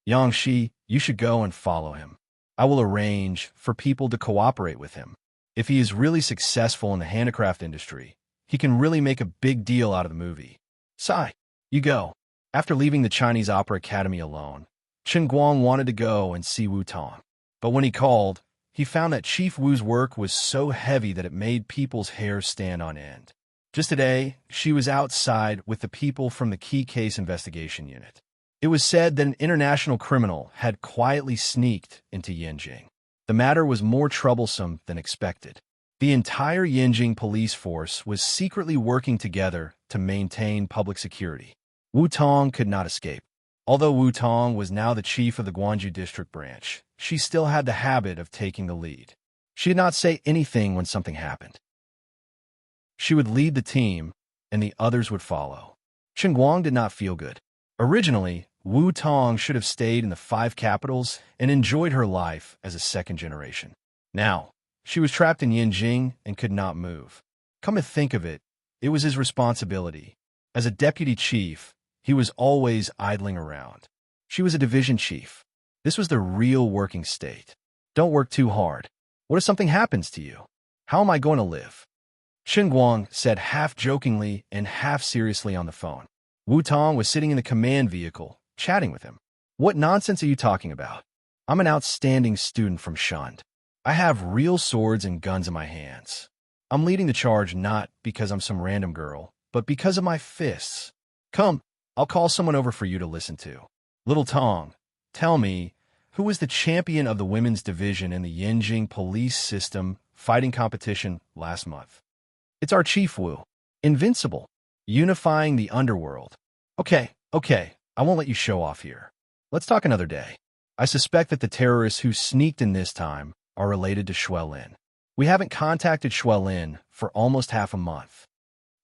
S1: Yangshi, you should go and follow him. I will arrange for people to cooperate with him. If he is really successful in the handicraft industry, he can really make a big deal out of the movie. Sai, you go. After leaving the Chinese Opera Academy alone, Chen Guang wanted to go and see Wu Tong. But when he called, he found that Chief Wu's work was so heavy that it made people's hair stand on end. Just today, she was outside with the people from the Key Case Investigation Unit. It was said that an international criminal had quietly sneaked into Yinjing. The matter was more troublesome than expected. The entire Yinjing police force was secretly working together to maintain public security. Wu Tong could not escape. Although Wu Tong was now the chief of the Guangzhou district branch, she still had the habit of taking the lead. She did not say anything when something happened. She would lead the team, and the others would follow. Chen Guang did not feel good. Originally, Wu Tong should have stayed in the 5 capitals and enjoyed her life as a second generation. Now, she was trapped in Yinjing and could not move. Come to think of it, it was his responsibility. As a deputy chief, he was always idling around. She was a division chief. This was the real working state. Don't work too hard. What if something happens to you? How am I going to live? Chen Guang said half-jokingly and half-seriously on the phone. Wu Tong was sitting in the command vehicle, chatting with him. What nonsense are you talking about? I'm an outstanding student from Shund. I have real swords and guns in my hands. I'm leading the charge not because I'm some random girl, but because of my fists. Come, I'll call someone over for you to listen to. Little Tong, tell me, who was the champion of the women's division in the Yinjing police system fighting competition last month? It's our Chief Wu. Invincible. Unifying the underworld. Okay, I won't let you show off here. Let's talk another day. I suspect that the terrorists who sneaked in this time are related to Xuelin. We haven't contacted Xuelin for almost half a month.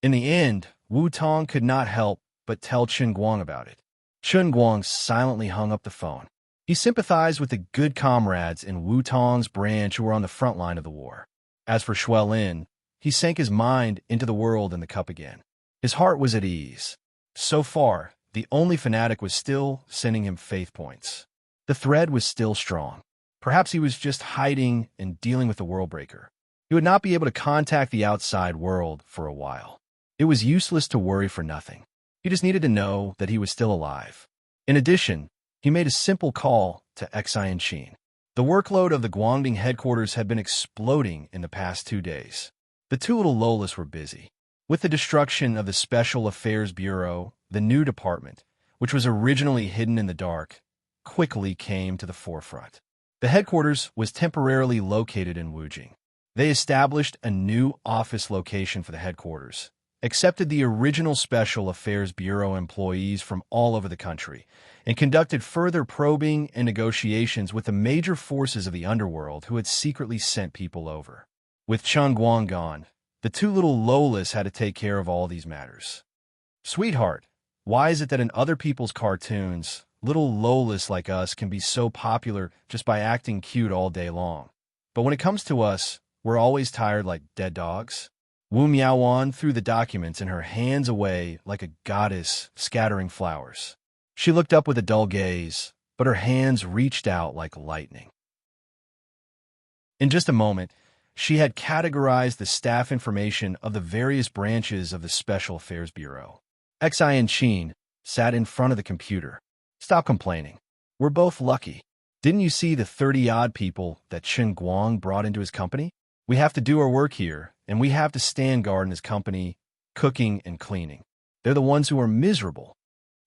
S1: In the end, Wu Tong could not help but tell Chen Guang about it. Chen Guang silently hung up the phone. He sympathized with the good comrades in Wu Tong's branch who were on the front line of the war. As for Xuelin, he sank his mind into the world and the cup again. His heart was at ease. So far, the only fanatic was still sending him faith points. The thread was still strong. Perhaps he was just hiding and dealing with the Worldbreaker. He would not be able to contact the outside world for a while. It was useless to worry for nothing. He just needed to know that he was still alive. In addition, he made a simple call to Enchanting. The workload of the Guangdong headquarters had been exploding in the past 2 days. The 2 little Lolas were busy. With the destruction of the Special Affairs Bureau, the new department, which was originally hidden in the dark, quickly came to the forefront. The headquarters was temporarily located in Wujing. They established a new office location for the headquarters, accepted the original Special Affairs Bureau employees from all over the country, and conducted further probing and negotiations with the major forces of the underworld who had secretly sent people over. With Chen Guang gone, the 2 little Lolas had to take care of all these matters. Sweetheart, why is it that in other people's cartoons, little Lolas like us can be so popular just by acting cute all day long? But when it comes to us, we're always tired like dead dogs? Wu Miaowan threw the documents in her hands away like a goddess scattering flowers. She looked up with a dull gaze, but her hands reached out like lightning. In just a moment, she had categorized the staff information of the various branches of the Special Affairs Bureau. Enchanting sat in front of the computer. Stop complaining. We're both lucky. Didn't you see the 30-odd people that Chen Guang brought into his company? We have to do our work here, and we have to stand guard in his company, cooking and cleaning. They're the ones who are miserable.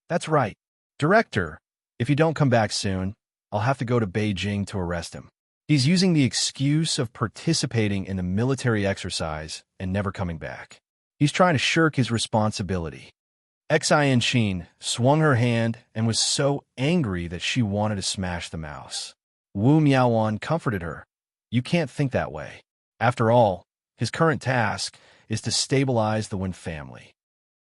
S1: That's right. Director, if you don't come back soon, I'll have to go to Beijing to arrest him. He's using the excuse of participating in the military exercise and never coming back. He's trying to shirk his responsibility. Enchanting swung her hand and was so angry that she wanted to smash the mouse. Wu Miaowan comforted her. You can't think that way. After all, his current task is to stabilize the Wen family.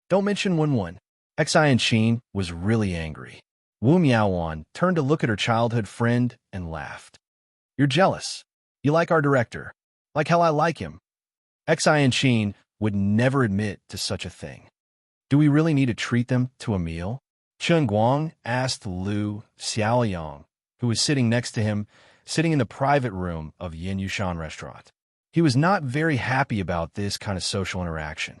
S1: Don't mention Wen. Enchanting was really angry. Wu Miaowan turned to look at her childhood friend and laughed. You're jealous. You like our director. Like how I like him. Enchanting would never admit to such a thing. Do we really need to treat them to a meal? Chen Guang asked Liu Xiaoyang, who was sitting next to him, sitting in the private room of Yin Yushan restaurant. He was not very happy about this kind of social interaction.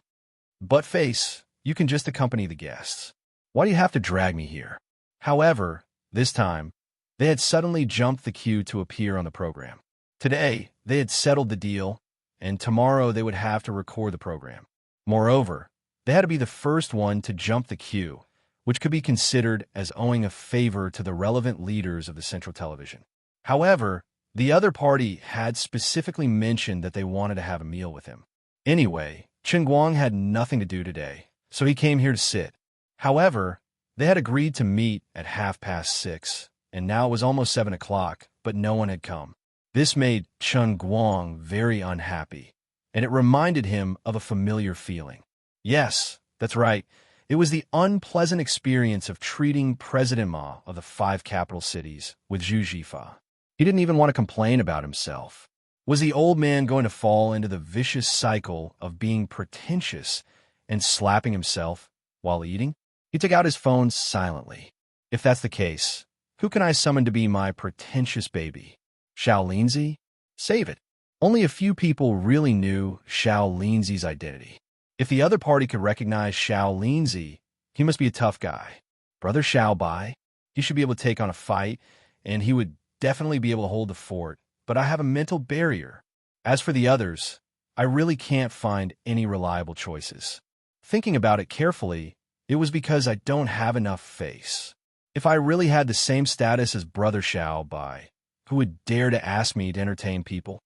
S1: But face, you can just accompany the guests. Why do you have to drag me here? However, this time, they had suddenly jumped the queue to appear on the program. Today, they had settled the deal, and tomorrow they would have to record the program. Moreover, they had to be the first one to jump the queue, which could be considered as owing a favor to the relevant leaders of the Central Television. However, the other party had specifically mentioned that they wanted to have a meal with him. Anyway, Chen Guang had nothing to do today, so he came here to sit. However, they had agreed to meet at 6:30, and now it was almost 7 o'clock, but no one had come. This made Chen Guang very unhappy, and it reminded him of a familiar feeling. Yes, that's right. It was the unpleasant experience of treating President Ma of the 5 capital cities with Zhu Jifa. He didn't even want to complain about himself. Was the old man going to fall into the vicious cycle of being pretentious and slapping himself while eating? He took out his phone silently. If that's the case, who can I summon to be my pretentious baby? Xiao Linzi? Save it. Only a few people really knew Xiao Linzi's identity. If the other party could recognize Xiao Linzi, he must be a tough guy. Brother Xiao Bai, he should be able to take on a fight, and he would definitely be able to hold the fort, but I have a mental barrier. As for the others, I really can't find any reliable choices. Thinking about it carefully, it was because I don't have enough face. If I really had the same status as Brother Xiao Bai, who would dare to ask me to entertain people?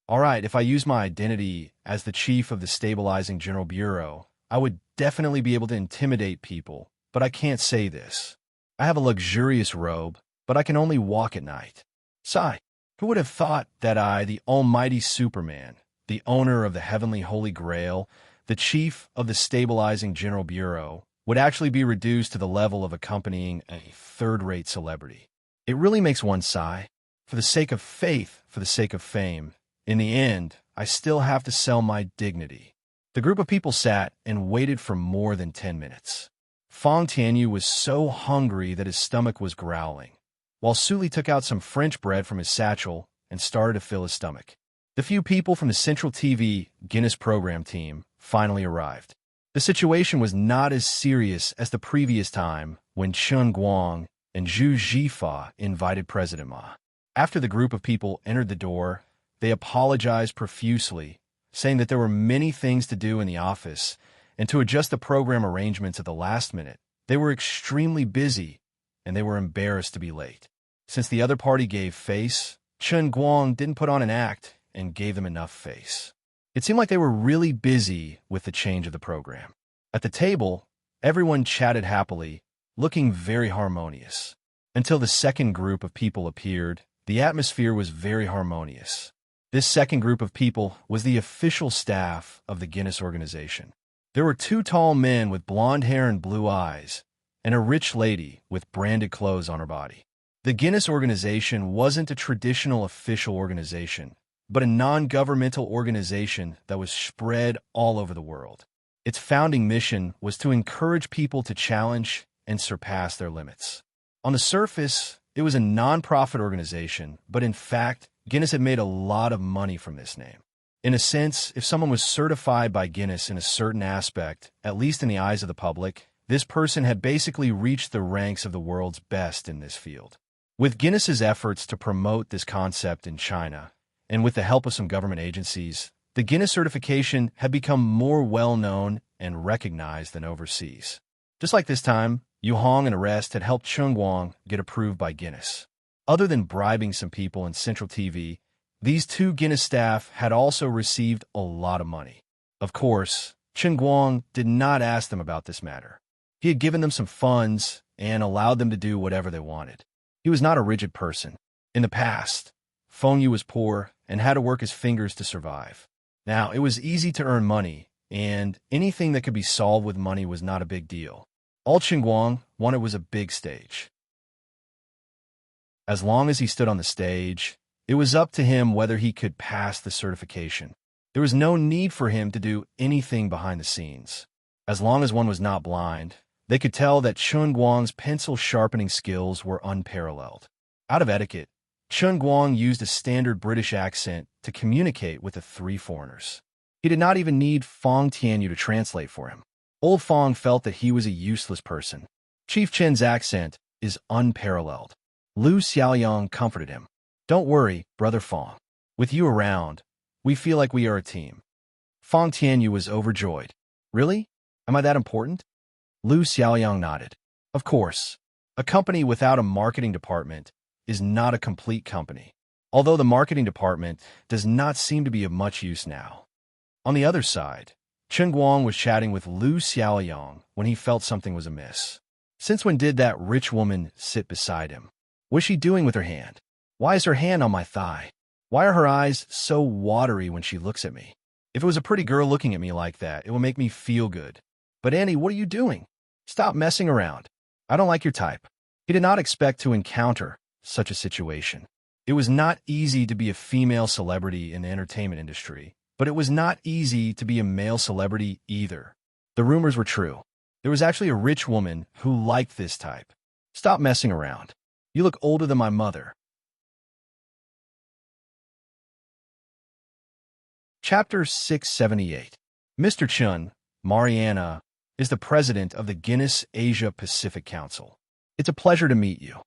S1: All right, if I use my identity as the chief of the Stabilizing General Bureau, I would definitely be able to intimidate people, but I can't say this. I have a luxurious robe, but I can only walk at night. Sigh, who would have thought that I, the almighty Superman, the owner of the heavenly Holy Grail, the chief of the Stabilizing General Bureau, would actually be reduced to the level of accompanying a third-rate celebrity? It really makes one sigh. For the sake of faith, for the sake of fame, in the end, I still have to sell my dignity. The group of people sat and waited for more than 10 minutes. Fong Tianyu was so hungry that his stomach was growling, while Suli took out some French bread from his satchel and started to fill his stomach. The few people from the Central TV Guinness program team finally arrived. The situation was not as serious as the previous time when Chen Guang and Zhu Jifa invited President Ma. After the group of people entered the door, they apologized profusely, saying that there were many things to do in the office, and to adjust the program arrangements at the last minute. They were extremely busy, and they were embarrassed to be late. Since the other party gave face, Chen Guang didn't put on an act and gave them enough face. It seemed like they were really busy with the change of the program. At the table, everyone chatted happily, looking very harmonious. Until the second group of people appeared, the atmosphere was very harmonious. This second group of people was the official staff of the Guinness organization. There were 2 tall men with blonde hair and blue eyes, and a rich lady with branded clothes on her body. The Guinness organization wasn't a traditional official organization, but a non-governmental organization that was spread all over the world. Its founding mission was to encourage people to challenge and surpass their limits. On the surface, it was a non-profit organization, but in fact, Guinness had made a lot of money from this name. In a sense, if someone was certified by Guinness in a certain aspect, at least in the eyes of the public, this person had basically reached the ranks of the world's best in this field. With Guinness's efforts to promote this concept in China, and with the help of some government agencies, the Guinness certification had become more well-known and recognized than overseas. Just like this time, Yu Hong and the rest had helped Chen Guang get approved by Guinness. Other than bribing some people in Central TV, these 2 Guinness staff had also received a lot of money. Of course, Chen Guang did not ask them about this matter. He had given them some funds and allowed them to do whatever they wanted. He was not a rigid person. In the past, Feng Yu was poor and had to work his fingers to survive. Now, it was easy to earn money, and anything that could be solved with money was not a big deal. All Chen Guang wanted was a big stage. As long as he stood on the stage, it was up to him whether he could pass the certification. There was no need for him to do anything behind the scenes. As long as one was not blind, they could tell that Chen Guang's pencil sharpening skills were unparalleled. Out of etiquette, Chen Guang used a standard British accent to communicate with the three foreigners. He did not even need Fong Tianyu to translate for him. Old Fong felt that he was a useless person. Chief Chen's accent is unparalleled. Lu Xiaoyang comforted him. Don't worry, Brother Fong. With you around, we feel like we are a team. Fong Tianyu was overjoyed. Really? Am I that important? Lu Xiaoyang nodded. Of course. A company without a marketing department is not a complete company, although the marketing department does not seem to be of much use now. On the other side, Chen Guang was chatting with Lu Xiaoyang when he felt something was amiss. Since when did that rich woman sit beside him? What is she doing with her hand? Why is her hand on my thigh? Why are her eyes so watery when she looks at me? If it was a pretty girl looking at me like that, it would make me feel good. But Annie, what are you doing? Stop messing around. I don't like your type. He did not expect to encounter such a situation. It was not easy to be a female celebrity in the entertainment industry, but it was not easy to be a male celebrity either. The rumors were true. There was actually a rich woman who liked this type. Stop messing around. You look older than my mother. Chapter 678. Mr. Chun, Mariana, is the president of the Guinness Asia-Pacific Council. It's a pleasure to meet you.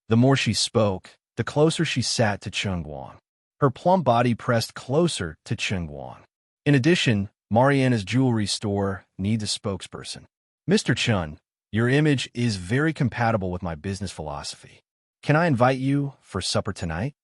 S1: The more she spoke, the closer she sat to Chen Guang. Her plump body pressed closer to Chen Guang. In addition, Mariana's jewelry store needs a spokesperson. Mr. Chun, your image is very compatible with my business philosophy. Can I invite you for supper tonight?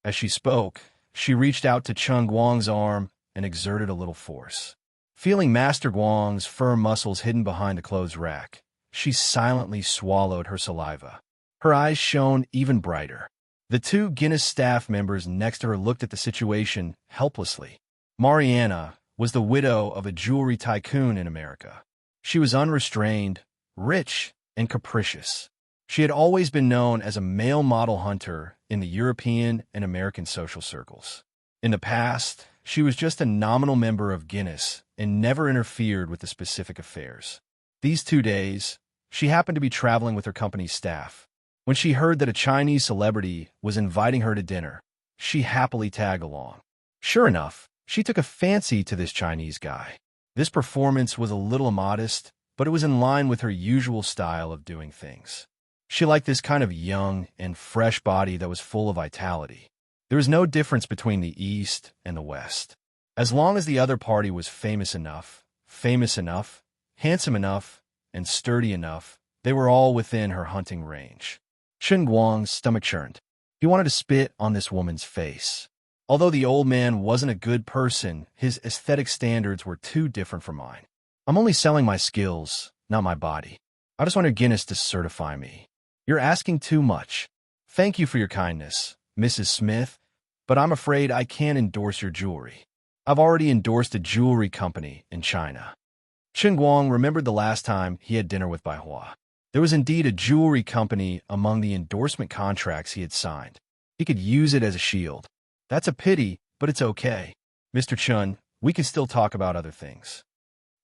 S1: As she spoke, she reached out to Chen Guang's arm and exerted a little force. Feeling Master Guang's firm muscles hidden behind the clothes rack, she silently swallowed her saliva. Her eyes shone even brighter. The two Guinness staff members next to her looked at the situation helplessly. Mariana was the widow of a jewelry tycoon in America. She was unrestrained, rich, and capricious. She had always been known as a male model hunter in the European and American social circles. In the past, she was just a nominal member of Guinness and never interfered with the specific affairs. These 2 days, she happened to be traveling with her company's staff. When she heard that a Chinese celebrity was inviting her to dinner, she happily tagged along. Sure enough, she took a fancy to this Chinese guy. This performance was a little immodest, but it was in line with her usual style of doing things. She liked this kind of young and fresh body that was full of vitality. There was no difference between the East and the West. As long as the other party was famous enough, handsome enough, and sturdy enough, they were all within her hunting range. Chen Guang's stomach churned. He wanted to spit on this woman's face. Although the old man wasn't a good person, his aesthetic standards were too different from mine. I'm only selling my skills, not my body. I just wanted Guinness to certify me. You're asking too much. Thank you for your kindness, Mrs. Smith, but I'm afraid I can't endorse your jewelry. I've already endorsed a jewelry company in China. Chen Guang remembered the last time he had dinner with Bai Hua. There was indeed a jewelry company among the endorsement contracts he had signed. He could use it as a shield. That's a pity, but it's okay. Mr. Chun, we can still talk about other things.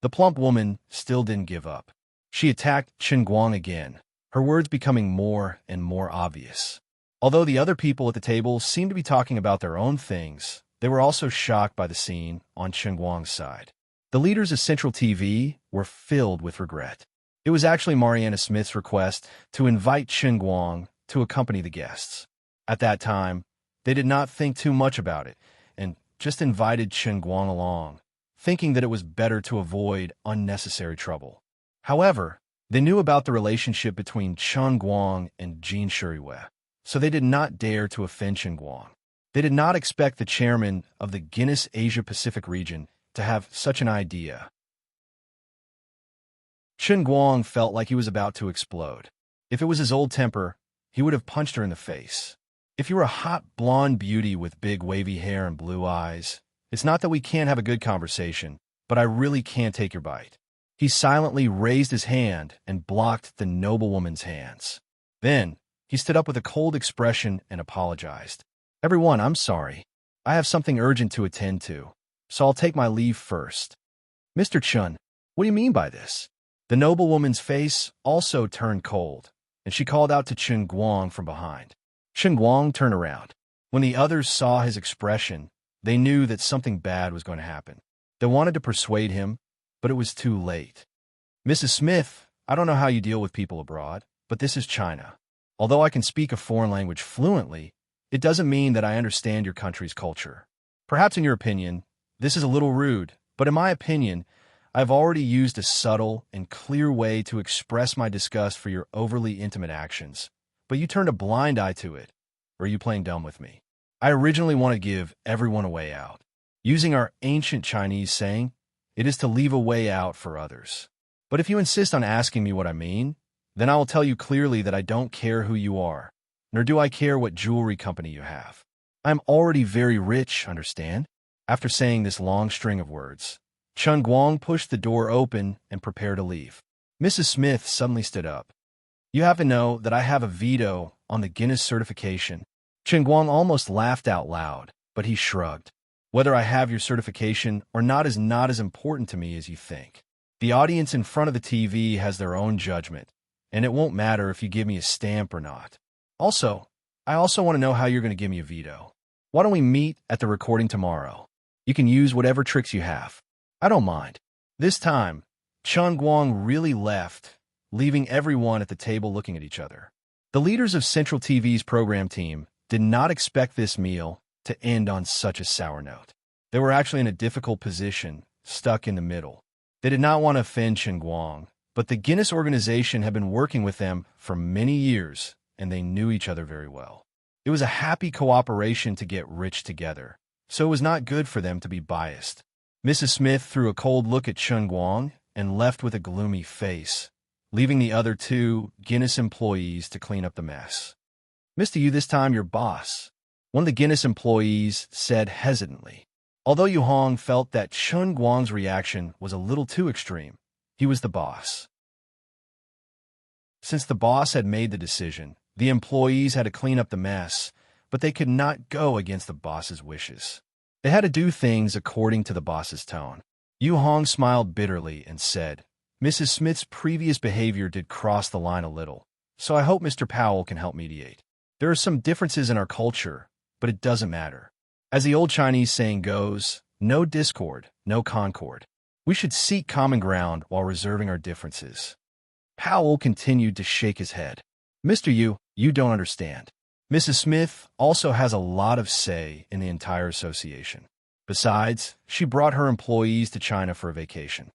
S1: The plump woman still didn't give up. She attacked Chen Guang again, her words becoming more and more obvious. Although the other people at the table seemed to be talking about their own things, they were also shocked by the scene on Chen Guang's side. The leaders of Central TV were filled with regret. It was actually Mariana Smith's request to invite Chen Guang to accompany the guests. At that time, they did not think too much about it and just invited Chen Guang along, thinking that it was better to avoid unnecessary trouble. However, they knew about the relationship between Chen Guang and Jin Shuriwei, so they did not dare to offend Chen Guang. They did not expect the chairman of the Guinness Asia-Pacific region to have such an idea. Chen Guang felt like he was about to explode. If it was his old temper, he would have punched her in the face. If you were a hot blonde beauty with big wavy hair and blue eyes, it's not that we can't have a good conversation, but I really can't take your bite." He silently raised his hand and blocked the noblewoman's hands. Then, he stood up with a cold expression and apologized. "Everyone, I'm sorry. I have something urgent to attend to, so I'll take my leave first." "Mr. Chun, what do you mean by this?" The noblewoman's face also turned cold, and she called out to Chun Guang from behind. Chun Guang turned around. When the others saw his expression, they knew that something bad was going to happen. They wanted to persuade him, but it was too late. "Mrs. Smith, I don't know how you deal with people abroad, but this is China. Although I can speak a foreign language fluently, it doesn't mean that I understand your country's culture. Perhaps in your opinion, this is a little rude, but in my opinion, I've already used a subtle and clear way to express my disgust for your overly intimate actions, but you turned a blind eye to it. Or are you playing dumb with me? I originally want to give everyone a way out. Using our ancient Chinese saying, it is to leave a way out for others. But if you insist on asking me what I mean, then I will tell you clearly that I don't care who you are, nor do I care what jewelry company you have. I'm already very rich, understand?" After saying this long string of words, Chun Guang pushed the door open and prepared to leave. Mrs. Smith suddenly stood up. "You have to know that I have a veto on the Guinness certification." Chun Guang almost laughed out loud, but he shrugged. "Whether I have your certification or not is not as important to me as you think. The audience in front of the TV has their own judgment, and it won't matter if you give me a stamp or not. I also want to know how you're going to give me a veto. Why don't we meet at the recording tomorrow? You can use whatever tricks you have. I don't mind." This time, Chun Guang really left, leaving everyone at the table looking at each other. The leaders of Central TV's program team did not expect this meal to end on such a sour note. They were actually in a difficult position, stuck in the middle. They did not want to offend Chun Guang, but the Guinness organization had been working with them for many years, and they knew each other very well. It was a happy cooperation to get rich together, so it was not good for them to be biased. Mrs. Smith threw a cold look at Chun Guang and left with a gloomy face, leaving the other two Guinness employees to clean up the mess. "Mr. Yu, this time your boss," one of the Guinness employees said hesitantly. Although Yu Hong felt that Chun Guang's reaction was a little too extreme, he was the boss. Since the boss had made the decision, the employees had to clean up the mess, but they could not go against the boss's wishes. They had to do things according to the boss's tone. Yu Hong smiled bitterly and said, "Mrs. Smith's previous behavior did cross the line a little, so I hope Mr. Powell can help mediate. There are some differences in our culture, but it doesn't matter. As the old Chinese saying goes, no discord, no concord. We should seek common ground while reserving our differences." Powell continued to shake his head. "Mr. Yu, you don't understand. Mrs. Smith also has a lot of say in the entire association. Besides, she brought her employees to China for a vacation."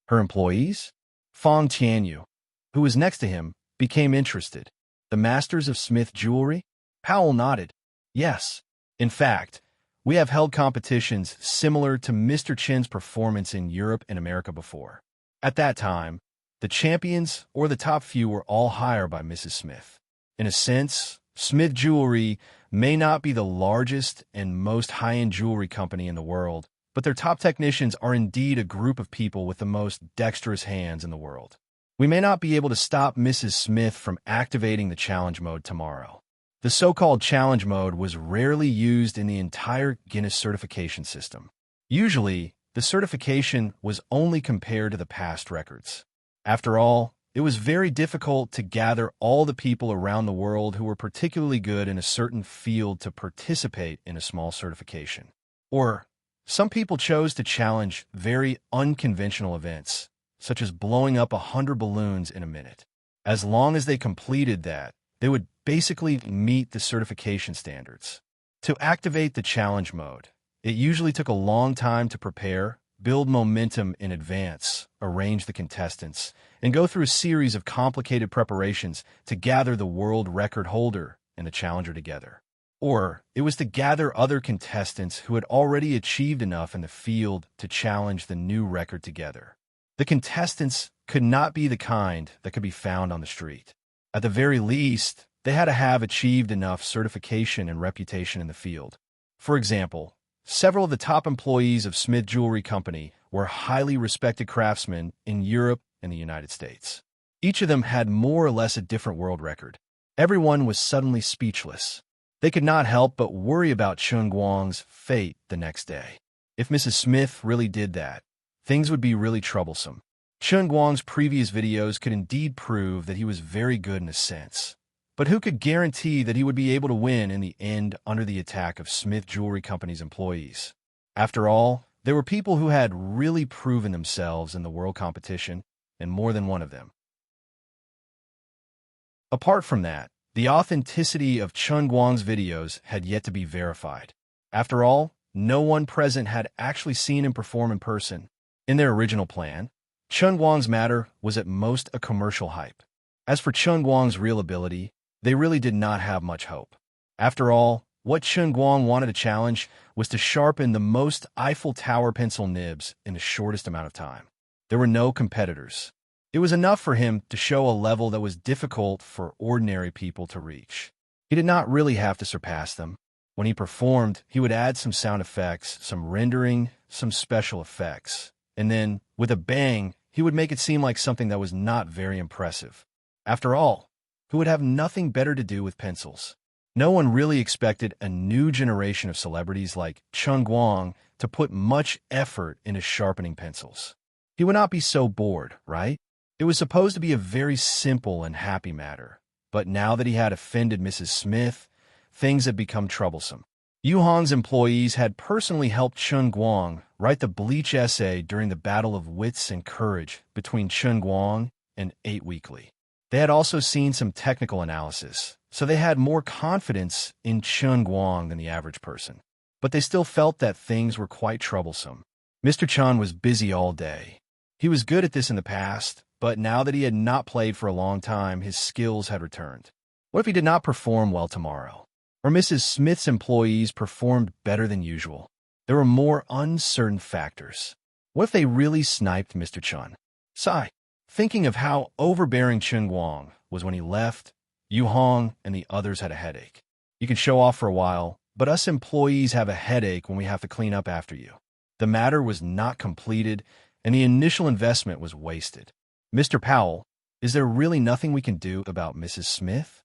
S1: "Her employees?" Fong Tianyu, who was next to him, became interested. "The masters of Smith Jewelry?" Powell nodded. "Yes. In fact, we have held competitions similar to Mr. Chen's performance in Europe and America before. At that time, the champions or the top few were all hired by Mrs. Smith. In a sense, Smith Jewelry may not be the largest and most high-end jewelry company in the world, but their top technicians are indeed a group of people with the most dexterous hands in the world. We may not be able to stop Mrs. Smith from activating the challenge mode tomorrow." The so-called challenge mode was rarely used in the entire Guinness certification system. Usually, the certification was only compared to the past records. After all, it was very difficult to gather all the people around the world who were particularly good in a certain field to participate in a small certification. Or, some people chose to challenge very unconventional events, such as blowing up 100 balloons in a minute. As long as they completed that, they would basically meet the certification standards. To activate the challenge mode, it usually took a long time to prepare, build momentum in advance, arrange the contestants, and go through a series of complicated preparations to gather the world record holder and the challenger together. Or it was to gather other contestants who had already achieved enough in the field to challenge the new record together. The contestants could not be the kind that could be found on the street. At the very least, they had to have achieved enough certification and reputation in the field. For example, several of the top employees of Smith Jewelry Company were highly respected craftsmen in Europe and the United States. Each of them had more or less a different world record. Everyone was suddenly speechless. They could not help but worry about Chun Guang's fate the next day. If Mrs. Smith really did that, things would be really troublesome. Chun Guang's previous videos could indeed prove that he was very good in a sense. But who could guarantee that he would be able to win in the end under the attack of Smith Jewelry Company's employees? After all, there were people who had really proven themselves in the world competition, and more than one of them. Apart from that, the authenticity of Chun Guang's videos had yet to be verified. After all, no one present had actually seen him perform in person. In their original plan, Chun Guang's matter was at most a commercial hype. As for Chun Guang's real ability, they really did not have much hope. After all, what Chun Guang wanted to challenge was to sharpen the most Eiffel Tower pencil nibs in the shortest amount of time. There were no competitors. It was enough for him to show a level that was difficult for ordinary people to reach. He did not really have to surpass them. When he performed, he would add some sound effects, some rendering, some special effects, and then, with a bang, he would make it seem like something that was not very impressive. After all, who would have nothing better to do with pencils? No one really expected a new generation of celebrities like Chun Guang to put much effort into sharpening pencils. He would not be so bored, right? It was supposed to be a very simple and happy matter. But now that he had offended Mrs. Smith, things had become troublesome. Yu Hong's employees had personally helped Chun Guang write the bleach essay during the battle of wits and courage between Chun Guang and 8 Weekly. They had also seen some technical analysis, so they had more confidence in Chun Guang than the average person. But they still felt that things were quite troublesome. Mr. Chun was busy all day. He was good at this in the past, but now that he had not played for a long time, his skills had returned. What if he did not perform well tomorrow? Or Mrs. Smith's employees performed better than usual? There were more uncertain factors. What if they really sniped Mr. Chun? Sigh. Thinking of how overbearing Chun Guang was when he left, Yu Hong and the others had a headache. You can show off for a while, but us employees have a headache when we have to clean up after you. The matter was not completed, and the initial investment was wasted. Mr. Powell, is there really nothing we can do about Mrs. Smith?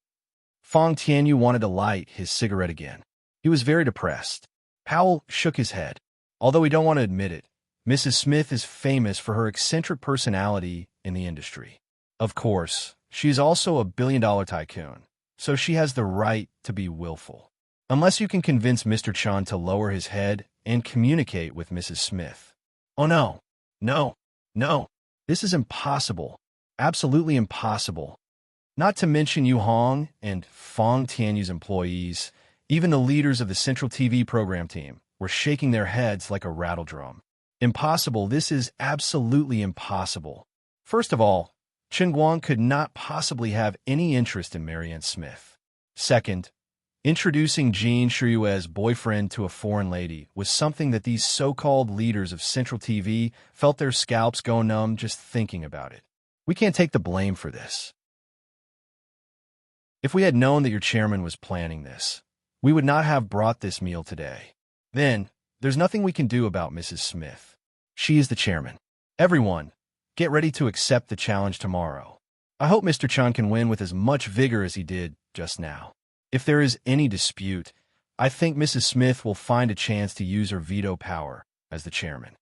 S1: Fong Tianyu wanted to light his cigarette again. He was very depressed. Powell shook his head. Although he don't want to admit it, Mrs. Smith is famous for her eccentric personality in the industry. Of course, she is also a billion-dollar tycoon, so she has the right to be willful. Unless you can convince Mr. Chun to lower his head and communicate with Mrs. Smith. Oh no, no, no. This is impossible. Absolutely impossible. Not to mention Yu Hong and Fong Tianyu's employees, even the leaders of the Central TV program team, were shaking their heads like a rattle drum. Impossible. This is absolutely impossible. First of all, Chun Guang could not possibly have any interest in Marianne Smith. Second, introducing Jean Shiryu as boyfriend to a foreign lady was something that these so-called leaders of Central TV felt their scalps go numb just thinking about it. We can't take the blame for this. If we had known that your chairman was planning this, we would not have brought this meal today. Then, there's nothing we can do about Mrs. Smith. She is the chairman. Everyone, get ready to accept the challenge tomorrow. I hope Mr. Chun can win with as much vigor as he did just now. If there is any dispute, I think Mrs. Smith will find a chance to use her veto power as the chairman.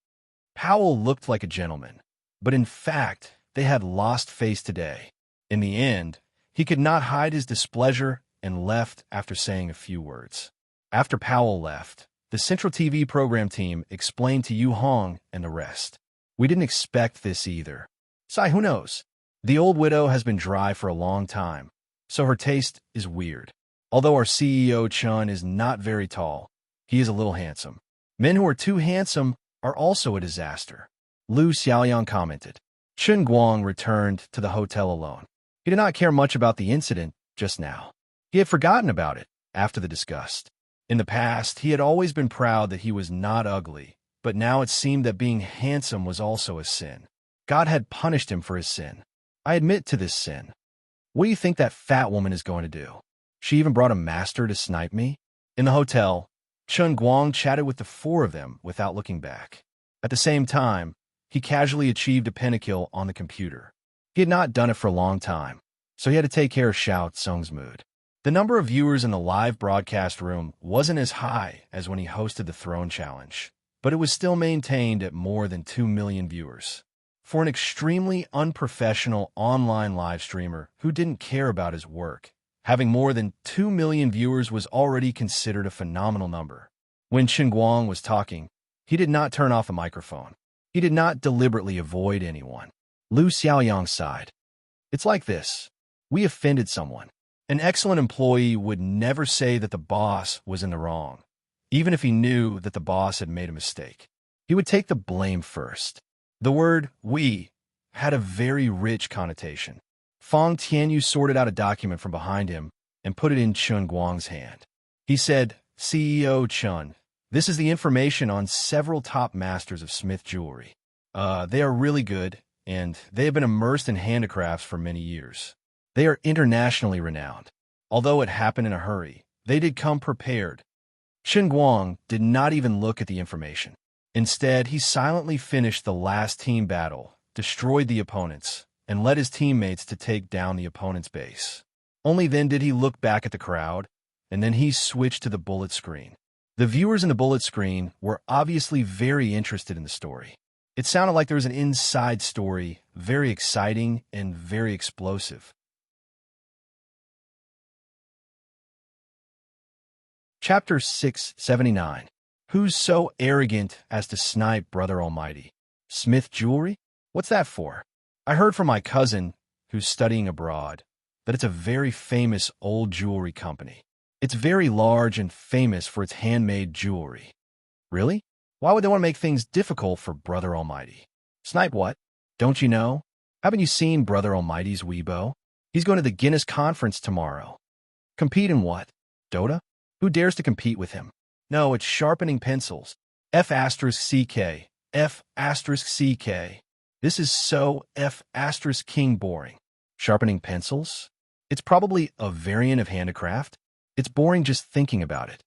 S1: Powell looked like a gentleman, but in fact, they had lost face today. In the end, he could not hide his displeasure and left after saying a few words. After Powell left, the Central TV program team explained to Yu Hong and the rest. We didn't expect this either. Sai, who knows? The old widow has been dry for a long time, so her taste is weird. Although our CEO Chun is not very tall, he is a little handsome. Men who are too handsome are also a disaster. Lu Xiaoyang commented. Chun Guang returned to the hotel alone. He did not care much about the incident just now. He had forgotten about it after the disgust. In the past, he had always been proud that he was not ugly, but now it seemed that being handsome was also a sin. God had punished him for his sin. I admit to this sin. What do you think that fat woman is going to do? She even brought a master to snipe me? In the hotel, Chun Guang chatted with the 4 of them without looking back. At the same time, he casually achieved a pentakill on the computer. He had not done it for a long time, so he had to take care of Xiao Tsung's mood. The number of viewers in the live broadcast room wasn't as high as when he hosted the Throne Challenge, but it was still maintained at more than 2 million viewers. For an extremely unprofessional online live streamer who didn't care about his work, having more than 2 million viewers was already considered a phenomenal number. When Chen Guang was talking, he did not turn off a microphone. He did not deliberately avoid anyone. Lu Xiaoyang sighed. It's like this. We offended someone. An excellent employee would never say that the boss was in the wrong, even if he knew that the boss had made a mistake. He would take the blame first. The word we had a very rich connotation. Fang Tianyu sorted out a document from behind him and put it in Chen Guang's hand. He said, CEO Chen, this is the information on several top masters of Smith jewelry. They are really good, and they have been immersed in handicrafts for many years. They are internationally renowned. Although it happened in a hurry, they did come prepared. Chen Guang did not even look at the information. Instead, he silently finished the last team battle, destroyed the opponents, and led his teammates to take down the opponent's base. Only then did he look back at the crowd, and then he switched to the bullet screen. The viewers in the bullet screen were obviously very interested in the story. It sounded like there was an inside story, very exciting and very explosive. Chapter 679. Who's so arrogant as to snipe Brother Almighty? Smith Jewelry? What's that for? I heard from my cousin, who's studying abroad, that it's a very famous old jewelry company. It's very large and famous for its handmade jewelry. Really? Why would they want to make things difficult for Brother Almighty? Snipe what? Don't you know? Haven't you seen Brother Almighty's Weibo? He's going to the Guinness conference tomorrow. Compete in what? Dota? Who dares to compete with him? No, it's sharpening pencils. F***CK. F***CK. This is so F***king boring. Sharpening pencils? It's probably a variant of handicraft. It's boring just thinking about it.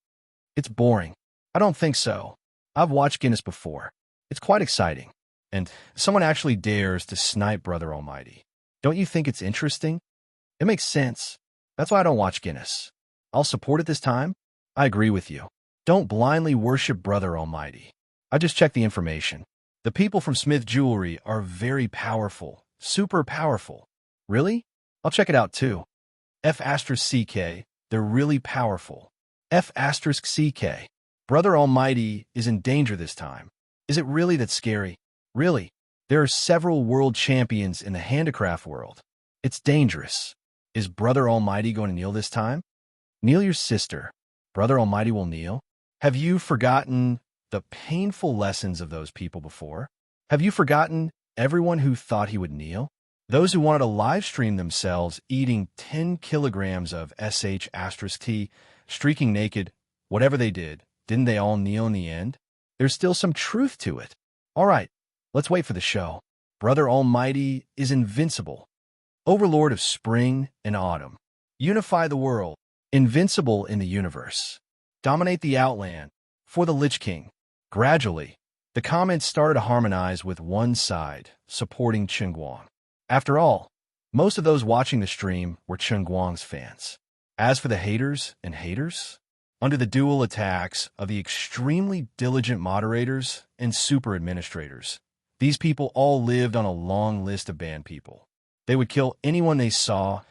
S1: It's boring. I don't think so. I've watched Guinness before. It's quite exciting. And someone actually dares to snipe Brother Almighty. Don't you think it's interesting? It makes sense. That's why I don't watch Guinness. I'll support it this time. I agree with you. Don't blindly worship Brother Almighty. I just checked the information. The people from Smith Jewelry are very powerful. Super powerful. Really? I'll check it out too. F***CK. They're really powerful. F***CK. Brother Almighty is in danger this time. Is it really that scary? Really? There are several world champions in the handicraft world. It's dangerous. Is Brother Almighty going to kneel this time? Kneel your sister. Brother Almighty will kneel? Have you forgotten the painful lessons of those people before? Have you forgotten everyone who thought he would kneel? Those who wanted to live stream themselves eating 10 kilograms of sh*t, streaking naked, whatever they did, didn't they all kneel in the end? There's still some truth to it. All right, let's wait for the show. Brother Almighty is invincible. Overlord of spring and autumn. Unify the world. Invincible in the universe. Dominate the outland. For the Lich King. Gradually, the comments started to harmonize with one side, supporting Chen Guang. After all, most of those watching the stream were Chen Guang's fans. As for the haters and haters, under the dual attacks of the extremely diligent moderators and super administrators, these people all lived on a long list of banned people. They would kill anyone they saw,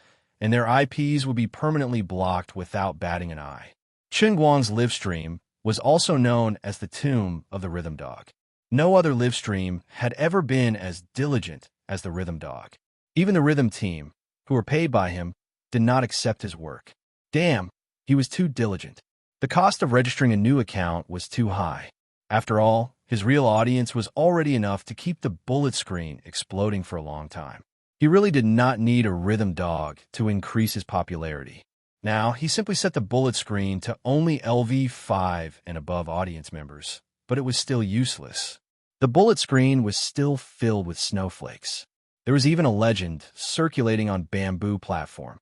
S1: and their IPs would be permanently blocked without batting an eye. Chen Guang's live stream was also known as the Tomb of the Rhythm Dog. No other live stream had ever been as diligent as the Rhythm Dog. Even the Rhythm team, who were paid by him, did not accept his work. Damn, he was too diligent. The cost of registering a new account was too high. After all, his real audience was already enough to keep the bullet screen exploding for a long time. He really did not need a Rhythm Dog to increase his popularity. Now, he simply set the bullet screen to only LV5 and above audience members, but it was still useless. The bullet screen was still filled with snowflakes. There was even a legend circulating on Bamboo platform.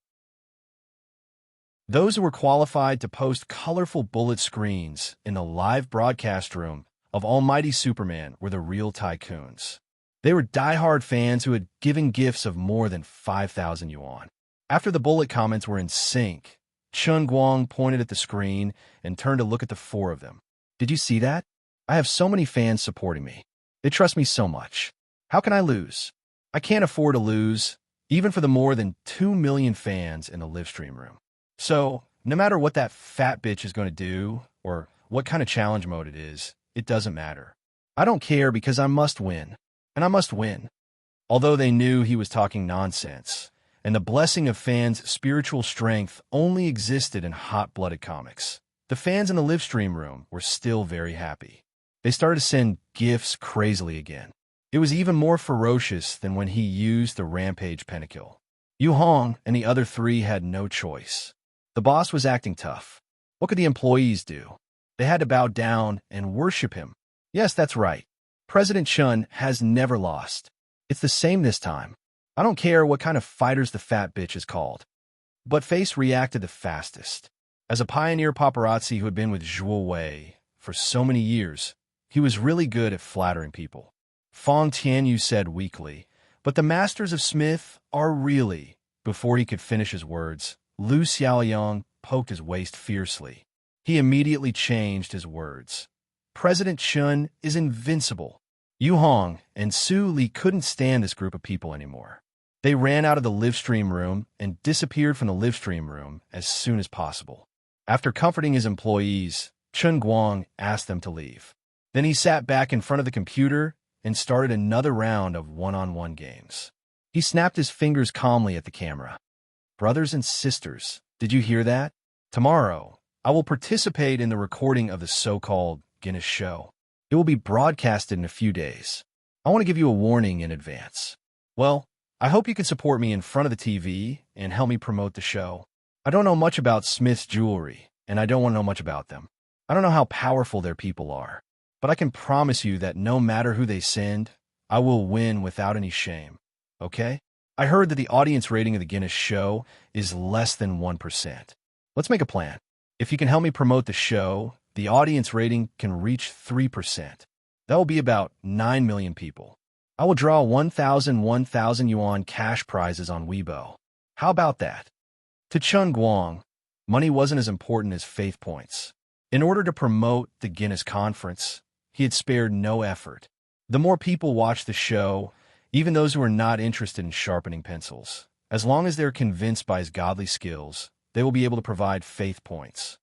S1: Those who were qualified to post colorful bullet screens in the live broadcast room of almighty Superman were the real tycoons. They were diehard fans who had given gifts of more than 5,000 yuan. After the bullet comments were in sync, Chun Guang pointed at the screen and turned to look at the four of them. Did you see that? I have so many fans supporting me. They trust me so much. How can I lose? I can't afford to lose, even for the more than 2 million fans in the livestream room. So, no matter what that fat bitch is going to do, or what kind of challenge mode it is, it doesn't matter. I don't care because I must win. And I must win. Although they knew he was talking nonsense, and the blessing of fans' spiritual strength only existed in hot-blooded comics, the fans in the livestream room were still very happy. They started to send gifts crazily again. It was even more ferocious than when he used the Rampage Pentakill. Yu Hong and the other three had no choice. The boss was acting tough. What could the employees do? They had to bow down and worship him. Yes, that's right. President Chun has never lost. It's the same this time. I don't care what kind of fighters the fat bitch is called. But Face reacted the fastest. As a pioneer paparazzi who had been with Zhuo Wei for so many years, he was really good at flattering people. Fong Tianyu said weakly, but the masters of Smith are really... Before he could finish his words, Lu Xiaoyang poked his waist fiercely. He immediately changed his words. President Chun is invincible. Yu Hong and Su Li couldn't stand this group of people anymore. They ran out of the livestream room and disappeared from the livestream room as soon as possible. After comforting his employees, Chun Guang asked them to leave. Then he sat back in front of the computer and started another round of one-on-one games. He snapped his fingers calmly at the camera. Brothers and sisters, did you hear that? Tomorrow, I will participate in the recording of the so-called Guinness show. It will be broadcasted in a few days. I want to give you a warning in advance. Well, I hope you can support me in front of the TV and help me promote the show. I don't know much about Smith's jewelry, and I don't want to know much about them. I don't know how powerful their people are, but I can promise you that no matter who they send, I will win without any shame. Okay? I heard that the audience rating of the Guinness show is less than 1%. Let's make a plan. If you can help me promote the show, the audience rating can reach 3%. That will be about 9 million people. I will draw 1,000 yuan cash prizes on Weibo. How about that? To Chun Guang, money wasn't as important as faith points. In order to promote the Guinness conference, he had spared no effort. The more people watch the show, even those who are not interested in sharpening pencils, as long as they're convinced by his godly skills, they will be able to provide faith points.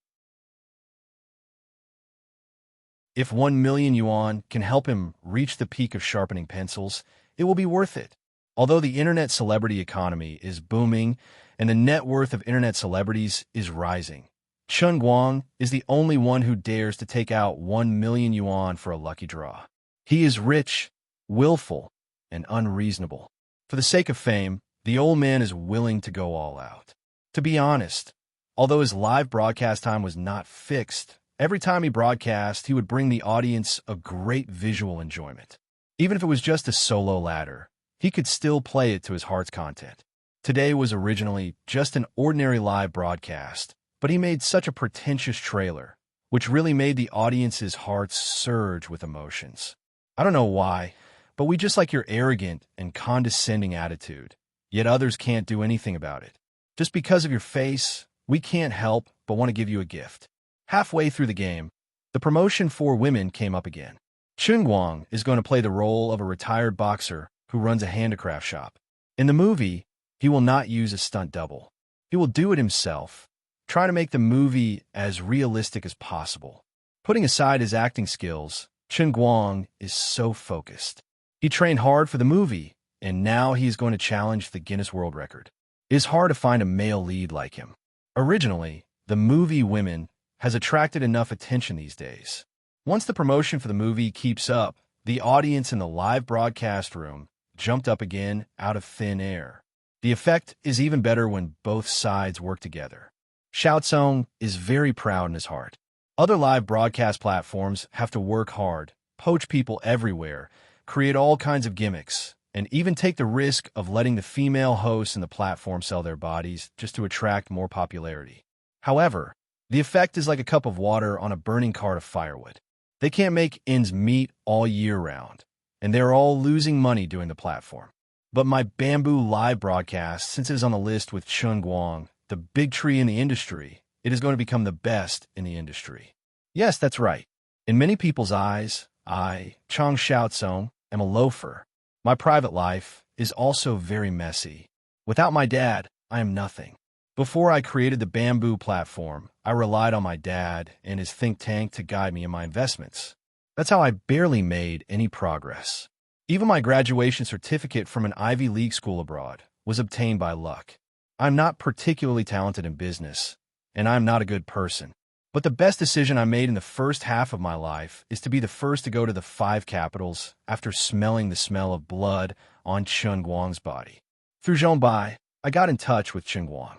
S1: If 1 million yuan can help him reach the peak of sharpening pencils, it will be worth it. Although the internet celebrity economy is booming and the net worth of internet celebrities is rising, Chun Guang is the only one who dares to take out 1 million yuan for a lucky draw. He is rich, willful, and unreasonable. For the sake of fame, the old man is willing to go all out. To be honest, although his live broadcast time was not fixed, every time he broadcast, he would bring the audience a great visual enjoyment. Even if it was just a solo ladder, he could still play it to his heart's content. Today was originally just an ordinary live broadcast, but he made such a pretentious trailer, which really made the audience's hearts surge with emotions. I don't know why, but we just like your arrogant and condescending attitude, yet others can't do anything about it. Just because of your face, we can't help but want to give you a gift. Halfway through the game, the promotion for women came up again. Chun Guang is going to play the role of a retired boxer who runs a handicraft shop. In the movie, he will not use a stunt double. He will do it himself, trying to make the movie as realistic as possible. Putting aside his acting skills, Chun Guang is so focused. He trained hard for the movie, and now he is going to challenge the Guinness World Record. It is hard to find a male lead like him. Originally, the movie Women has attracted enough attention these days. Once the promotion for the movie keeps up, the audience in the live broadcast room jumped up again out of thin air. The effect is even better when both sides work together. Xiaocong is very proud in his heart. Other live broadcast platforms have to work hard, poach people everywhere, create all kinds of gimmicks, and even take the risk of letting the female hosts in the platform sell their bodies just to attract more popularity. However, the effect is like a cup of water on a burning cart of firewood. They can't make ends meet all year round, and they're all losing money doing the platform. But my Bamboo live broadcast, since it is on the list with Chun Guang, the big tree in the industry, it is going to become the best in the industry. Yes, that's right. In many people's eyes, I, Chang Xiaotsong, am a loafer. My private life is also very messy. Without my dad, I am nothing. Before I created the Bamboo platform, I relied on my dad and his think tank to guide me in my investments. That's how I barely made any progress. Even my graduation certificate from an Ivy League school abroad was obtained by luck. I'm not particularly talented in business, and I'm not a good person. But the best decision I made in the first half of my life is to be the first to go to the 5 capitals after smelling the smell of blood on Chun Guang's body. Through Zhongbai, I got in touch with Chun Guang.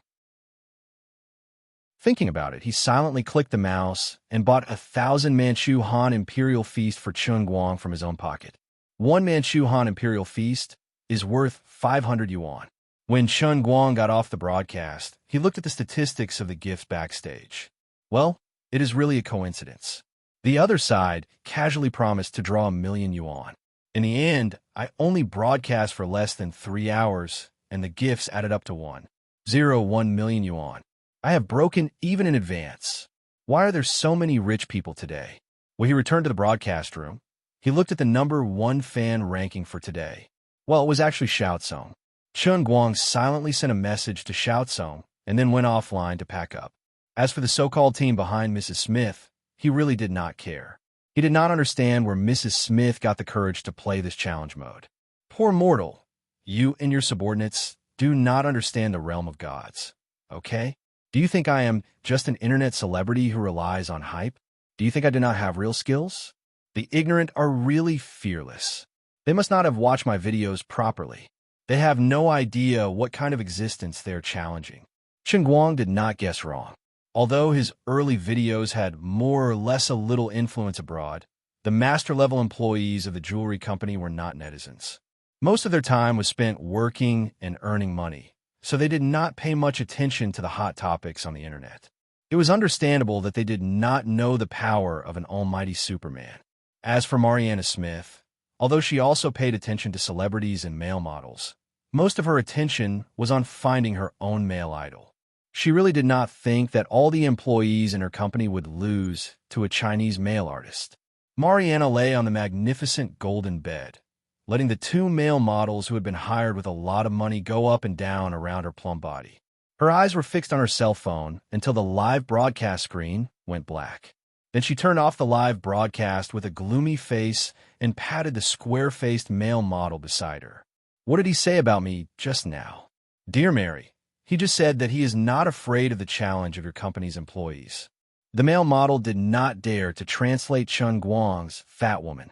S1: Thinking about it, he silently clicked the mouse and bought 1,000 Manchu Han Imperial Feast for Chun Guang from his own pocket. 1 Manchu Han Imperial Feast is worth 500 yuan. When Chun Guang got off the broadcast, he looked at the statistics of the gift backstage. Well, it is really a coincidence. The other side casually promised to draw 1 million yuan. In the end, I only broadcast for less than 3 hours, and the gifts added up to 1.01 million yuan. I have broken even in advance. Why are there so many rich people today? When he returned to the broadcast room, he looked at the number 1 fan ranking for today. Well, it was actually Xiaotsong. Chun Guang silently sent a message to Xiaotsong and then went offline to pack up. As for the so-called team behind Mrs. Smith, he really did not care. He did not understand where Mrs. Smith got the courage to play this challenge mode. Poor mortal, you and your subordinates do not understand the realm of gods, okay? Do you think I am just an internet celebrity who relies on hype? Do you think I do not have real skills? The ignorant are really fearless. They must not have watched my videos properly. They have no idea what kind of existence they're challenging. Chun Guang did not guess wrong. Although his early videos had more or less a little influence abroad, the master-level employees of the jewelry company were not netizens. Most of their time was spent working and earning money, so they did not pay much attention to the hot topics on the internet. It was understandable that they did not know the power of an almighty Superman. As for Mariana Smith, although she also paid attention to celebrities and male models, most of her attention was on finding her own male idol. She really did not think that all the employees in her company would lose to a Chinese male artist. Mariana lay on the magnificent golden bed, letting the 2 male models who had been hired with a lot of money go up and down around her plump body. Her eyes were fixed on her cell phone until the live broadcast screen went black. Then she turned off the live broadcast with a gloomy face and patted the square-faced male model beside her. What did he say about me just now? Dear Mary, he just said that he is not afraid of the challenge of your company's employees. The male model did not dare to translate Chun Guang's fat woman.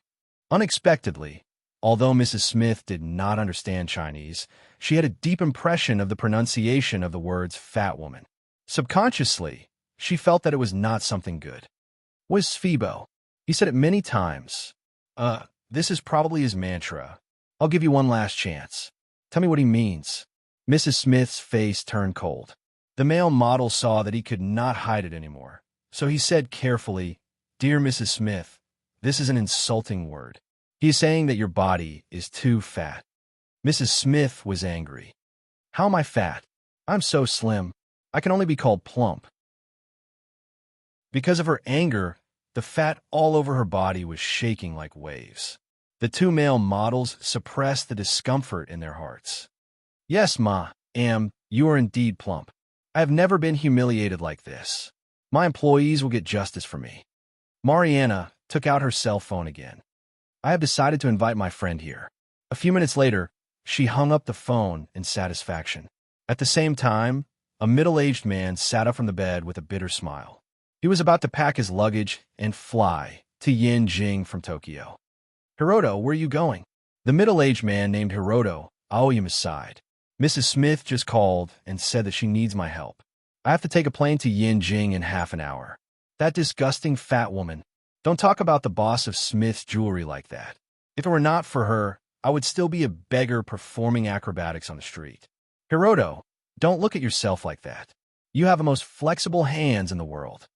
S1: Unexpectedly, although Mrs. Smith did not understand Chinese, she had a deep impression of the pronunciation of the words fat woman. Subconsciously, she felt that it was not something good. Was Sfibo? He said it many times. This is probably his mantra. I'll give you one last chance. Tell me what he means. Mrs. Smith's face turned cold. The male model saw that he could not hide it anymore. So he said carefully, Dear Mrs. Smith, this is an insulting word. He is saying that your body is too fat. Mrs. Smith was angry. How am I fat? I'm so slim. I can only be called plump. Because of her anger, the fat all over her body was shaking like waves. The 2 male models suppressed the discomfort in their hearts. Yes, you are indeed plump. I have never been humiliated like this. My employees will get justice for me. Mariana took out her cell phone again. I have decided to invite my friend here. A few minutes later, she hung up the phone in satisfaction. At the same time, a middle-aged man sat up from the bed with a bitter smile. He was about to pack his luggage and fly to Yanjing from Tokyo. Hiroto, where are you going? The middle-aged man named Hiroto awed him aside. Mrs. Smith just called and said that she needs my help. I have to take a plane to Yanjing in half an hour. That disgusting fat woman. Don't talk about the boss of Smith's jewelry like that. If it were not for her, I would still be a beggar performing acrobatics on the street. Hiroto, don't look at yourself like that. You have the most flexible hands in the world.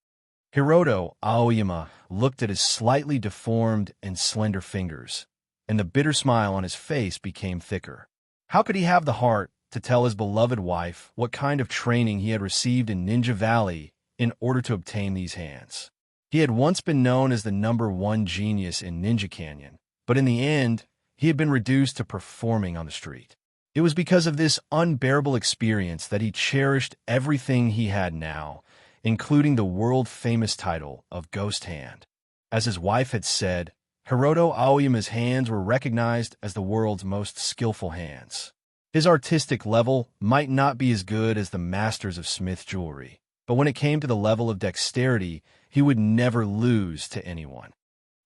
S1: Hiroto Aoyama looked at his slightly deformed and slender fingers, and the bitter smile on his face became thicker. How could he have the heart to tell his beloved wife what kind of training he had received in Ninja Valley in order to obtain these hands? He had once been known as the #1 genius in Ninja Canyon, but in the end, he had been reduced to performing on the street. It was because of this unbearable experience that he cherished everything he had now, including the world-famous title of Ghost Hand. As his wife had said, Hiroto Aoyama's hands were recognized as the world's most skillful hands. His artistic level might not be as good as the masters of Smith jewelry, but when it came to the level of dexterity, he would never lose to anyone.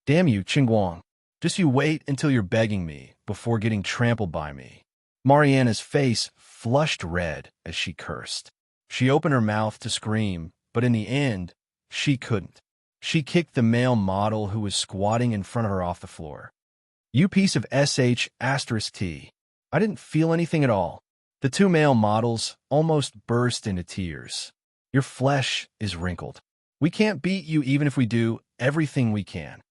S1: Damn you, Qingguang. Just you wait until you're begging me before getting trampled by me. Mariana's face flushed red as she cursed. She opened her mouth to scream, but in the end, she couldn't. She kicked the male model who was squatting in front of her off the floor. You piece of sh*t. I didn't feel anything at all. The two male models almost burst into tears. Your flesh is wrinkled. We can't beat you even if we do everything we can.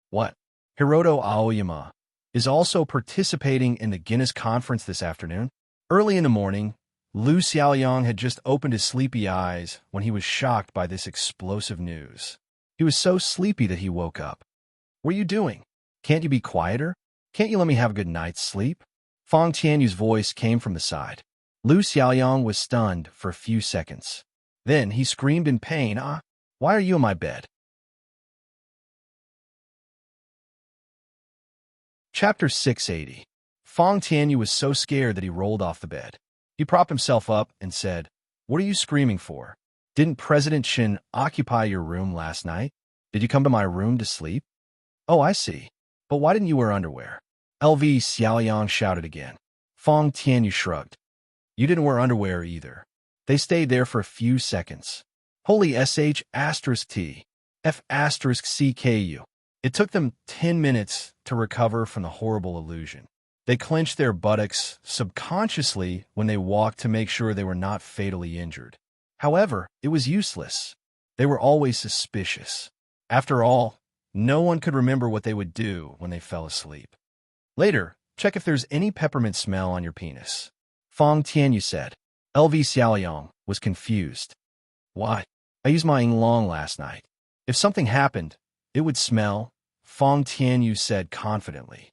S1: What? Hiroto Aoyama is also participating in the Guinness conference this afternoon. Early in the morning, Lu Xiaoyang had just opened his sleepy eyes when he was shocked by this explosive news. He was so sleepy that he woke up. What are you doing? Can't you be quieter? Can't you let me have a good night's sleep? Fang Tianyu's voice came from the side. Lu Xiaoyang was stunned for a few seconds. Then he screamed in pain, why are you in my bed? Chapter 680. Fang Tianyu was so scared that he rolled off the bed. He propped himself up and said, What are you screaming for? Didn't President Qin occupy your room last night? Did you come to my room to sleep? Oh, I see. But why didn't you wear underwear? LV Xiaoyang shouted again. Fang Tianyu shrugged. You didn't wear underwear either. They stayed there for a few seconds. Holy sh*t. f***cku. It took them 10 minutes to recover from the horrible illusion. They clenched their buttocks subconsciously when they walked to make sure they were not fatally injured. However, it was useless. They were always suspicious. After all, no one could remember what they would do when they fell asleep. Later, check if there's any peppermint smell on your penis. Fang Tianyu said. LV Xiaoyang was confused. Why? I used my Yinglong last night. If something happened, it would smell, Fang Tianyu said confidently.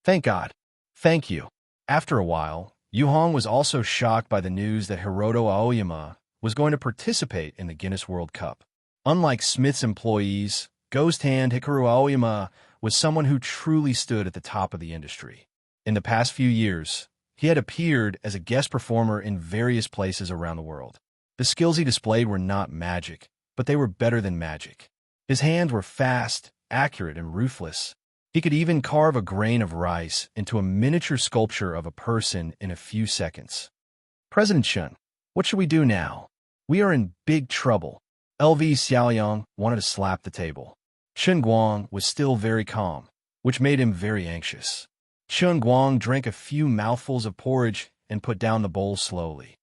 S1: Thank God. Thank you. After a while, Yu Hong was also shocked by the news that Hiroto Aoyama was going to participate in the Guinness World Cup. Unlike Smith's employees, Ghost Hand Hikaru Aoyama was someone who truly stood at the top of the industry. In the past few years, he had appeared as a guest performer in various places around the world. The skills he displayed were not magic, but they were better than magic. His hands were fast, accurate, and ruthless. He could even carve a grain of rice into a miniature sculpture of a person in a few seconds. President Shun, what should we do now? We are in big trouble. LV Xiaoyang wanted to slap the table. Chen Guang was still very calm, which made him very anxious. Chen Guang drank a few mouthfuls of porridge and put down the bowl slowly.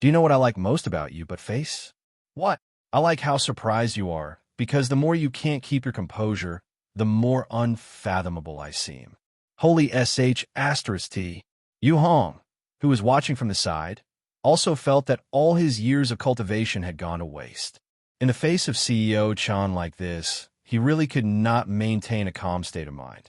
S1: Do you know what I like most about you, but face? What? I like how surprised you are, because the more you can't keep your composure, the more unfathomable I seem. Holy sh*t. Yu Hong, who was watching from the side, also felt that all his years of cultivation had gone to waste. In the face of CEO Chan like this, he really could not maintain a calm state of mind.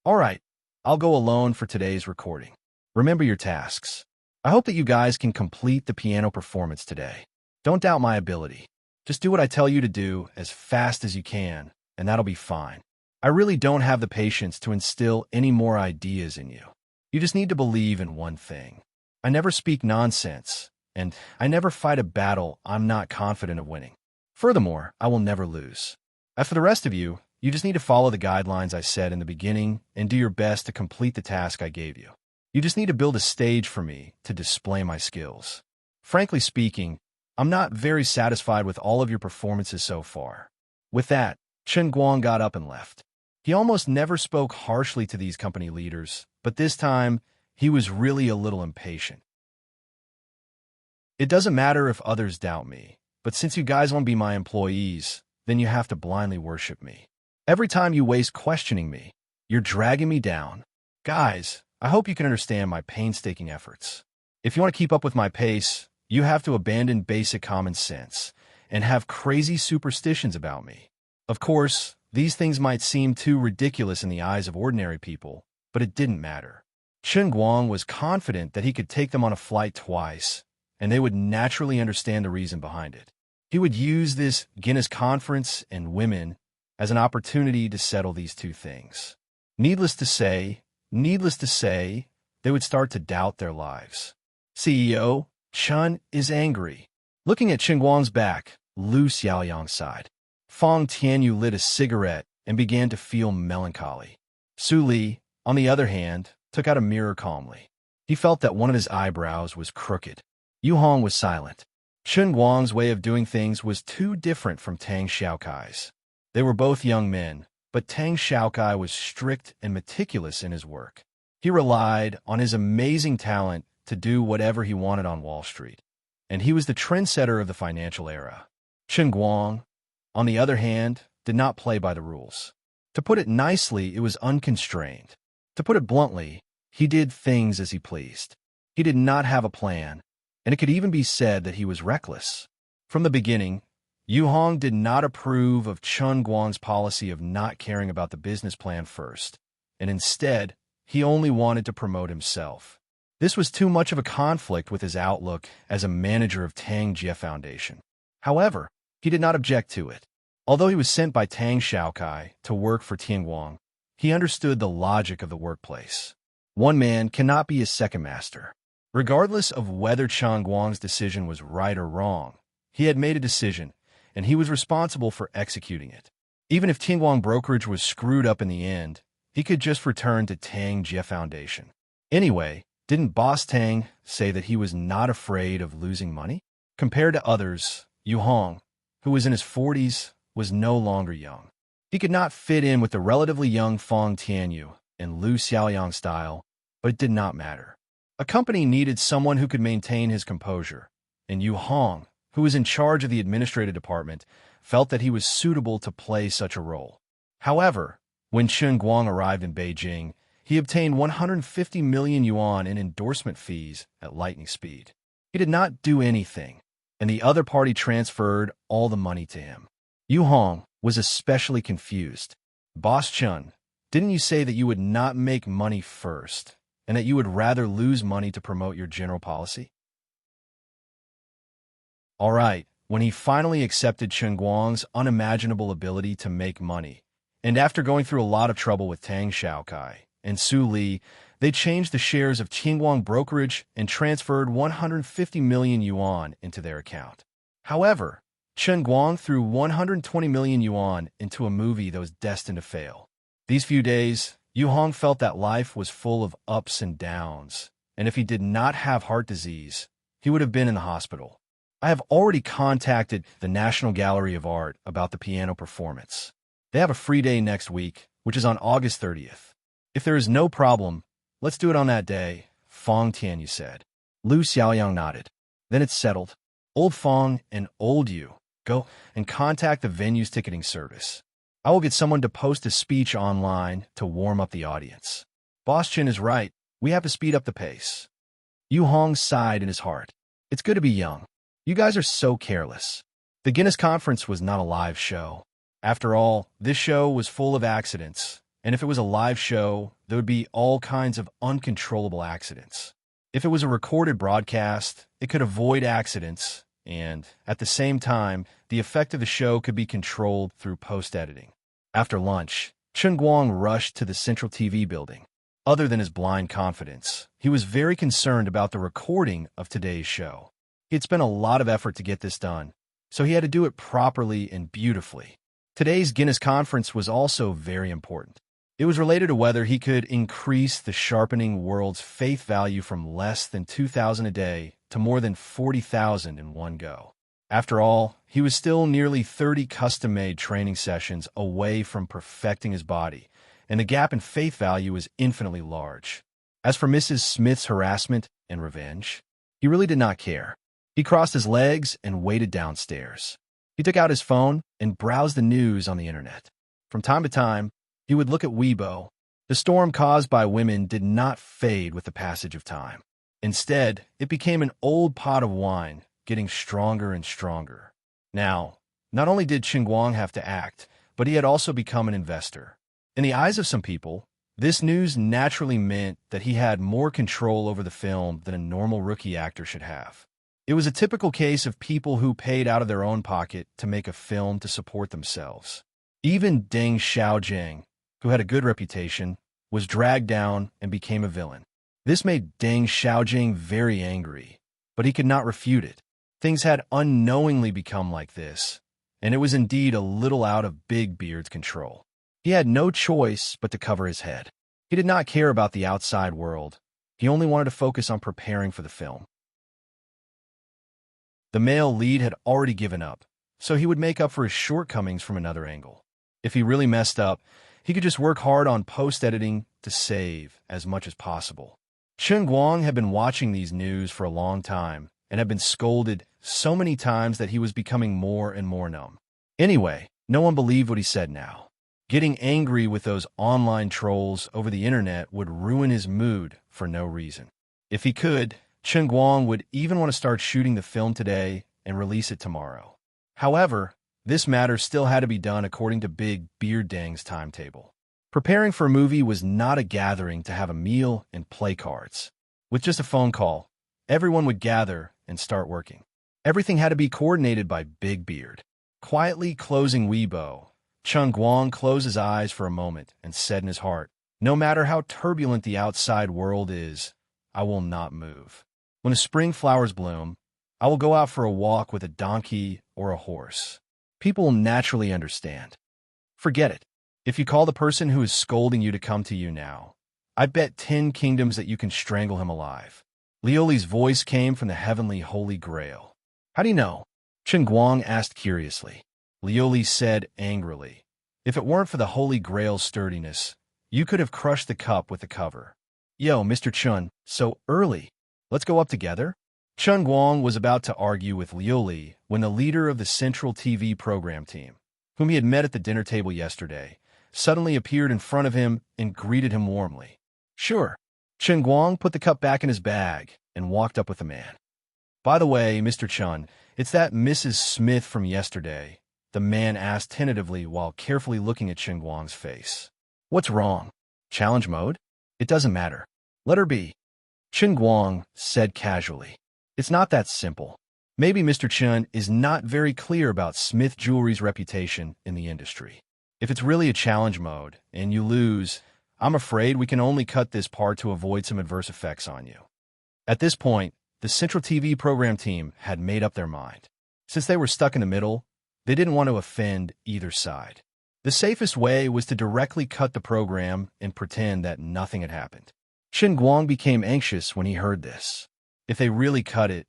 S1: All right, I'll go alone for today's recording. Remember your tasks. I hope that you guys can complete the piano performance today. Don't doubt my ability. Just do what I tell you to do as fast as you can, and that'll be fine. I really don't have the patience to instill any more ideas in you. You just need to believe in one thing. I never speak nonsense, and I never fight a battle I'm not confident of winning. Furthermore, I will never lose. As for the rest of you, you just need to follow the guidelines I said in the beginning and do your best to complete the task I gave you. You just need to build a stage for me to display my skills. Frankly speaking, I'm not very satisfied with all of your performances so far. With that, Chen Guang got up and left. He almost never spoke harshly to these company leaders, but this time, he was really a little impatient. It doesn't matter if others doubt me, but since you guys won't be my employees, then you have to blindly worship me. Every time you waste questioning me, you're dragging me down. Guys, I hope you can understand my painstaking efforts. If you want to keep up with my pace, you have to abandon basic common sense and have crazy superstitions about me. Of course, these things might seem too ridiculous in the eyes of ordinary people, but it didn't matter. Chen Guang was confident that he could take them on a flight twice, and they would naturally understand the reason behind it. He would use this Guinness conference and women as an opportunity to settle these two things. Needless to say, they would start to doubt their lives. CEO, Chen is angry. Looking at Chen Guang's back, Lu Xiaoyang sighed. Fang Tianyu lit a cigarette and began to feel melancholy. Su Li, on the other hand, took out a mirror calmly. He felt that one of his eyebrows was crooked. Yu Hong was silent. Chen Guang's way of doing things was too different from Tang Xiaokai's. They were both young men, but Tang Xiaokai was strict and meticulous in his work. He relied on his amazing talent to do whatever he wanted on Wall Street, and he was the trendsetter of the financial era. Chen Guang, on the other hand, did not play by the rules. To put it nicely, it was unconstrained. To put it bluntly, he did things as he pleased. He did not have a plan, and it could even be said that he was reckless. From the beginning, Yu Hong did not approve of Chen Guang's policy of not caring about the business plan first, and instead, he only wanted to promote himself. This was too much of a conflict with his outlook as a manager of Tang Jie Foundation. However, he did not object to it. Although he was sent by Tang Xiaokai to work for Tianguang, he understood the logic of the workplace. One man cannot be his second master. Regardless of whether Chen Guang's decision was right or wrong, he had made a decision, and he was responsible for executing it. Even if Tianguang brokerage was screwed up in the end, he could just return to Tang Jie Foundation. Anyway, didn't Boss Tang say that he was not afraid of losing money? Compared to others, Yu Hong, who was in his 40s, was no longer young. He could not fit in with the relatively young Fang Tianyu and Lu Xiaoyang style, but it did not matter. A company needed someone who could maintain his composure, and Yu Hong, who was in charge of the administrative department, felt that he was suitable to play such a role. However, when Chen Guang arrived in Beijing, he obtained 150 million yuan in endorsement fees at lightning speed. He did not do anything, and the other party transferred all the money to him. Yu Hong was especially confused. Boss Chen, didn't you say that you would not make money first, and that you would rather lose money to promote your general policy? All right, when he finally accepted Chen Guang's unimaginable ability to make money, and after going through a lot of trouble with Tang Xiaokai and Su Li, they changed the shares of Tianguang brokerage and transferred 150 million yuan into their account. However, Chen Guang threw 120 million yuan into a movie that was destined to fail. These few days, Yu Hong felt that life was full of ups and downs, and if he did not have heart disease, he would have been in the hospital. I have already contacted the National Gallery of Art about the piano performance. They have a free day next week, which is on August 30th. If there is no problem, let's do it on that day, Fang Tianyu said. Lu Xiaoyang nodded. Then it's settled. Old Fang and old Yu, go and contact the venue's ticketing service. I will get someone to post a speech online to warm up the audience. Boss Chen is right. We have to speed up the pace. Yu Hong sighed in his heart. It's good to be young. You guys are so careless. The Guinness conference was not a live show. After all, this show was full of accidents, and if it was a live show, there would be all kinds of uncontrollable accidents. If it was a recorded broadcast, it could avoid accidents, and, at the same time, the effect of the show could be controlled through post-editing. After lunch, Chen Guang rushed to the central TV building. Other than his blind confidence, he was very concerned about the recording of today's show. He had spent a lot of effort to get this done, so he had to do it properly and beautifully. Today's Guinness conference was also very important. It was related to whether he could increase the sharpening world's faith value from less than 2,000 a day to more than 40,000 in one go. After all, he was still nearly 30 custom-made training sessions away from perfecting his body, and the gap in faith value was infinitely large. As for Mrs. Smith's harassment and revenge, he really did not care. He crossed his legs and waited downstairs. He took out his phone and browsed the news on the internet. From time to time, he would look at Weibo. The storm caused by women did not fade with the passage of time. Instead, it became an old pot of wine, getting stronger and stronger. Now, not only did Guang have to act, but he had also become an investor. In the eyes of some people, this news naturally meant that he had more control over the film than a normal rookie actor should have. It was a typical case of people who paid out of their own pocket to make a film to support themselves. Even Deng Xiaojing, who had a good reputation, was dragged down and became a villain. This made Deng Xiaojing very angry, but he could not refute it. Things had unknowingly become like this, and it was indeed a little out of Big Beard's control. He had no choice but to cover his head. He did not care about the outside world. He only wanted to focus on preparing for the film. The male lead had already given up, so he would make up for his shortcomings from another angle. If he really messed up, he could just work hard on post-editing to save as much as possible. Guang had been watching these news for a long time and had been scolded so many times that he was becoming more and more numb. Anyway, no one believed what he said now. Getting angry with those online trolls over the internet would ruin his mood for no reason. If he could, Guang would even want to start shooting the film today and release it tomorrow. However, this matter still had to be done according to Big Beard Deng's timetable. Preparing for a movie was not a gathering to have a meal and play cards. With just a phone call, everyone would gather and start working. Everything had to be coordinated by Big Beard. Quietly closing Weibo, Guang closed his eyes for a moment and said in his heart, "No matter how turbulent the outside world is, I will not move. When the spring flowers bloom, I will go out for a walk with a donkey or a horse. People will naturally understand. Forget it. If you call the person who is scolding you to come to you now, I bet 10 kingdoms that you can strangle him alive." Lioli's voice came from the heavenly Holy Grail. "How do you know?" Guang asked curiously. Lioli said angrily, "If it weren't for the Holy Grail's sturdiness, you could have crushed the cup with the cover." "Yo, Mr. Chun, so early. Let's go up together?" Guang was about to argue with Lioli when the leader of the Central TV program team, whom he had met at the dinner table yesterday, suddenly appeared in front of him and greeted him warmly. "Sure." Guang put the cup back in his bag and walked up with the man. "By the way, Mr. Chun, it's that Mrs. Smith from yesterday," the man asked tentatively while carefully looking at Guang's face. "What's wrong? Challenge mode? It doesn't matter. Let her be." Guang said casually. "It's not that simple. Maybe Mr. Chun is not very clear about Smith Jewelry's reputation in the industry. If it's really a challenge mode and you lose, I'm afraid we can only cut this part to avoid some adverse effects on you." At this point, the Central TV program team had made up their mind. Since they were stuck in the middle, they didn't want to offend either side. The safest way was to directly cut the program and pretend that nothing had happened. Guang became anxious when he heard this. If they really cut it,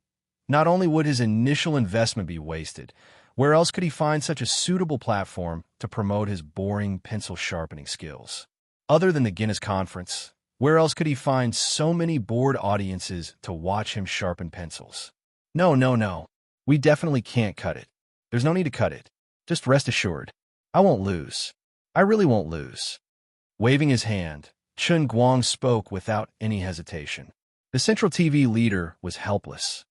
S1: not only would his initial investment be wasted, where else could he find such a suitable platform to promote his boring pencil sharpening skills? Other than the Guinness Conference, where else could he find so many bored audiences to watch him sharpen pencils? No. We definitely can't cut it. There's no need to cut it. Just rest assured. I won't lose. I really won't lose." Waving his hand, Guang spoke without any hesitation. The Central TV leader was helpless.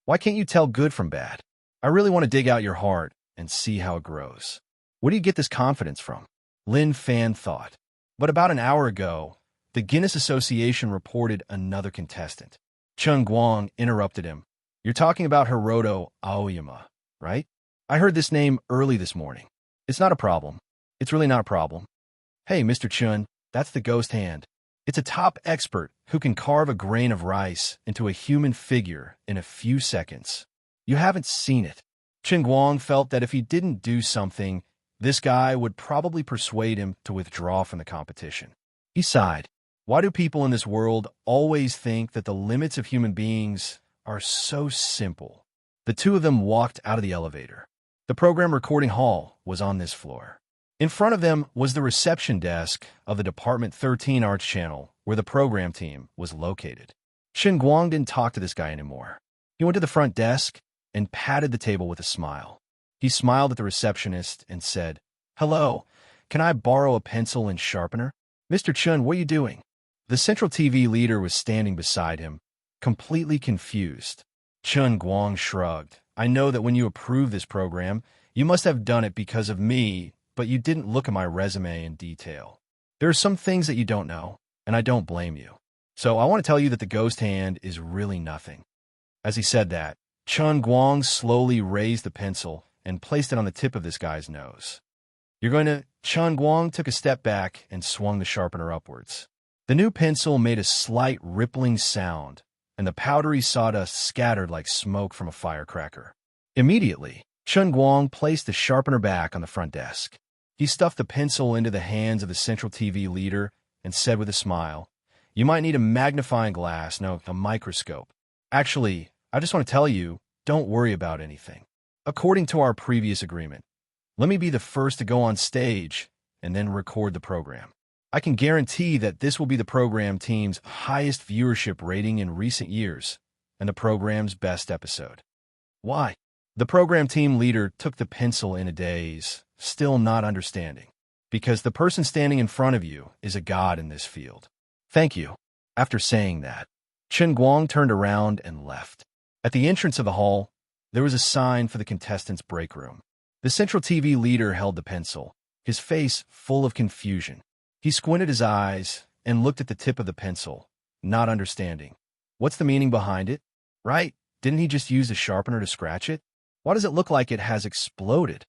S1: "Why can't you tell good from bad? I really want to dig out your heart and see how it grows. Where do you get this confidence from?" Lin Fan thought. But about an hour ago, the Guinness Association reported another contestant. Guang interrupted him. "You're talking about Hiroto Aoyama, right? I heard this name early this morning. It's not a problem. It's really not a problem. Hey, Mr. Chun, that's the ghost hand. It's a top expert who can carve a grain of rice into a human figure in a few seconds. You haven't seen it." Guang felt that if he didn't do something, this guy would probably persuade him to withdraw from the competition. He sighed. Why do people in this world always think that the limits of human beings are so simple? The two of them walked out of the elevator. The program recording hall was on this floor. In front of them was the reception desk of the Department 13 Arts Channel, where the program team was located. Guang didn't talk to this guy anymore. He went to the front desk and patted the table with a smile. He smiled at the receptionist and said, "Hello, can I borrow a pencil and sharpener?" "Mr. Chun, what are you doing?" The Central TV leader was standing beside him, completely confused. Chun Guang shrugged. "I know that when you approved this program, you must have done it because of me, but you didn't look at my resume in detail. There are some things that you don't know, and I don't blame you. So I want to tell you that the ghost hand is really nothing." As he said that, Chun Guang slowly raised the pencil and placed it on the tip of this guy's nose. "You're going to—" Chun Guang took a step back and swung the sharpener upwards. The new pencil made a slight rippling sound, and the powdery sawdust scattered like smoke from a firecracker. Immediately, Chun Guang placed the sharpener back on the front desk. He stuffed the pencil into the hands of the Central TV leader and said with a smile, "You might need a magnifying glass, no, a microscope. Actually, I just want to tell you, don't worry about anything. According to our previous agreement, let me be the first to go on stage and then record the program. I can guarantee that this will be the program team's highest viewership rating in recent years and the program's best episode." "Why?" The program team leader took the pencil in a daze, still not understanding. "Because the person standing in front of you is a god in this field." "Thank you." After saying that, Chun Guang turned around and left. At the entrance of the hall, there was a sign for the contestants' break room. The Central TV leader held the pencil, his face full of confusion. He squinted his eyes and looked at the tip of the pencil, not understanding. What's the meaning behind it? Right? Didn't he just use a sharpener to scratch it? Why does it look like it has exploded?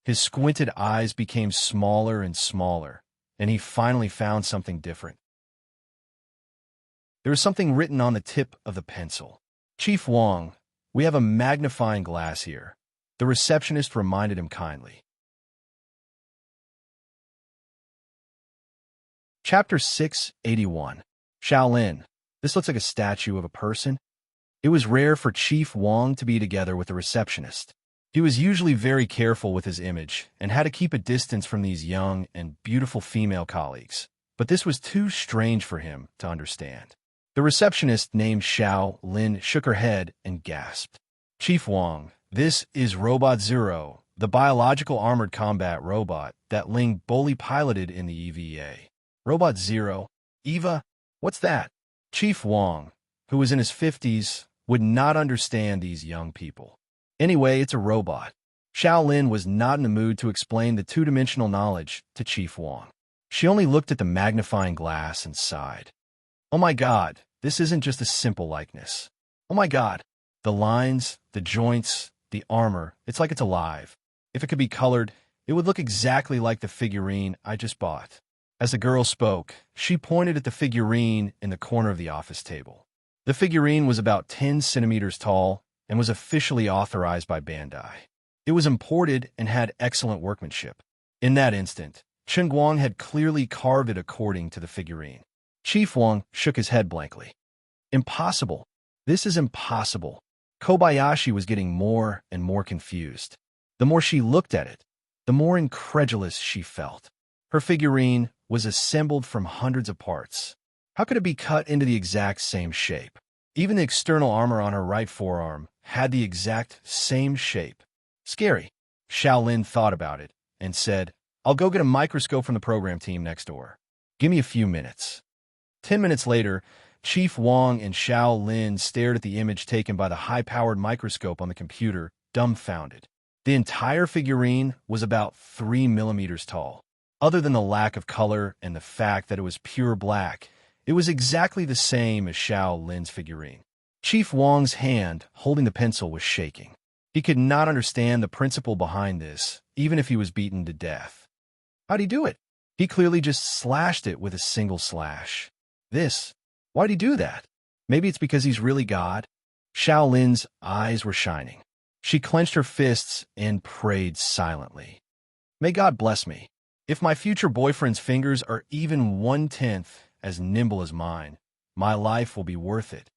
S1: His squinted eyes became smaller and smaller, and he finally found something different. There was something written on the tip of the pencil. "Chief Wong, we have a magnifying glass here." The receptionist reminded him kindly. Chapter 681. Shaolin. This looks like a statue of a person. It was rare for Chief Wong to be together with a receptionist. He was usually very careful with his image and had to keep a distance from these young and beautiful female colleagues. But this was too strange for him to understand. The receptionist named Xiao Lin shook her head and gasped. "Chief Wong, this is Robot Zero, the biological armored combat robot that Ling Boley piloted in the EVA. Robot Zero? Eva? What's that?" Chief Wong, who was in his 50s, would not understand these young people. Anyway, it's a robot. Xiao Lin was not in the mood to explain the two-dimensional knowledge to Chief Wong. She only looked at the magnifying glass and sighed. "Oh my God, this isn't just a simple likeness. Oh my God, the lines, the joints, the armor, it's like it's alive. If it could be colored, it would look exactly like the figurine I just bought." As the girl spoke, she pointed at the figurine in the corner of the office table. The figurine was about 10 centimeters tall and was officially authorized by Bandai. It was imported and had excellent workmanship. In that instant, Chun Guang had clearly carved it according to the figurine. Chief Wang shook his head blankly. "Impossible. This is impossible." Kobayashi was getting more and more confused. The more she looked at it, the more incredulous she felt. Her figurine was assembled from hundreds of parts. How could it be cut into the exact same shape? Even the external armor on her right forearm had the exact same shape. Scary. Shaolin thought about it and said, "I'll go get a microscope from the program team next door. Give me a few minutes." 10 minutes later, Chief Wang and Xiao Lin stared at the image taken by the high-powered microscope on the computer, dumbfounded. The entire figurine was about 3 millimeters tall. Other than the lack of color and the fact that it was pure black, it was exactly the same as Xiao Lin's figurine. Chief Wang's hand holding the pencil was shaking. He could not understand the principle behind this, even if he was beaten to death. How'd he do it? He clearly just slashed it with a single slash. Why'd he do that? Maybe it's because he's really God? Xiao Lin's eyes were shining. She clenched her fists and prayed silently. "May God bless me. If my future boyfriend's fingers are even 1/10 as nimble as mine, my life will be worth it."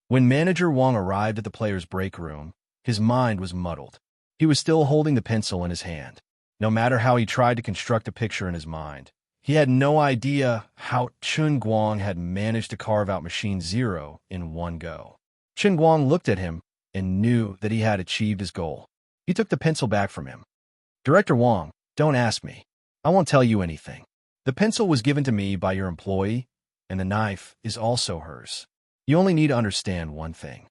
S1: When Manager Wang arrived at the players' break room, his mind was muddled. He was still holding the pencil in his hand. No matter how he tried to construct a picture in his mind, he had no idea how Chun Guang had managed to carve out Machine Zero in one go. Chun Guang looked at him and knew that he had achieved his goal. He took the pencil back from him. "Director Wong, don't ask me. I won't tell you anything. The pencil was given to me by your employee, and the knife is also hers. You only need to understand one thing.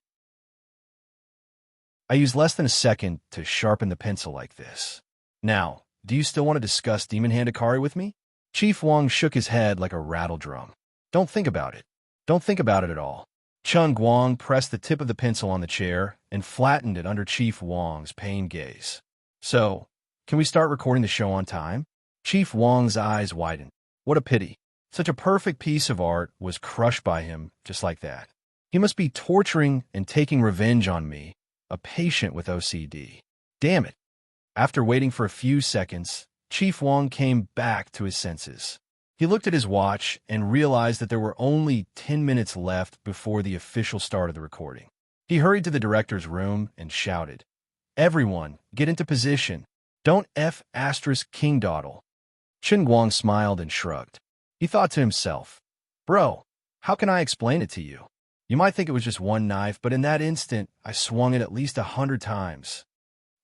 S1: I used less than a second to sharpen the pencil like this. Now, do you still want to discuss Demon Hand Akari with me?" Chief Wong shook his head like a rattle drum. "Don't think about it. Don't think about it at all." Chung Guang pressed the tip of the pencil on the chair and flattened it under Chief Wong's pained gaze. "So, can we start recording the show on time?" Chief Wong's eyes widened. What a pity. Such a perfect piece of art was crushed by him just like that. He must be torturing and taking revenge on me, a patient with OCD. Damn it. After waiting for a few seconds, Chief Wong came back to his senses. He looked at his watch and realized that there were only 10 minutes left before the official start of the recording. He hurried to the director's room and shouted, "Everyone, get into position. Don't King dawdle." Chen Guang smiled and shrugged. He thought to himself, "Bro, how can I explain it to you? You might think it was just one knife, but in that instant, I swung it at least 100 times.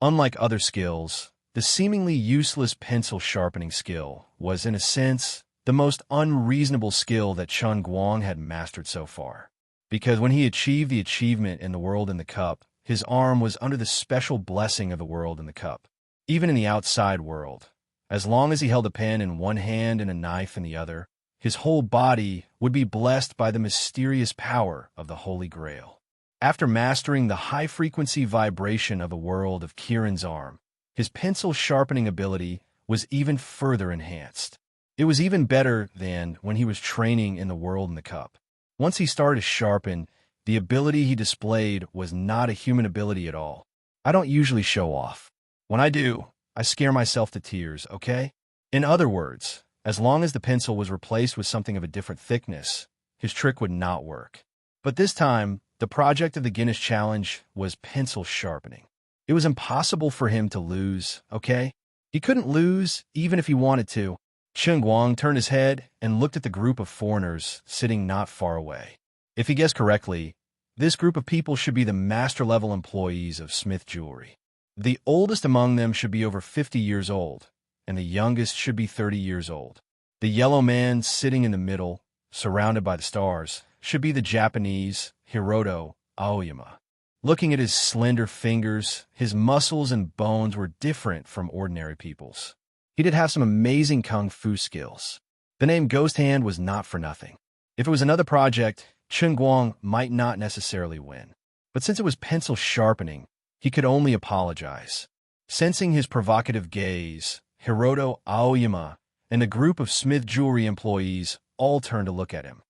S1: Unlike other skills, the seemingly useless pencil sharpening skill was, in a sense, the most unreasonable skill that Chen Guang had mastered so far. Because when he achieved the achievement in the world in the cup, his arm was under the special blessing of the world in the cup. Even in the outside world, as long as he held a pen in one hand and a knife in the other, his whole body would be blessed by the mysterious power of the Holy Grail. After mastering the high-frequency vibration of a world of Kirin's arm, his pencil sharpening ability was even further enhanced. It was even better than when he was training in the world in the cup. Once he started to sharpen, the ability he displayed was not a human ability at all. I don't usually show off. When I do, I scare myself to tears, okay? In other words, as long as the pencil was replaced with something of a different thickness, his trick would not work. But this time, the project of the Guinness Challenge was pencil sharpening. It was impossible for him to lose, okay? He couldn't lose, even if he wanted to. Chen Guang turned his head and looked at the group of foreigners sitting not far away. If he guessed correctly, this group of people should be the master-level employees of Smith Jewelry. The oldest among them should be over 50 years old, and the youngest should be 30 years old. The yellow man sitting in the middle, surrounded by the stars, should be the Japanese Hiroto Aoyama. Looking at his slender fingers, his muscles and bones were different from ordinary people's. He did have some amazing kung fu skills. The name Ghost Hand was not for nothing. If it was another project, Chen Guang might not necessarily win. But since it was pencil sharpening, he could only apologize. Sensing his provocative gaze, Hiroto Aoyama and the group of Smith Jewelry employees all turned to look at him.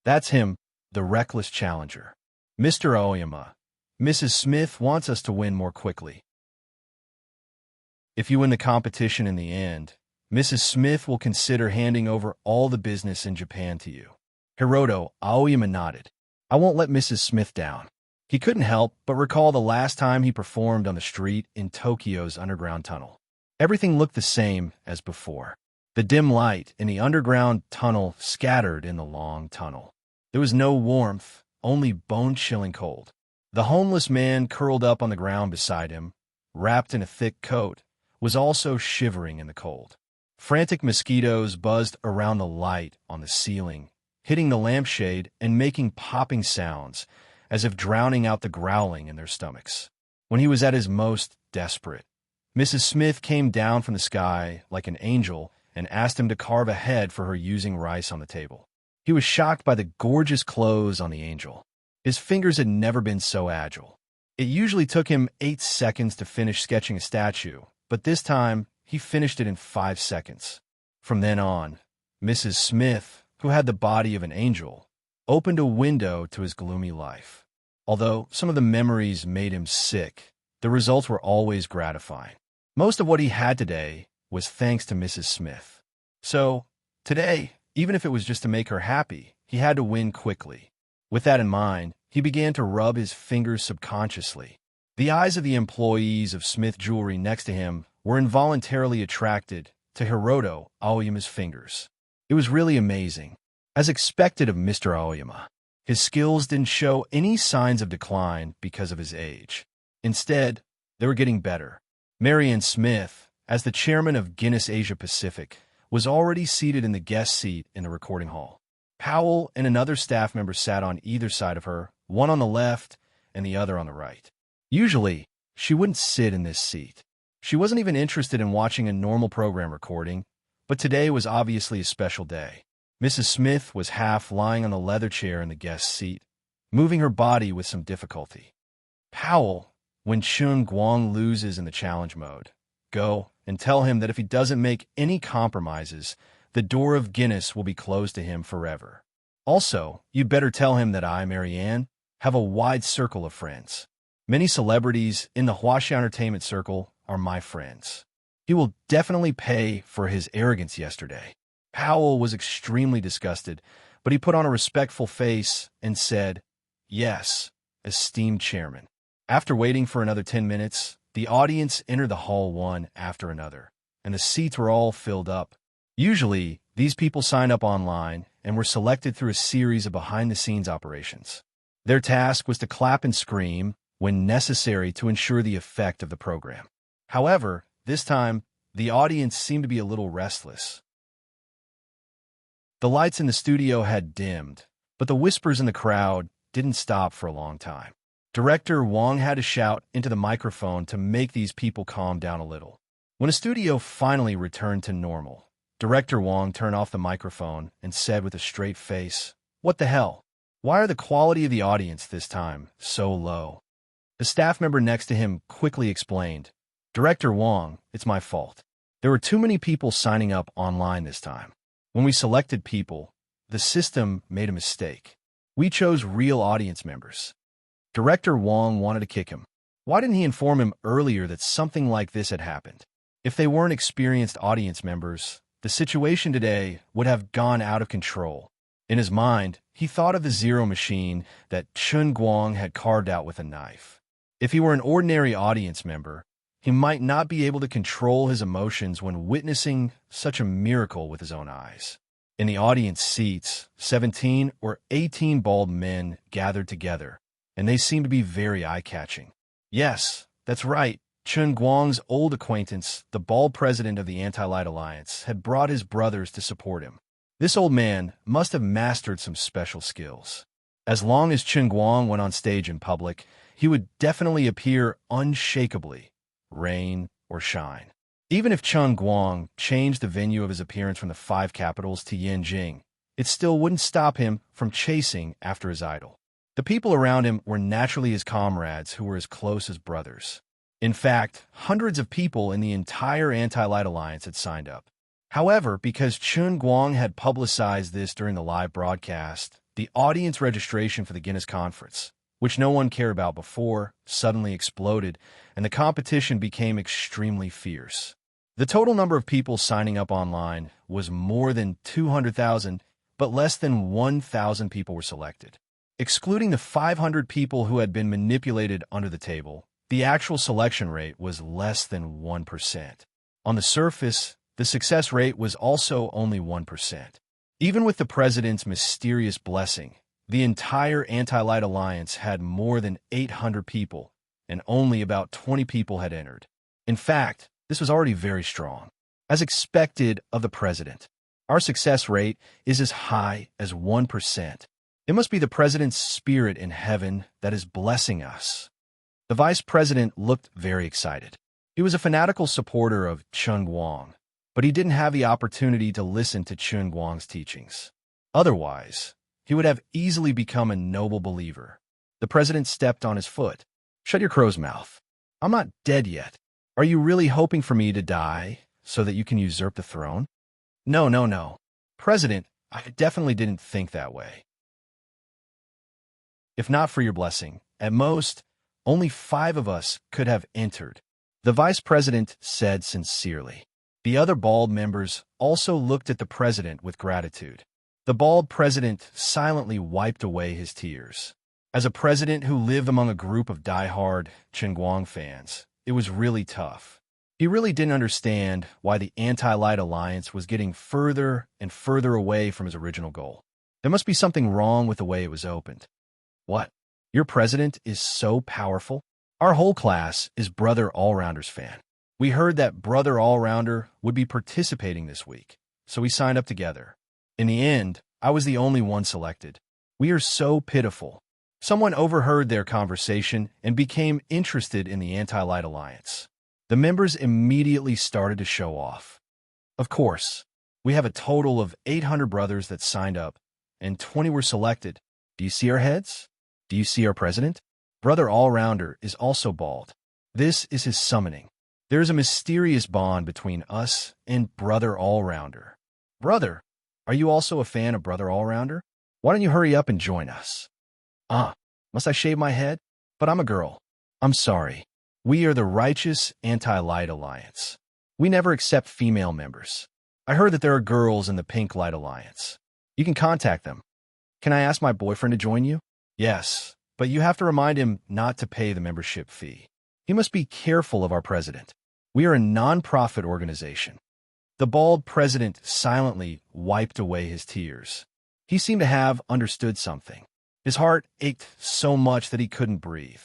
S1: That's him, the reckless challenger. "Mr. Aoyama, Mrs. Smith wants us to win more quickly. If you win the competition in the end, Mrs. Smith will consider handing over all the business in Japan to you." Hiroto Aoyama nodded. "I won't let Mrs. Smith down." He couldn't help but recall the last time he performed on the street in Tokyo's underground tunnel. Everything looked the same as before. The dim light in the underground tunnel scattered in the long tunnel. There was no warmth, only bone-chilling cold. The homeless man curled up on the ground beside him, wrapped in a thick coat, was also shivering in the cold. Frantic mosquitoes buzzed around the light on the ceiling, hitting the lampshade and making popping sounds, as if drowning out the growling in their stomachs. When he was at his most desperate, Mrs. Smith came down from the sky like an angel and asked him to carve a head for her using rice on the table. He was shocked by the gorgeous clothes on the angel. His fingers had never been so agile. It usually took him 8 seconds to finish sketching a statue, but this time he finished it in 5 seconds. From then on, Mrs. Smith, who had the body of an angel, opened a window to his gloomy life. Although some of the memories made him sick, the results were always gratifying. Most of what he had today was thanks to Mrs. Smith. So, today, even if it was just to make her happy, he had to win quickly. With that in mind, he began to rub his fingers subconsciously. The eyes of the employees of Smith Jewelry next to him were involuntarily attracted to Hiroto Aoyama's fingers. It was really amazing, as expected of Mr. Aoyama. His skills didn't show any signs of decline because of his age. Instead, they were getting better. Marianne Smith, as the chairman of Guinness Asia Pacific, was already seated in the guest seat in the recording hall. Powell and another staff member sat on either side of her, one on the left and the other on the right. Usually, she wouldn't sit in this seat. She wasn't even interested in watching a normal program recording, but today was obviously a special day. Mrs. Smith was half lying on the leather chair in the guest seat, moving her body with some difficulty. Powell, when Chun Guang loses in the challenge mode, go and tell him that if he doesn't make any compromises, the door of Guinness will be closed to him forever. Also, you'd better tell him that I, Marianne, have a wide circle of friends. Many celebrities in the Huaxia Entertainment circle are my friends. He will definitely pay for his arrogance yesterday. Powell was extremely disgusted, but he put on a respectful face and said, "Yes, esteemed chairman." After waiting for another 10 minutes, the audience entered the hall one after another, and the seats were all filled up. Usually, these people signed up online and were selected through a series of behind-the-scenes operations. Their task was to clap and scream when necessary to ensure the effect of the program. However, this time, the audience seemed to be a little restless. The lights in the studio had dimmed, but the whispers in the crowd didn't stop for a long time. Director Wong had to shout into the microphone to make these people calm down a little. When the studio finally returned to normal, Director Wong turned off the microphone and said with a straight face, "What the hell? Why are the quality of the audience this time so low?" The staff member next to him quickly explained, "Director Wong, it's my fault. There were too many people signing up online this time. When we selected people, the system made a mistake. We chose real audience members." Director Wong wanted to kick him. Why didn't he inform him earlier that something like this had happened? If they weren't experienced audience members, the situation today would have gone out of control. In his mind, he thought of the zero machine that Chun Guang had carved out with a knife. If he were an ordinary audience member, he might not be able to control his emotions when witnessing such a miracle with his own eyes. In the audience seats, 17 or 18 bald men gathered together, and they seemed to be very eye-catching. Yes, that's right. Chun Guang's old acquaintance, the bald president of the Anti-Light Alliance, had brought his brothers to support him. This old man must have mastered some special skills. As long as Chun Guang went on stage in public, he would definitely appear unshakably, rain or shine. Even if Chun Guang changed the venue of his appearance from the five capitals to Yanjing, it still wouldn't stop him from chasing after his idol. The people around him were naturally his comrades who were as close as brothers. In fact, hundreds of people in the entire Anti-Light Alliance had signed up. However, because Chun Guang had publicized this during the live broadcast, the audience registration for the Guinness Conference, which no one cared about before, suddenly exploded, and the competition became extremely fierce. The total number of people signing up online was more than 200,000, but less than 1,000 people were selected. Excluding the 500 people who had been manipulated under the table, the actual selection rate was less than 1%. On the surface, the success rate was also only 1%. Even with the president's mysterious blessing, the entire Anti-Light Alliance had more than 800 people, and only about 20 people had entered. In fact, this was already very strong. As expected of the president, our success rate is as high as 1%. It must be the president's spirit in heaven that is blessing us. The vice president looked very excited. He was a fanatical supporter of Chun Guang, but he didn't have the opportunity to listen to Chun Guang's teachings. Otherwise, he would have easily become a noble believer. The president stepped on his foot. "Shut your crow's mouth. I'm not dead yet. Are you really hoping for me to die so that you can usurp the throne?" No. President, I definitely didn't think that way. If not for your blessing, at most, only 5 of us could have entered, the vice president said sincerely. The other bald members also looked at the president with gratitude. The bald president silently wiped away his tears. As a president who lived among a group of die-hard Chun Guang fans, it was really tough. He really didn't understand why the Anti-Light Alliance was getting further and further away from his original goal. There must be something wrong with the way it was opened. What? Your president is so powerful? Our whole class is Brother Allrounder's fan. We heard that Brother Allrounder would be participating this week, so we signed up together. In the end, I was the only one selected. We are so pitiful. Someone overheard their conversation and became interested in the Anti-Light Alliance. The members immediately started to show off. Of course, we have a total of 800 brothers that signed up, and 20 were selected. Do you see our heads? Do you see our president? Brother Allrounder is also bald. This is his summoning. There is a mysterious bond between us and Brother Allrounder. Brother, are you also a fan of Brother Allrounder? Why don't you hurry up and join us? Must I shave my head? But I'm a girl. I'm sorry. We are the Righteous Anti-Light Alliance. We never accept female members. I heard that there are girls in the Pink Light Alliance. You can contact them. Can I ask my boyfriend to join you? Yes, but you have to remind him not to pay the membership fee. He must be careful of our president. We are a non-profit organization. The bald president silently wiped away his tears. He seemed to have understood something. His heart ached so much that he couldn't breathe.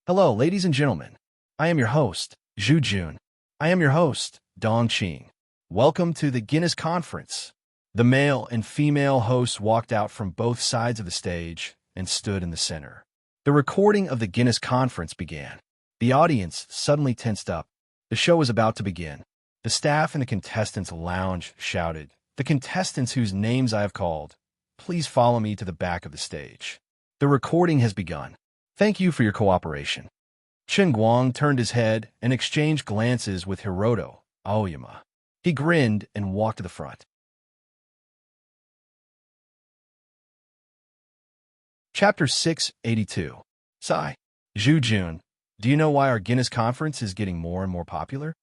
S1: Hello, ladies and gentlemen. I am your host, Zhu Jun. I am your host, Dong Qing. Welcome to the Guinness Conference. The male and female hosts walked out from both sides of the stage and stood in the center. The recording of the Guinness Conference began. The audience suddenly tensed up. The show was about to begin. The staff in the contestants' lounge shouted, "The contestants whose names I have called, please follow me to the back of the stage. The recording has begun. Thank you for your cooperation." Chen Guang turned his head and exchanged glances with Hiroto Aoyama. He grinned and walked to the front. Chapter 682. Sigh. Zhu Jun, do you know why our Guinness Conference is getting more and more popular?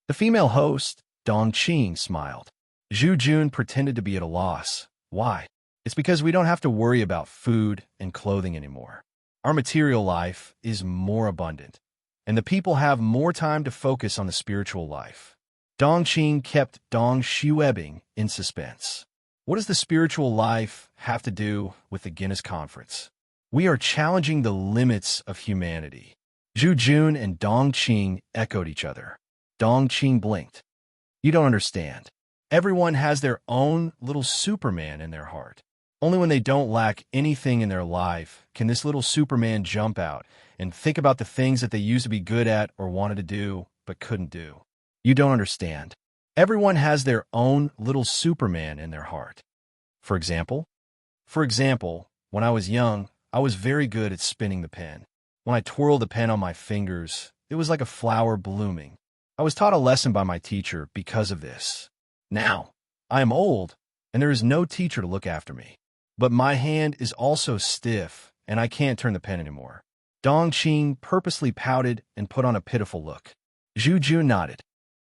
S1: The female host, Dong Qing, smiled. Zhu Jun pretended to be at a loss. Why? It's because we don't have to worry about food and clothing anymore. Our material life is more abundant, and the people have more time to focus on the spiritual life. Dong Qing kept Dong Xuebing in suspense. What does the spiritual life have to do with the Guinness Conference? We are challenging the limits of humanity. Zhu Jun and Dong Qing echoed each other. Dong Qing blinked. You don't understand. Everyone has their own little Superman in their heart. Only when they don't lack anything in their life can this little Superman jump out and think about the things that they used to be good at or wanted to do but couldn't do. You don't understand. Everyone has their own little Superman in their heart. For example, when I was young, I was very good at spinning the pen. When I twirled the pen on my fingers, it was like a flower blooming. I was taught a lesson by my teacher because of this. Now, I am old, and there is no teacher to look after me. But my hand is also stiff, and I can't turn the pen anymore. Dong Qing purposely pouted and put on a pitiful look. Zhu Jun nodded.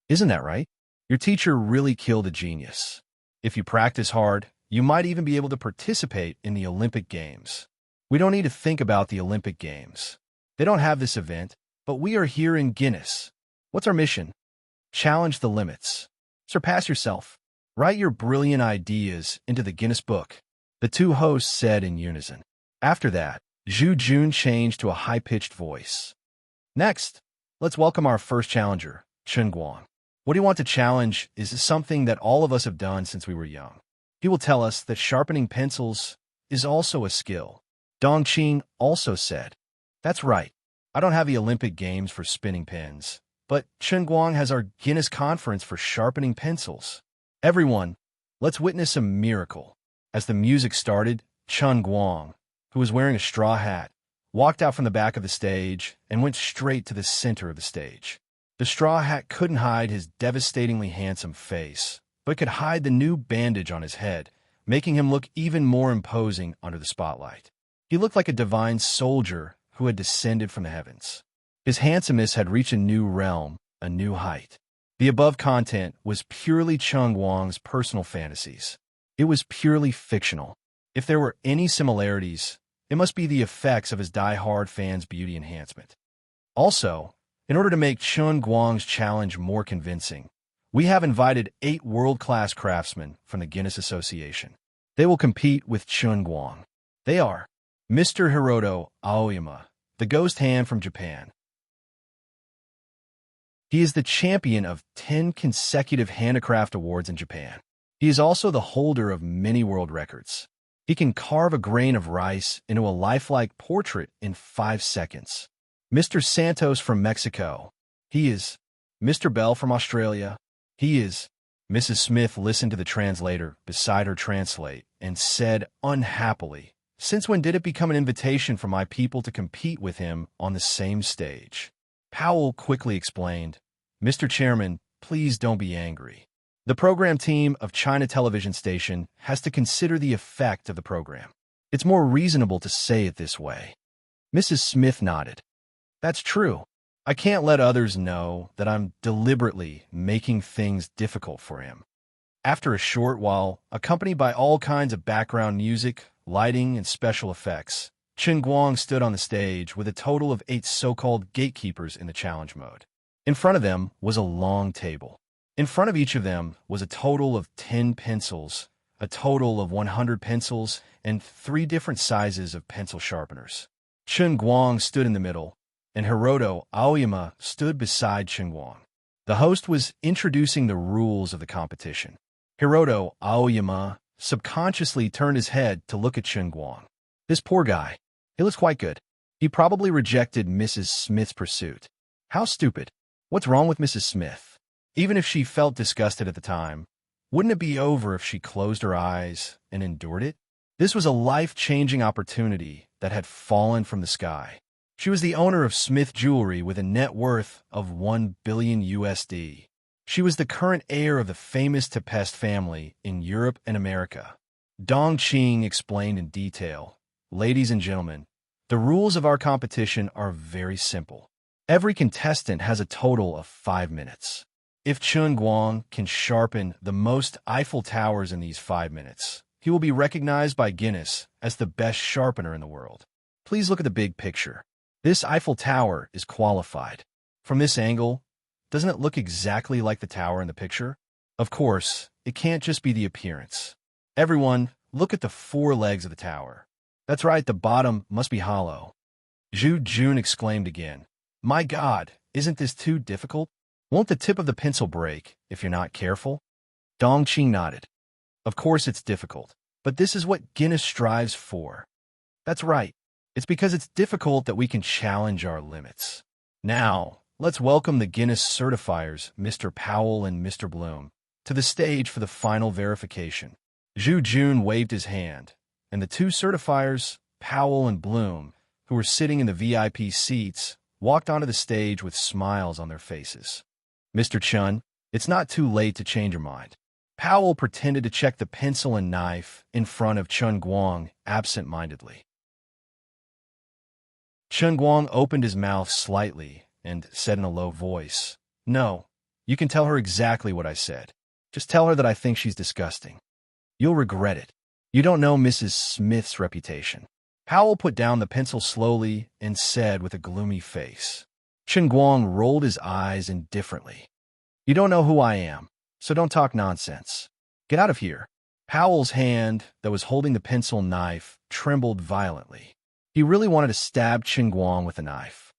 S1: Isn't that right? Your teacher really killed a genius. If you practice hard, you might even be able to participate in the Olympic Games. We don't need to think about the Olympic Games. They don't have this event, but we are here in Guinness. What's our mission? Challenge the limits. Surpass yourself. Write your brilliant ideas into the Guinness Book. The two hosts said in unison. After that, Zhu Jun changed to a high-pitched voice. Next, let's welcome our first challenger, Chen Guang. What he wants to challenge is something that all of us have done since we were young. He will tell us that sharpening pencils is also a skill. Dong Qing also said, That's right. I don't have the Olympic Games for spinning pens, but Chen Guang has our Guinness Conference for sharpening pencils. Everyone, let's witness a miracle. As the music started, Chen Guang, who was wearing a straw hat, walked out from the back of the stage and went straight to the center of the stage. The straw hat couldn't hide his devastatingly handsome face, but could hide the new bandage on his head, making him look even more imposing under the spotlight. He looked like a divine soldier who had descended from the heavens. His handsomeness had reached a new realm, a new height. The above content was purely Chen Guang's personal fantasies. It was purely fictional. If there were any similarities, it must be the effects of his die-hard fans' beauty enhancement. Also, in order to make Chen Guang's challenge more convincing, we have invited 8 world-class craftsmen from the Guinness Association. They will compete with Chun Guang. They are Mr. Hiroto Aoyama, the ghost hand from Japan. He is the champion of 10 consecutive handicraft awards in Japan. He is also the holder of many world records. He can carve a grain of rice into a lifelike portrait in 5 seconds. Mr. Santos from Mexico. He is Mr. Bell from Australia. He is Mrs. Smith listened to the translator beside her translate and said unhappily, "Since when did it become an invitation for my people to compete with him on the same stage?" Powell quickly explained, "Mr. Chairman, please don't be angry. The program team of China Television Station has to consider the effect of the program. It's more reasonable to say it this way." Mrs. Smith nodded. "That's true. I can't let others know that I'm deliberately making things difficult for him." After a short while, accompanied by all kinds of background music, lighting, and special effects, Chun Guang stood on the stage with a total of 8 so-called gatekeepers in the challenge mode. In front of them was a long table. In front of each of them was a total of 10 pencils, a total of 100 pencils, and 3 different sizes of pencil sharpeners. Chun Guang stood in the middle, and Hiroto Aoyama stood beside Chun Guang. The host was introducing the rules of the competition. Hiroto Aoyama subconsciously turned his head to look at Chun Guang. This poor guy. He looks quite good. He probably rejected Mrs. Smith's pursuit. How stupid. What's wrong with Mrs. Smith? Even if she felt disgusted at the time, wouldn't it be over if she closed her eyes and endured it? This was a life-changing opportunity that had fallen from the sky. She was the owner of Smith Jewelry with a net worth of $1 billion USD. She was the current heir of the famous Tepest family in Europe and America. Dong Qing explained in detail, "Ladies and gentlemen, the rules of our competition are very simple. Every contestant has a total of 5 minutes. If Chun Guang can sharpen the most Eiffel Towers in these 5 minutes, he will be recognized by Guinness as the best sharpener in the world. Please look at the big picture. This Eiffel Tower is qualified. From this angle, doesn't it look exactly like the tower in the picture? Of course, it can't just be the appearance. Everyone, look at the 4 legs of the tower. That's right, the bottom must be hollow." Zhu Jun exclaimed again, "My God, isn't this too difficult? Won't the tip of the pencil break if you're not careful?" Dong Qing nodded. "Of course it's difficult, but this is what Guinness strives for." "That's right. It's because it's difficult that we can challenge our limits." Now, let's welcome the Guinness certifiers, Mr. Powell and Mr. Bloom, to the stage for the final verification. Zhu Jun waved his hand, and the 2 certifiers, Powell and Bloom, who were sitting in the VIP seats, walked onto the stage with smiles on their faces. "Mr. Chun, it's not too late to change your mind." Powell pretended to check the pencil and knife in front of Chun Guang absent-mindedly. Chun Guang opened his mouth slightly and said in a low voice, "No, you can tell her exactly what I said. Just tell her that I think she's disgusting. You'll regret it. You don't know Mrs. Smith's reputation." Powell put down the pencil slowly and said with a gloomy face. Chun Guang rolled his eyes indifferently. "You don't know who I am, so don't talk nonsense. Get out of here." Powell's hand that was holding the pencil knife trembled violently. He really wanted to stab Chun Guang with a knife.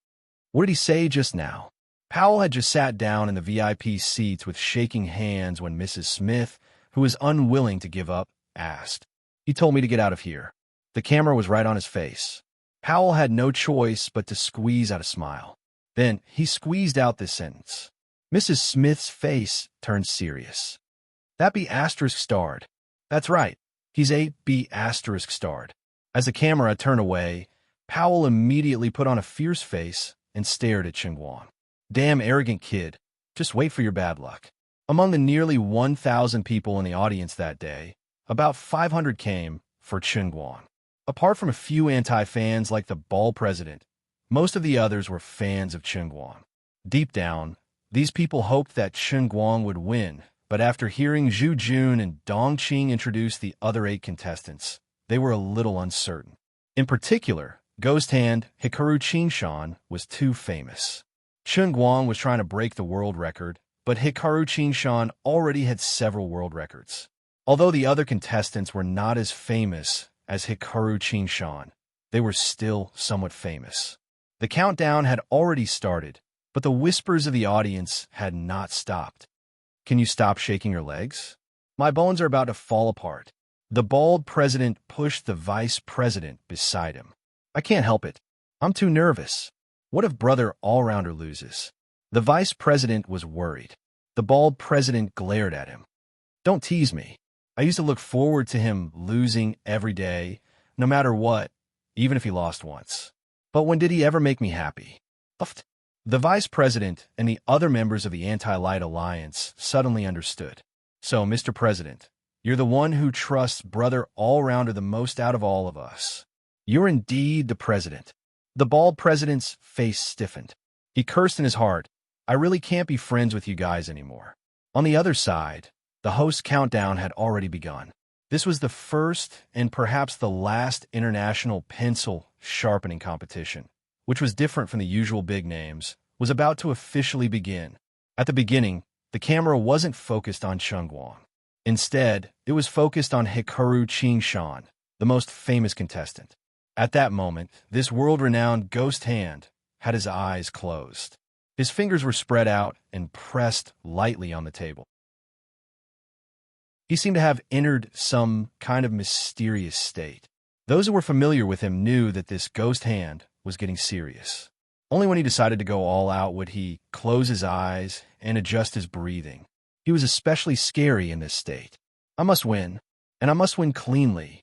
S1: What did he say just now? Powell had just sat down in the VIP seats with shaking hands when Mrs. Smith, who was unwilling to give up, asked. "He told me to get out of here." The camera was right on his face. Powell had no choice but to squeeze out a smile. Then he squeezed out this sentence. Mrs. Smith's face turned serious. "That be asterisk starred." "That's right. He's a be asterisk starred." As the camera turned away, Powell immediately put on a fierce face and stared at Chun Guang. "Damn arrogant kid. Just wait for your bad luck." Among the nearly 1,000 people in the audience that day, about 500 came for Chun Guang. Apart from a few anti-fans like the ball president, most of the others were fans of Chun Guang. Deep down, these people hoped that Chun Guang would win, but after hearing Zhu Jun and Dong Qing introduce the other 8 contestants, they were a little uncertain. In particular, Ghost Hand Hikaru Qingshan was too famous. Chun Guang was trying to break the world record, but Hikaru Qingshan already had several world records. Although the other contestants were not as famous as Hikaru Chinshan, they were still somewhat famous. The countdown had already started, but the whispers of the audience had not stopped. Can you stop shaking your legs? My bones are about to fall apart. The bald president pushed the vice president beside him. I can't help it. I'm too nervous. What if brother all-rounder loses? The vice president was worried. The bald president glared at him. Don't tease me. I used to look forward to him losing every day, no matter what, even if he lost once. But when did he ever make me happy? Uffed. The vice president and the other members of the Anti-Light Alliance suddenly understood. So, Mr. President, you're the one who trusts brother all-rounder the most out of all of us. You're indeed the president. The bald president's face stiffened. He cursed in his heart. I really can't be friends with you guys anymore. On the other side, the host countdown had already begun. This was the first and perhaps the last international pencil sharpening competition, which was different from the usual big names, was about to officially begin. At the beginning, the camera wasn't focused on Chengguang. Instead, it was focused on Hikaru Chinshan, the most famous contestant. At that moment, this world-renowned ghost hand had his eyes closed. His fingers were spread out and pressed lightly on the table. He seemed to have entered some kind of mysterious state. Those who were familiar with him knew that this ghost hand was getting serious. Only when he decided to go all out would he close his eyes and adjust his breathing. He was especially scary in this state. I must win, and I must win cleanly.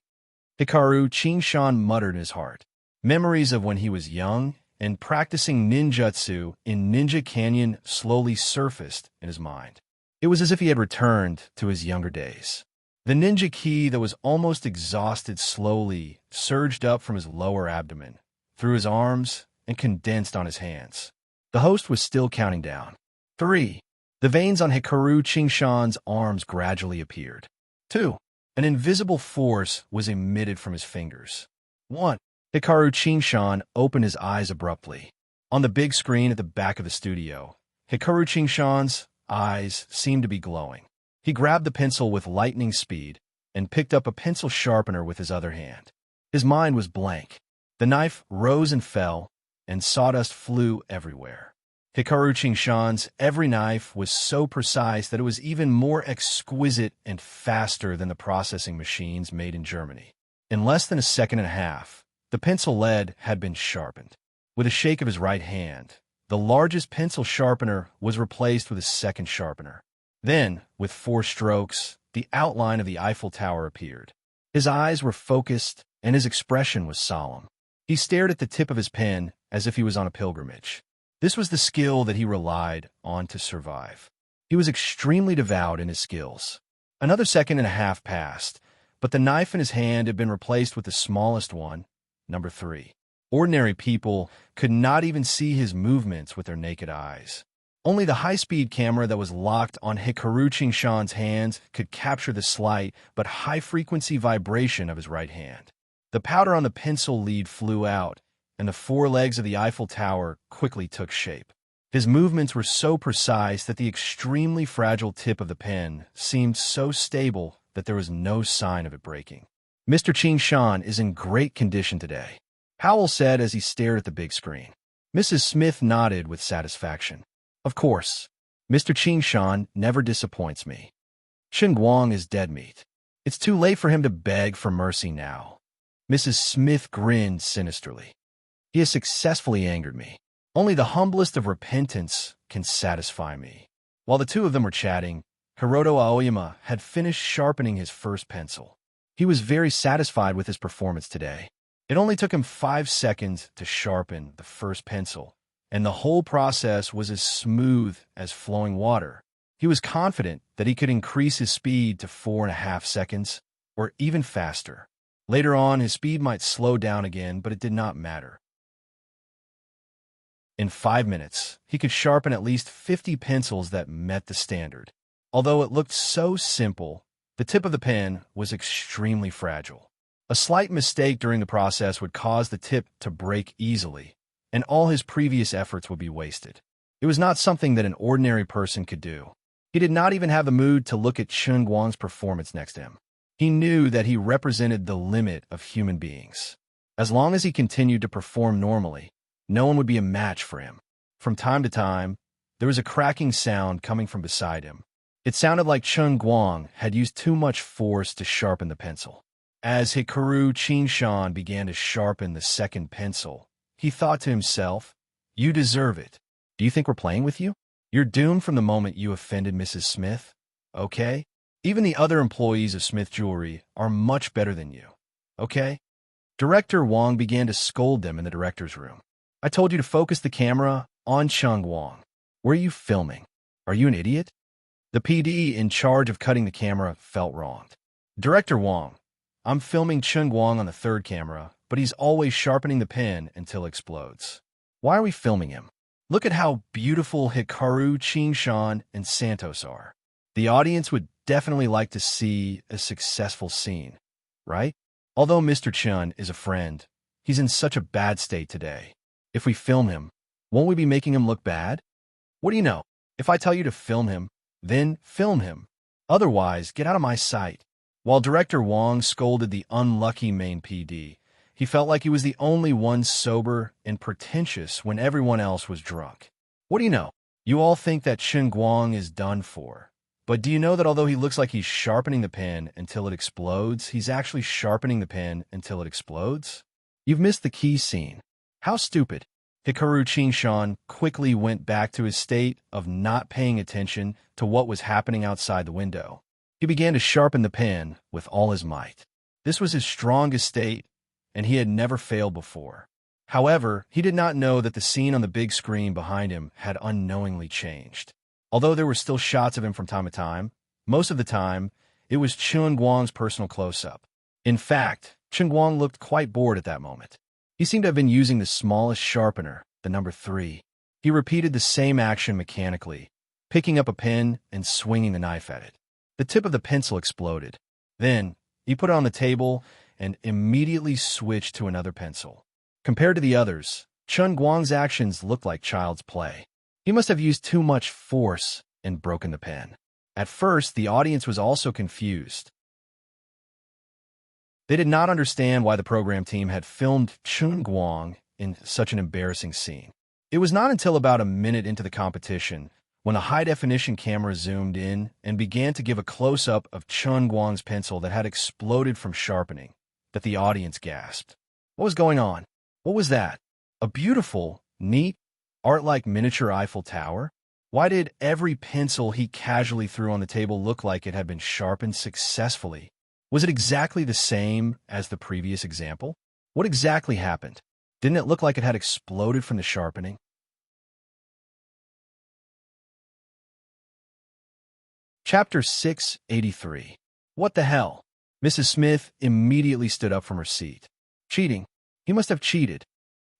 S1: Hikaru Chinshan muttered in his heart. Memories of when he was young and practicing ninjutsu in Ninja Canyon slowly surfaced in his mind. It was as if he had returned to his younger days. The ninja ki that was almost exhausted slowly surged up from his lower abdomen, through his arms, and condensed on his hands. The host was still counting down. 3. The veins on Hikaru Chinshan's arms gradually appeared. 2. An invisible force was emitted from his fingers. 1. Hikaru Chinshan opened his eyes abruptly. On the big screen at the back of the studio, Hikaru Chinshan's eyes seemed to be glowing. He grabbed the pencil with lightning speed and picked up a pencil sharpener with his other hand. His mind was blank. The knife rose and fell, and sawdust flew everywhere. Hikaru Chinshan's every knife was so precise that it was even more exquisite and faster than the processing machines made in Germany. In less than a second and a half, the pencil lead had been sharpened. With a shake of his right hand, the largest pencil sharpener was replaced with a second sharpener. Then, with 4 strokes, the outline of the Eiffel Tower appeared. His eyes were focused, and his expression was solemn. He stared at the tip of his pen as if he was on a pilgrimage. This was the skill that he relied on to survive. He was extremely devout in his skills. Another second and a half passed, but the knife in his hand had been replaced with the smallest one, number 3. Ordinary people could not even see his movements with their naked eyes. Only the high-speed camera that was locked on Hikaru Chinshan's hands could capture the slight but high-frequency vibration of his right hand. The powder on the pencil lead flew out, and the 4 legs of the Eiffel Tower quickly took shape. His movements were so precise that the extremely fragile tip of the pen seemed so stable that there was no sign of it breaking. Mr. Chinshan is in great condition today, Howell said as he stared at the big screen. Mrs. Smith nodded with satisfaction. Of course, Mr. Chinshan never disappoints me. Chengguang is dead meat. It's too late for him to beg for mercy now. Mrs. Smith grinned sinisterly. He has successfully angered me. Only the humblest of repentance can satisfy me. While the two of them were chatting, Hiroto Aoyama had finished sharpening his first pencil. He was very satisfied with his performance today. It only took him 5 seconds to sharpen the first pencil, and the whole process was as smooth as flowing water. He was confident that he could increase his speed to 4.5 seconds, or even faster. Later on, his speed might slow down again, but it did not matter. In 5 minutes, he could sharpen at least 50 pencils that met the standard. Although it looked so simple, the tip of the pen was extremely fragile. A slight mistake during the process would cause the tip to break easily, and all his previous efforts would be wasted. It was not something that an ordinary person could do. He did not even have the mood to look at Chun Guang's performance next to him. He knew that he represented the limit of human beings. As long as he continued to perform normally, no one would be a match for him. From time to time, there was a cracking sound coming from beside him. It sounded like Chun Guang had used too much force to sharpen the pencil. As Hikaru Chinshan began to sharpen the second pencil, he thought to himself, "You deserve it. Do you think we're playing with you? You're doomed from the moment you offended Mrs. Smith, okay? Even the other employees of Smith Jewelry are much better than you, okay?" Director Wang began to scold them in the director's room. "I told you to focus the camera on Chun Guang. Where are you filming? Are you an idiot?" The PD in charge of cutting the camera felt wronged. "Director Wang, I'm filming Chun Guang on the third camera, but he's always sharpening the pen until it explodes. Why are we filming him? Look at how beautiful Hikaru, Chinshan, and Santos are. The audience would definitely like to see a successful scene, right? Although Mr. Chun is a friend, he's in such a bad state today. If we film him, won't we be making him look bad? What do you know? If I tell you to film him, then film him. Otherwise, get out of my sight." While Director Wang scolded the unlucky main PD, he felt like he was the only one sober and pretentious when everyone else was drunk. "What do you know? You all think that Chun Guang is done for. But do you know that although he looks like he's sharpening the pen until it explodes, he's actually sharpening the pen until it explodes? You've missed the key scene. How stupid." Hikaru Chinshan quickly went back to his state of not paying attention to what was happening outside the window. He began to sharpen the pen with all his might. This was his strongest state, and he had never failed before. However, he did not know that the scene on the big screen behind him had unknowingly changed. Although there were still shots of him from time to time, most of the time, it was Chun Guang's personal close-up. In fact, Chun Guang looked quite bored at that moment. He seemed to have been using the smallest sharpener, the number 3. He repeated the same action mechanically, picking up a pen and swinging the knife at it. The tip of the pencil exploded. Then, he put it on the table and immediately switched to another pencil. Compared to the others, Chun Guang's actions looked like child's play. He must have used too much force and broken the pen. At first, the audience was also confused. They did not understand why the program team had filmed Chun Guang in such an embarrassing scene. It was not until about a minute into the competition, when a high-definition camera zoomed in and began to give a close-up of Chun Guang's pencil that had exploded from sharpening, that the audience gasped. What was going on? What was that? A beautiful, neat, art-like miniature Eiffel Tower? Why did every pencil he casually threw on the table look like it had been sharpened successfully? Was it exactly the same as the previous example? What exactly happened? Didn't it look like it had exploded from the sharpening? Chapter 683. What the hell? Mrs. Smith immediately stood up from her seat. Cheating? He must have cheated.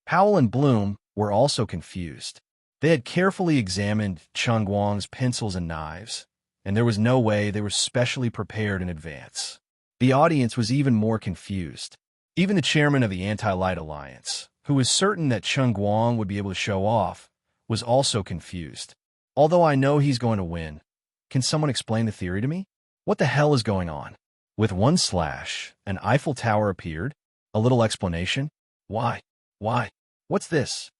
S1: Powell and Bloom were also confused. They had carefully examined Chun Guang's pencils and knives, and there was no way they were specially prepared in advance. The audience was even more confused. Even the chairman of the Anti-Light Alliance, who was certain that Chun Guang would be able to show off, was also confused. Although I know he's going to win, can someone explain the theory to me? What the hell is going on? With one slash, an Eiffel Tower appeared. A little explanation? Why? Why? What's this?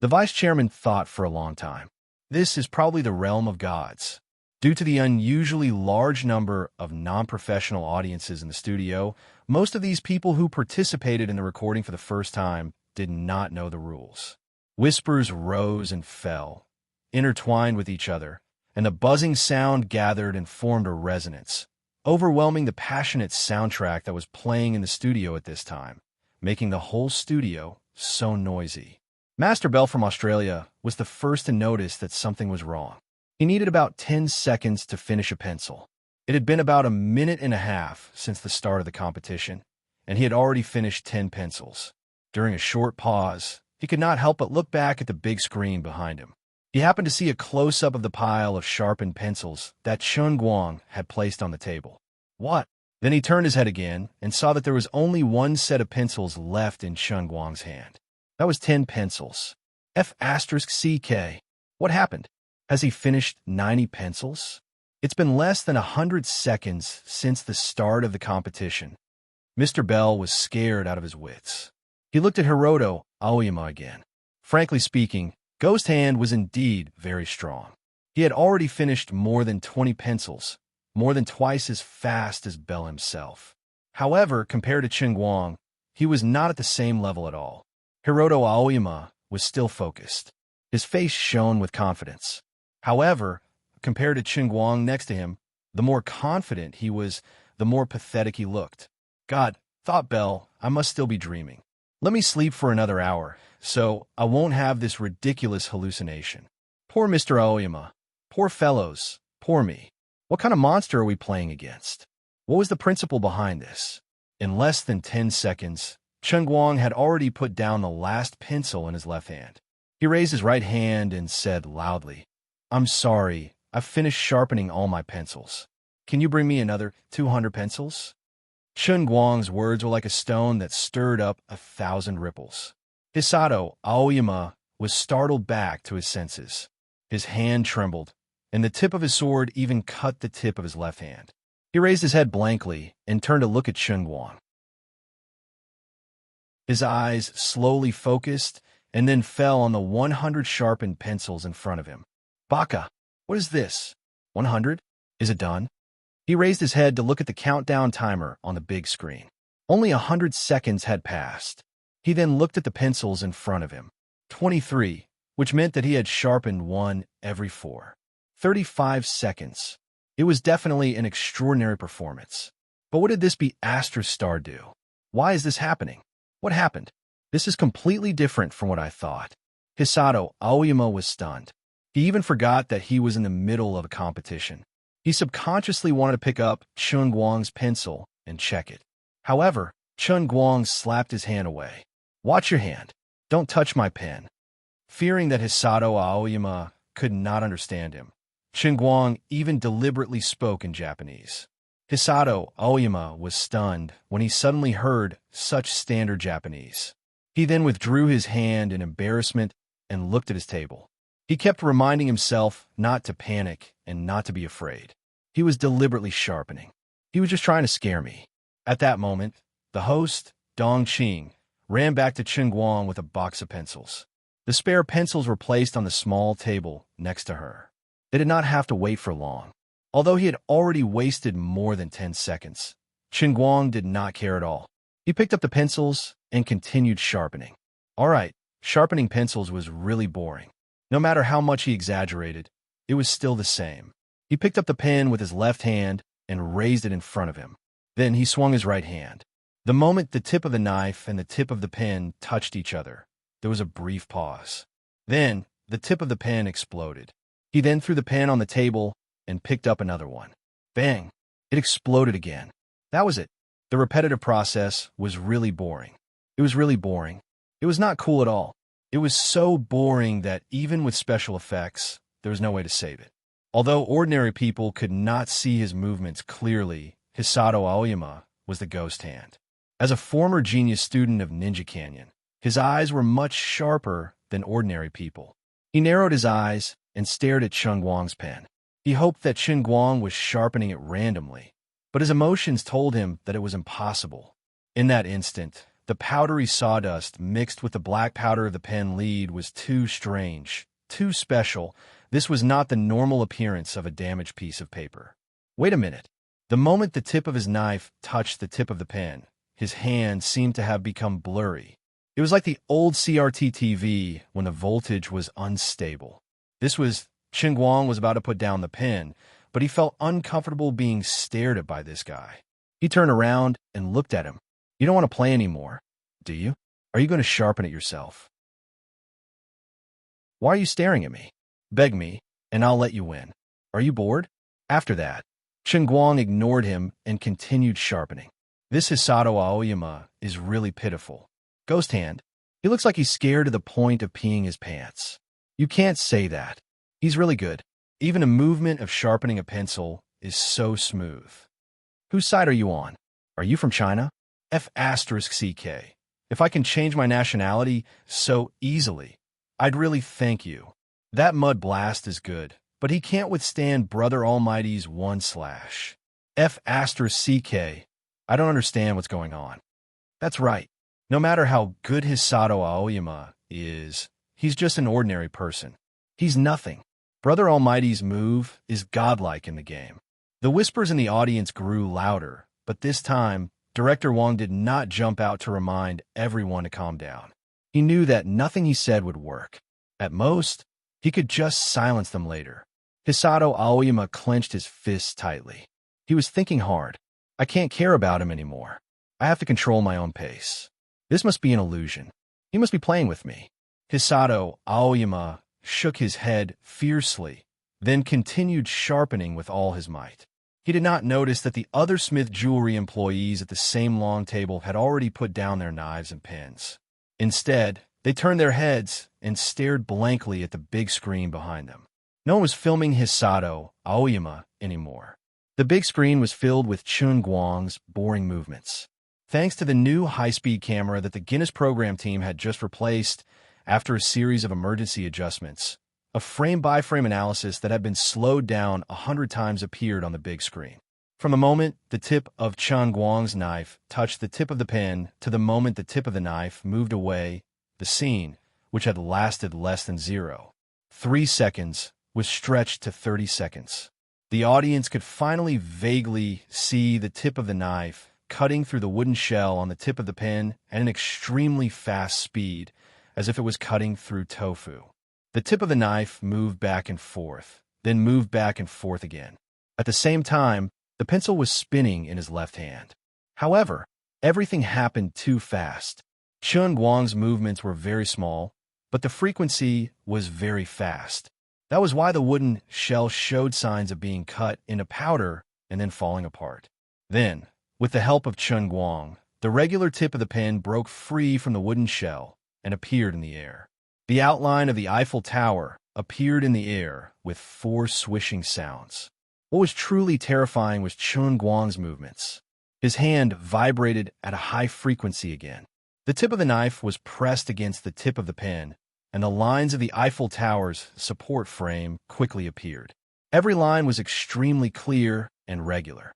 S1: The vice chairman thought for a long time. This is probably the realm of gods. Due to the unusually large number of non-professional audiences in the studio, most of these people who participated in the recording for the first time did not know the rules. Whispers rose and fell, intertwined with each other, and the buzzing sound gathered and formed a resonance, overwhelming the passionate soundtrack that was playing in the studio at this time, making the whole studio so noisy. Master Bell from Australia was the first to notice that something was wrong. He needed about 10 seconds to finish a pencil. It had been about a minute and a half since the start of the competition, and he had already finished 10 pencils. During a short pause, he could not help but look back at the big screen behind him. He happened to see a close-up of the pile of sharpened pencils that Chun Guang had placed on the table. What? Then he turned his head again and saw that there was only one set of pencils left in Chun Guang's hand. That was 10 pencils. F*CK. What happened? Has he finished 90 pencils? It's been less than 100 seconds since the start of the competition. Mr. Bell was scared out of his wits. He looked at Hiroto Aoyama again. Frankly speaking, Ghost Hand was indeed very strong. He had already finished more than 20 pencils, more than twice as fast as Bell himself. However, compared to Ching-Guang, he was not at the same level at all. Hiroto Aoyama was still focused. His face shone with confidence. However, compared to Ching-Guang next to him, the more confident he was, the more pathetic he looked. God, thought Bell, I must still be dreaming. Let me sleep for another hour, so I won't have this ridiculous hallucination. Poor Mr. Aoyama. Poor fellows. Poor me. What kind of monster are we playing against? What was the principle behind this? In less than 10 seconds, Ching-Guang had already put down the last pencil in his left hand. He raised his right hand and said loudly, I'm sorry, I've finished sharpening all my pencils. Can you bring me another 200 pencils? Ching-Guang's words were like a stone that stirred up 1,000 ripples. Hisato Aoyama was startled back to his senses. His hand trembled, and the tip of his sword even cut the tip of his left hand. He raised his head blankly and turned to look at Ching-Guang. His eyes slowly focused and then fell on the 100 sharpened pencils in front of him. Baka, what is this? 100? Is it done? He raised his head to look at the countdown timer on the big screen. Only 100 seconds had passed. He then looked at the pencils in front of him. 23, which meant that he had sharpened one every 4. 35 seconds. It was definitely an extraordinary performance. But what did this be Astra Star do? Why is this happening? What happened? This is completely different from what I thought. Hisato Aoyama was stunned. He even forgot that he was in the middle of a competition. He subconsciously wanted to pick up Ching-Guang's pencil and check it. However, Ching-Guang slapped his hand away. Watch your hand. Don't touch my pen. Fearing that Hisato Aoyama could not understand him, Ching-Guang even deliberately spoke in Japanese. Hisato Aoyama was stunned when he suddenly heard such standard Japanese. He then withdrew his hand in embarrassment and looked at his table. He kept reminding himself not to panic and not to be afraid. He was deliberately sharpening. He was just trying to scare me. At that moment, the host, Dong Qing, ran back to Ching-Guang with a box of pencils. The spare pencils were placed on the small table next to her. They did not have to wait for long. Although he had already wasted more than 10 seconds, Ching-Guang did not care at all. He picked up the pencils and continued sharpening. All right, sharpening pencils was really boring. No matter how much he exaggerated, it was still the same. He picked up the pen with his left hand and raised it in front of him. Then he swung his right hand. The moment the tip of the knife and the tip of the pen touched each other, there was a brief pause. Then, the tip of the pen exploded. He then threw the pen on the table and picked up another one. Bang! It exploded again. That was it. The repetitive process was really boring. It was really boring. It was not cool at all. It was so boring that even with special effects, there was no way to save it. Although ordinary people could not see his movements clearly, Hisato Aoyama was the ghost hand. As a former genius student of Ninja Canyon, his eyes were much sharper than ordinary people. He narrowed his eyes and stared at Ching-Guang's pen. He hoped that Ching-Guang was sharpening it randomly, but his emotions told him that it was impossible. In that instant, the powdery sawdust mixed with the black powder of the pen lead was too strange, too special. This was not the normal appearance of a damaged piece of paper. Wait a minute. The moment the tip of his knife touched the tip of the pen, his hand seemed to have become blurry. It was like the old CRT TV when the voltage was unstable. Ching-Guang was about to put down the pen, but he felt uncomfortable being stared at by this guy. He turned around and looked at him. You don't want to play anymore, do you? Are you going to sharpen it yourself? Why are you staring at me? Beg me, and I'll let you win. Are you bored? After that, Ching-Guang ignored him and continued sharpening. This Hisato Aoyama is really pitiful. Ghost hand. He looks like he's scared to the point of peeing his pants. You can't say that. He's really good. Even a movement of sharpening a pencil is so smooth. Whose side are you on? Are you from China? F***CK. If I can change my nationality so easily, I'd really thank you. That mud blast is good, but he can't withstand Brother Almighty's one slash. F asterisk CK. I don't understand what's going on. That's right. No matter how good Hisato Aoyama is, he's just an ordinary person. He's nothing. Brother Almighty's move is godlike in the game. The whispers in the audience grew louder, but this time, Director Wong did not jump out to remind everyone to calm down. He knew that nothing he said would work. At most, he could just silence them later. Hisato Aoyama clenched his fists tightly. He was thinking hard. I can't care about him anymore. I have to control my own pace. This must be an illusion. He must be playing with me. Hisato Aoyama shook his head fiercely, then continued sharpening with all his might. He did not notice that the other Smith Jewelry employees at the same long table had already put down their knives and pens. Instead, they turned their heads and stared blankly at the big screen behind them. No one was filming Hisato Aoyama anymore. The big screen was filled with Chun Guang's boring movements. Thanks to the new high-speed camera that the Guinness program team had just replaced after a series of emergency adjustments, a frame-by-frame analysis that had been slowed down 100 times appeared on the big screen. From the moment the tip of Chun Guang's knife touched the tip of the pen to the moment the tip of the knife moved away, the scene, which had lasted less than 0.3 seconds, was stretched to 30 seconds. The audience could finally vaguely see the tip of the knife cutting through the wooden shell on the tip of the pen at an extremely fast speed, as if it was cutting through tofu. The tip of the knife moved back and forth, then moved back and forth again. At the same time, the pencil was spinning in his left hand. However, everything happened too fast. Chun Guang's movements were very small, but the frequency was very fast. That was why the wooden shell showed signs of being cut into powder and then falling apart. Then, with the help of Chun Guang, the regular tip of the pen broke free from the wooden shell and appeared in the air. The outline of the Eiffel Tower appeared in the air with 4 swishing sounds. What was truly terrifying was Chun Guang's movements. His hand vibrated at a high frequency again. The tip of the knife was pressed against the tip of the pen, and the lines of the Eiffel Tower's support frame quickly appeared. Every line was extremely clear and regular.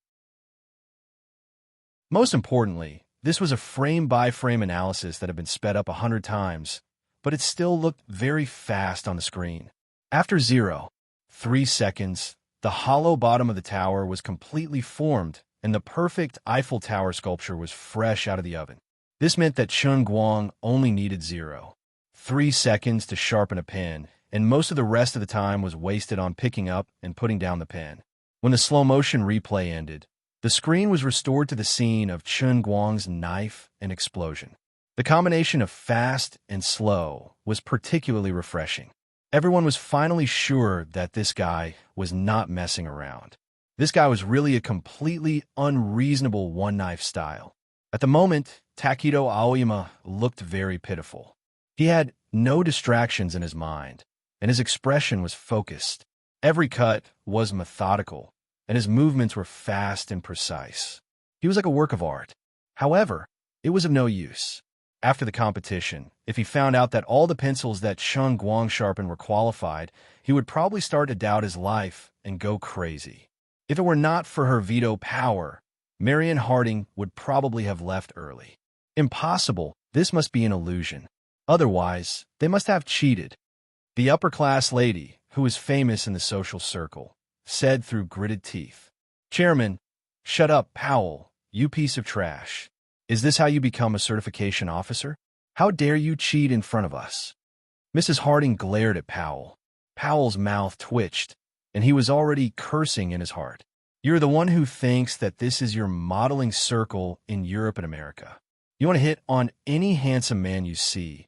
S1: Most importantly, this was a frame-by-frame analysis that had been sped up 100 times, but it still looked very fast on the screen. After 0.3 seconds, the hollow bottom of the tower was completely formed, and the perfect Eiffel Tower sculpture was fresh out of the oven. This meant that Chun Guang only needed 0.3 seconds to sharpen a pen, and most of the rest of the time was wasted on picking up and putting down the pen. When the slow-motion replay ended, the screen was restored to the scene of Chun Guang's knife and explosion. The combination of fast and slow was particularly refreshing. Everyone was finally sure that this guy was not messing around. This guy was really a completely unreasonable one-knife style. At the moment, Takedo Aoyama looked very pitiful. He had no distractions in his mind, and his expression was focused. Every cut was methodical, and his movements were fast and precise. He was like a work of art. However, it was of no use. After the competition, if he found out that all the pencils that Chun Guang sharpened were qualified, he would probably start to doubt his life and go crazy. If it were not for her veto power, Marion Harding would probably have left early. Impossible. This must be an illusion. Otherwise, they must have cheated. The upper-class lady, who was famous in the social circle, said through gritted teeth, "Chairman, shut up, Powell, you piece of trash. Is this how you become a certification officer? How dare you cheat in front of us?" Mrs. Harding glared at Powell. Powell's mouth twitched, and he was already cursing in his heart. "You're the one who thinks that this is your modeling circle in Europe and America. You want to hit on any handsome man you see,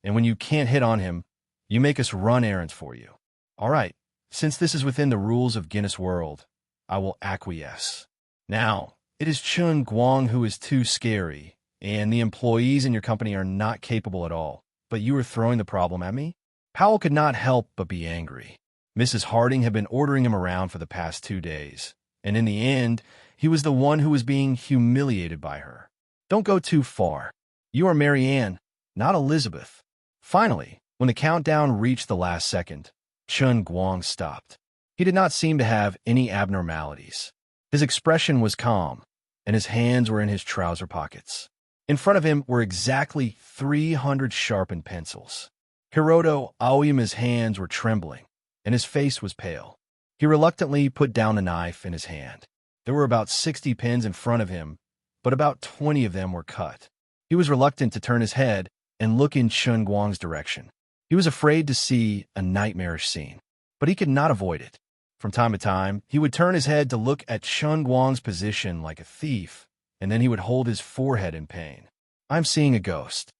S1: and when you can't hit on him, you make us run errands for you. All right, since this is within the rules of Guinness World, I will acquiesce. Now, it is Chun Guang who is too scary, and the employees in your company are not capable at all, but you are throwing the problem at me?" Powell could not help but be angry. Mrs. Harding had been ordering him around for the past 2 days, and in the end, he was the one who was being humiliated by her. "Don't go too far. You are Mary Ann, not Elizabeth." Finally, when the countdown reached the last second, Chun Guang stopped. He did not seem to have any abnormalities. His expression was calm, and his hands were in his trouser pockets. In front of him were exactly 300 sharpened pencils. Hiroto Aoyama's hands were trembling, and his face was pale. He reluctantly put down the knife in his hand. There were about 60 pens in front of him, but about 20 of them were cut. He was reluctant to turn his head and look in Chun Guang's direction. He was afraid to see a nightmarish scene, but he could not avoid it. From time to time, he would turn his head to look at Chun Guang's position like a thief, and then he would hold his forehead in pain. "I'm seeing a ghost."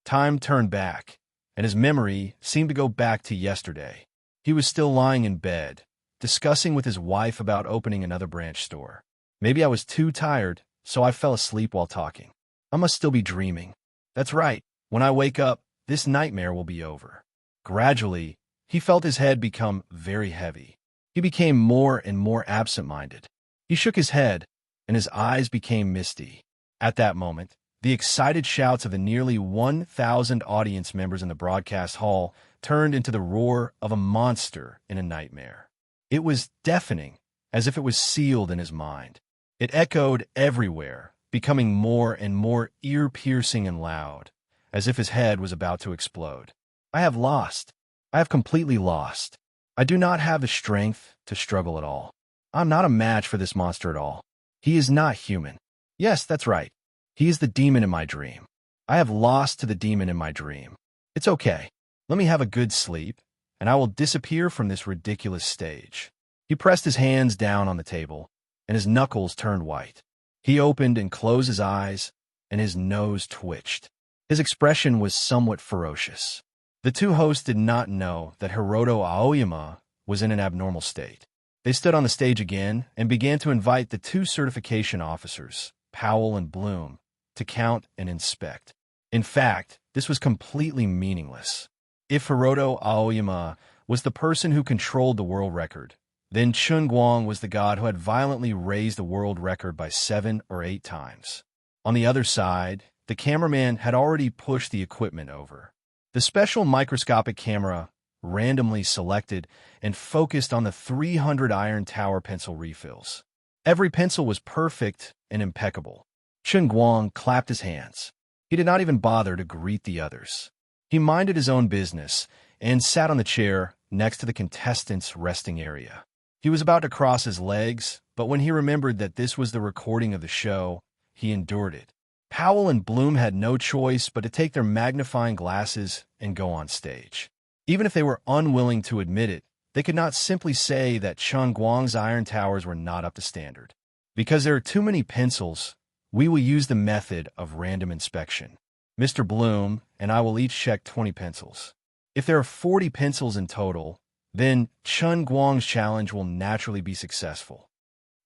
S1: Time turned back, and his memory seemed to go back to yesterday. He was still lying in bed, discussing with his wife about opening another branch store. Maybe I was too tired, so I fell asleep while talking. I must still be dreaming. That's right. When I wake up, this nightmare will be over. Gradually, he felt his head become very heavy. He became more and more absent-minded. He shook his head, and his eyes became misty. At that moment, the excited shouts of the nearly 1,000 audience members in the broadcast hall turned into the roar of a monster in a nightmare. It was deafening, as if it was sealed in his mind. It echoed everywhere, becoming more and more ear-piercing and loud, as if his head was about to explode. I have lost. I have completely lost. I do not have the strength to struggle at all. I'm not a match for this monster at all. He is not human. Yes, that's right. He is the demon in my dream. I have lost to the demon in my dream. It's okay. Let me have a good sleep, and I will disappear from this ridiculous stage. He pressed his hands down on the table, and his knuckles turned white. He opened and closed his eyes, and his nose twitched. His expression was somewhat ferocious. The two hosts did not know that Hiroto Aoyama was in an abnormal state. They stood on the stage again and began to invite the two certification officers, Powell and Bloom, to count and inspect. In fact, this was completely meaningless. If Hiroto Aoyama was the person who controlled the world record, then Chun Guang was the god who had violently raised the world record by 7 or 8 times. On the other side, the cameraman had already pushed the equipment over. The special microscopic camera randomly selected and focused on the 300 iron tower pencil refills. Every pencil was perfect and impeccable. Chun Guang clapped his hands. He did not even bother to greet the others. He minded his own business and sat on the chair next to the contestants' resting area. He was about to cross his legs, but when he remembered that this was the recording of the show, he endured it. Powell and Bloom had no choice but to take their magnifying glasses and go on stage. Even if they were unwilling to admit it, they could not simply say that Chun Guang's iron towers were not up to standard. Because there are too many pencils, we will use the method of random inspection. Mr. Bloom and I will each check 20 pencils. If there are 40 pencils in total, then Chun Guang's challenge will naturally be successful.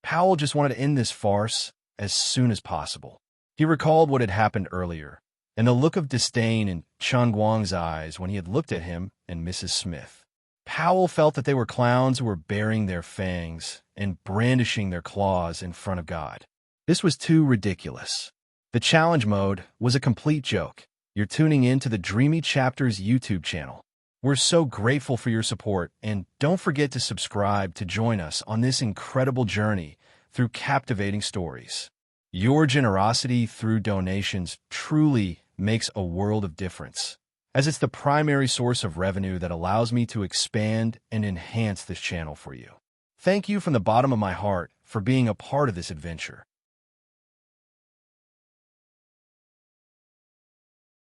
S1: Powell just wanted to end this farce as soon as possible. He recalled what had happened earlier, and the look of disdain in Chun Guang's eyes when he had looked at him and Mrs. Smith. Powell felt that they were clowns who were baring their fangs and brandishing their claws in front of God. This was too ridiculous. The challenge mode was a complete joke. You're tuning in to the Dreamy Chapters YouTube channel. We're so grateful for your support, and don't forget to subscribe to join us on this incredible journey through captivating stories. Your generosity through donations truly makes a world of difference, as it's the primary source of revenue that allows me to expand and enhance this channel for you. Thank you from the bottom of my heart for being a part of this adventure.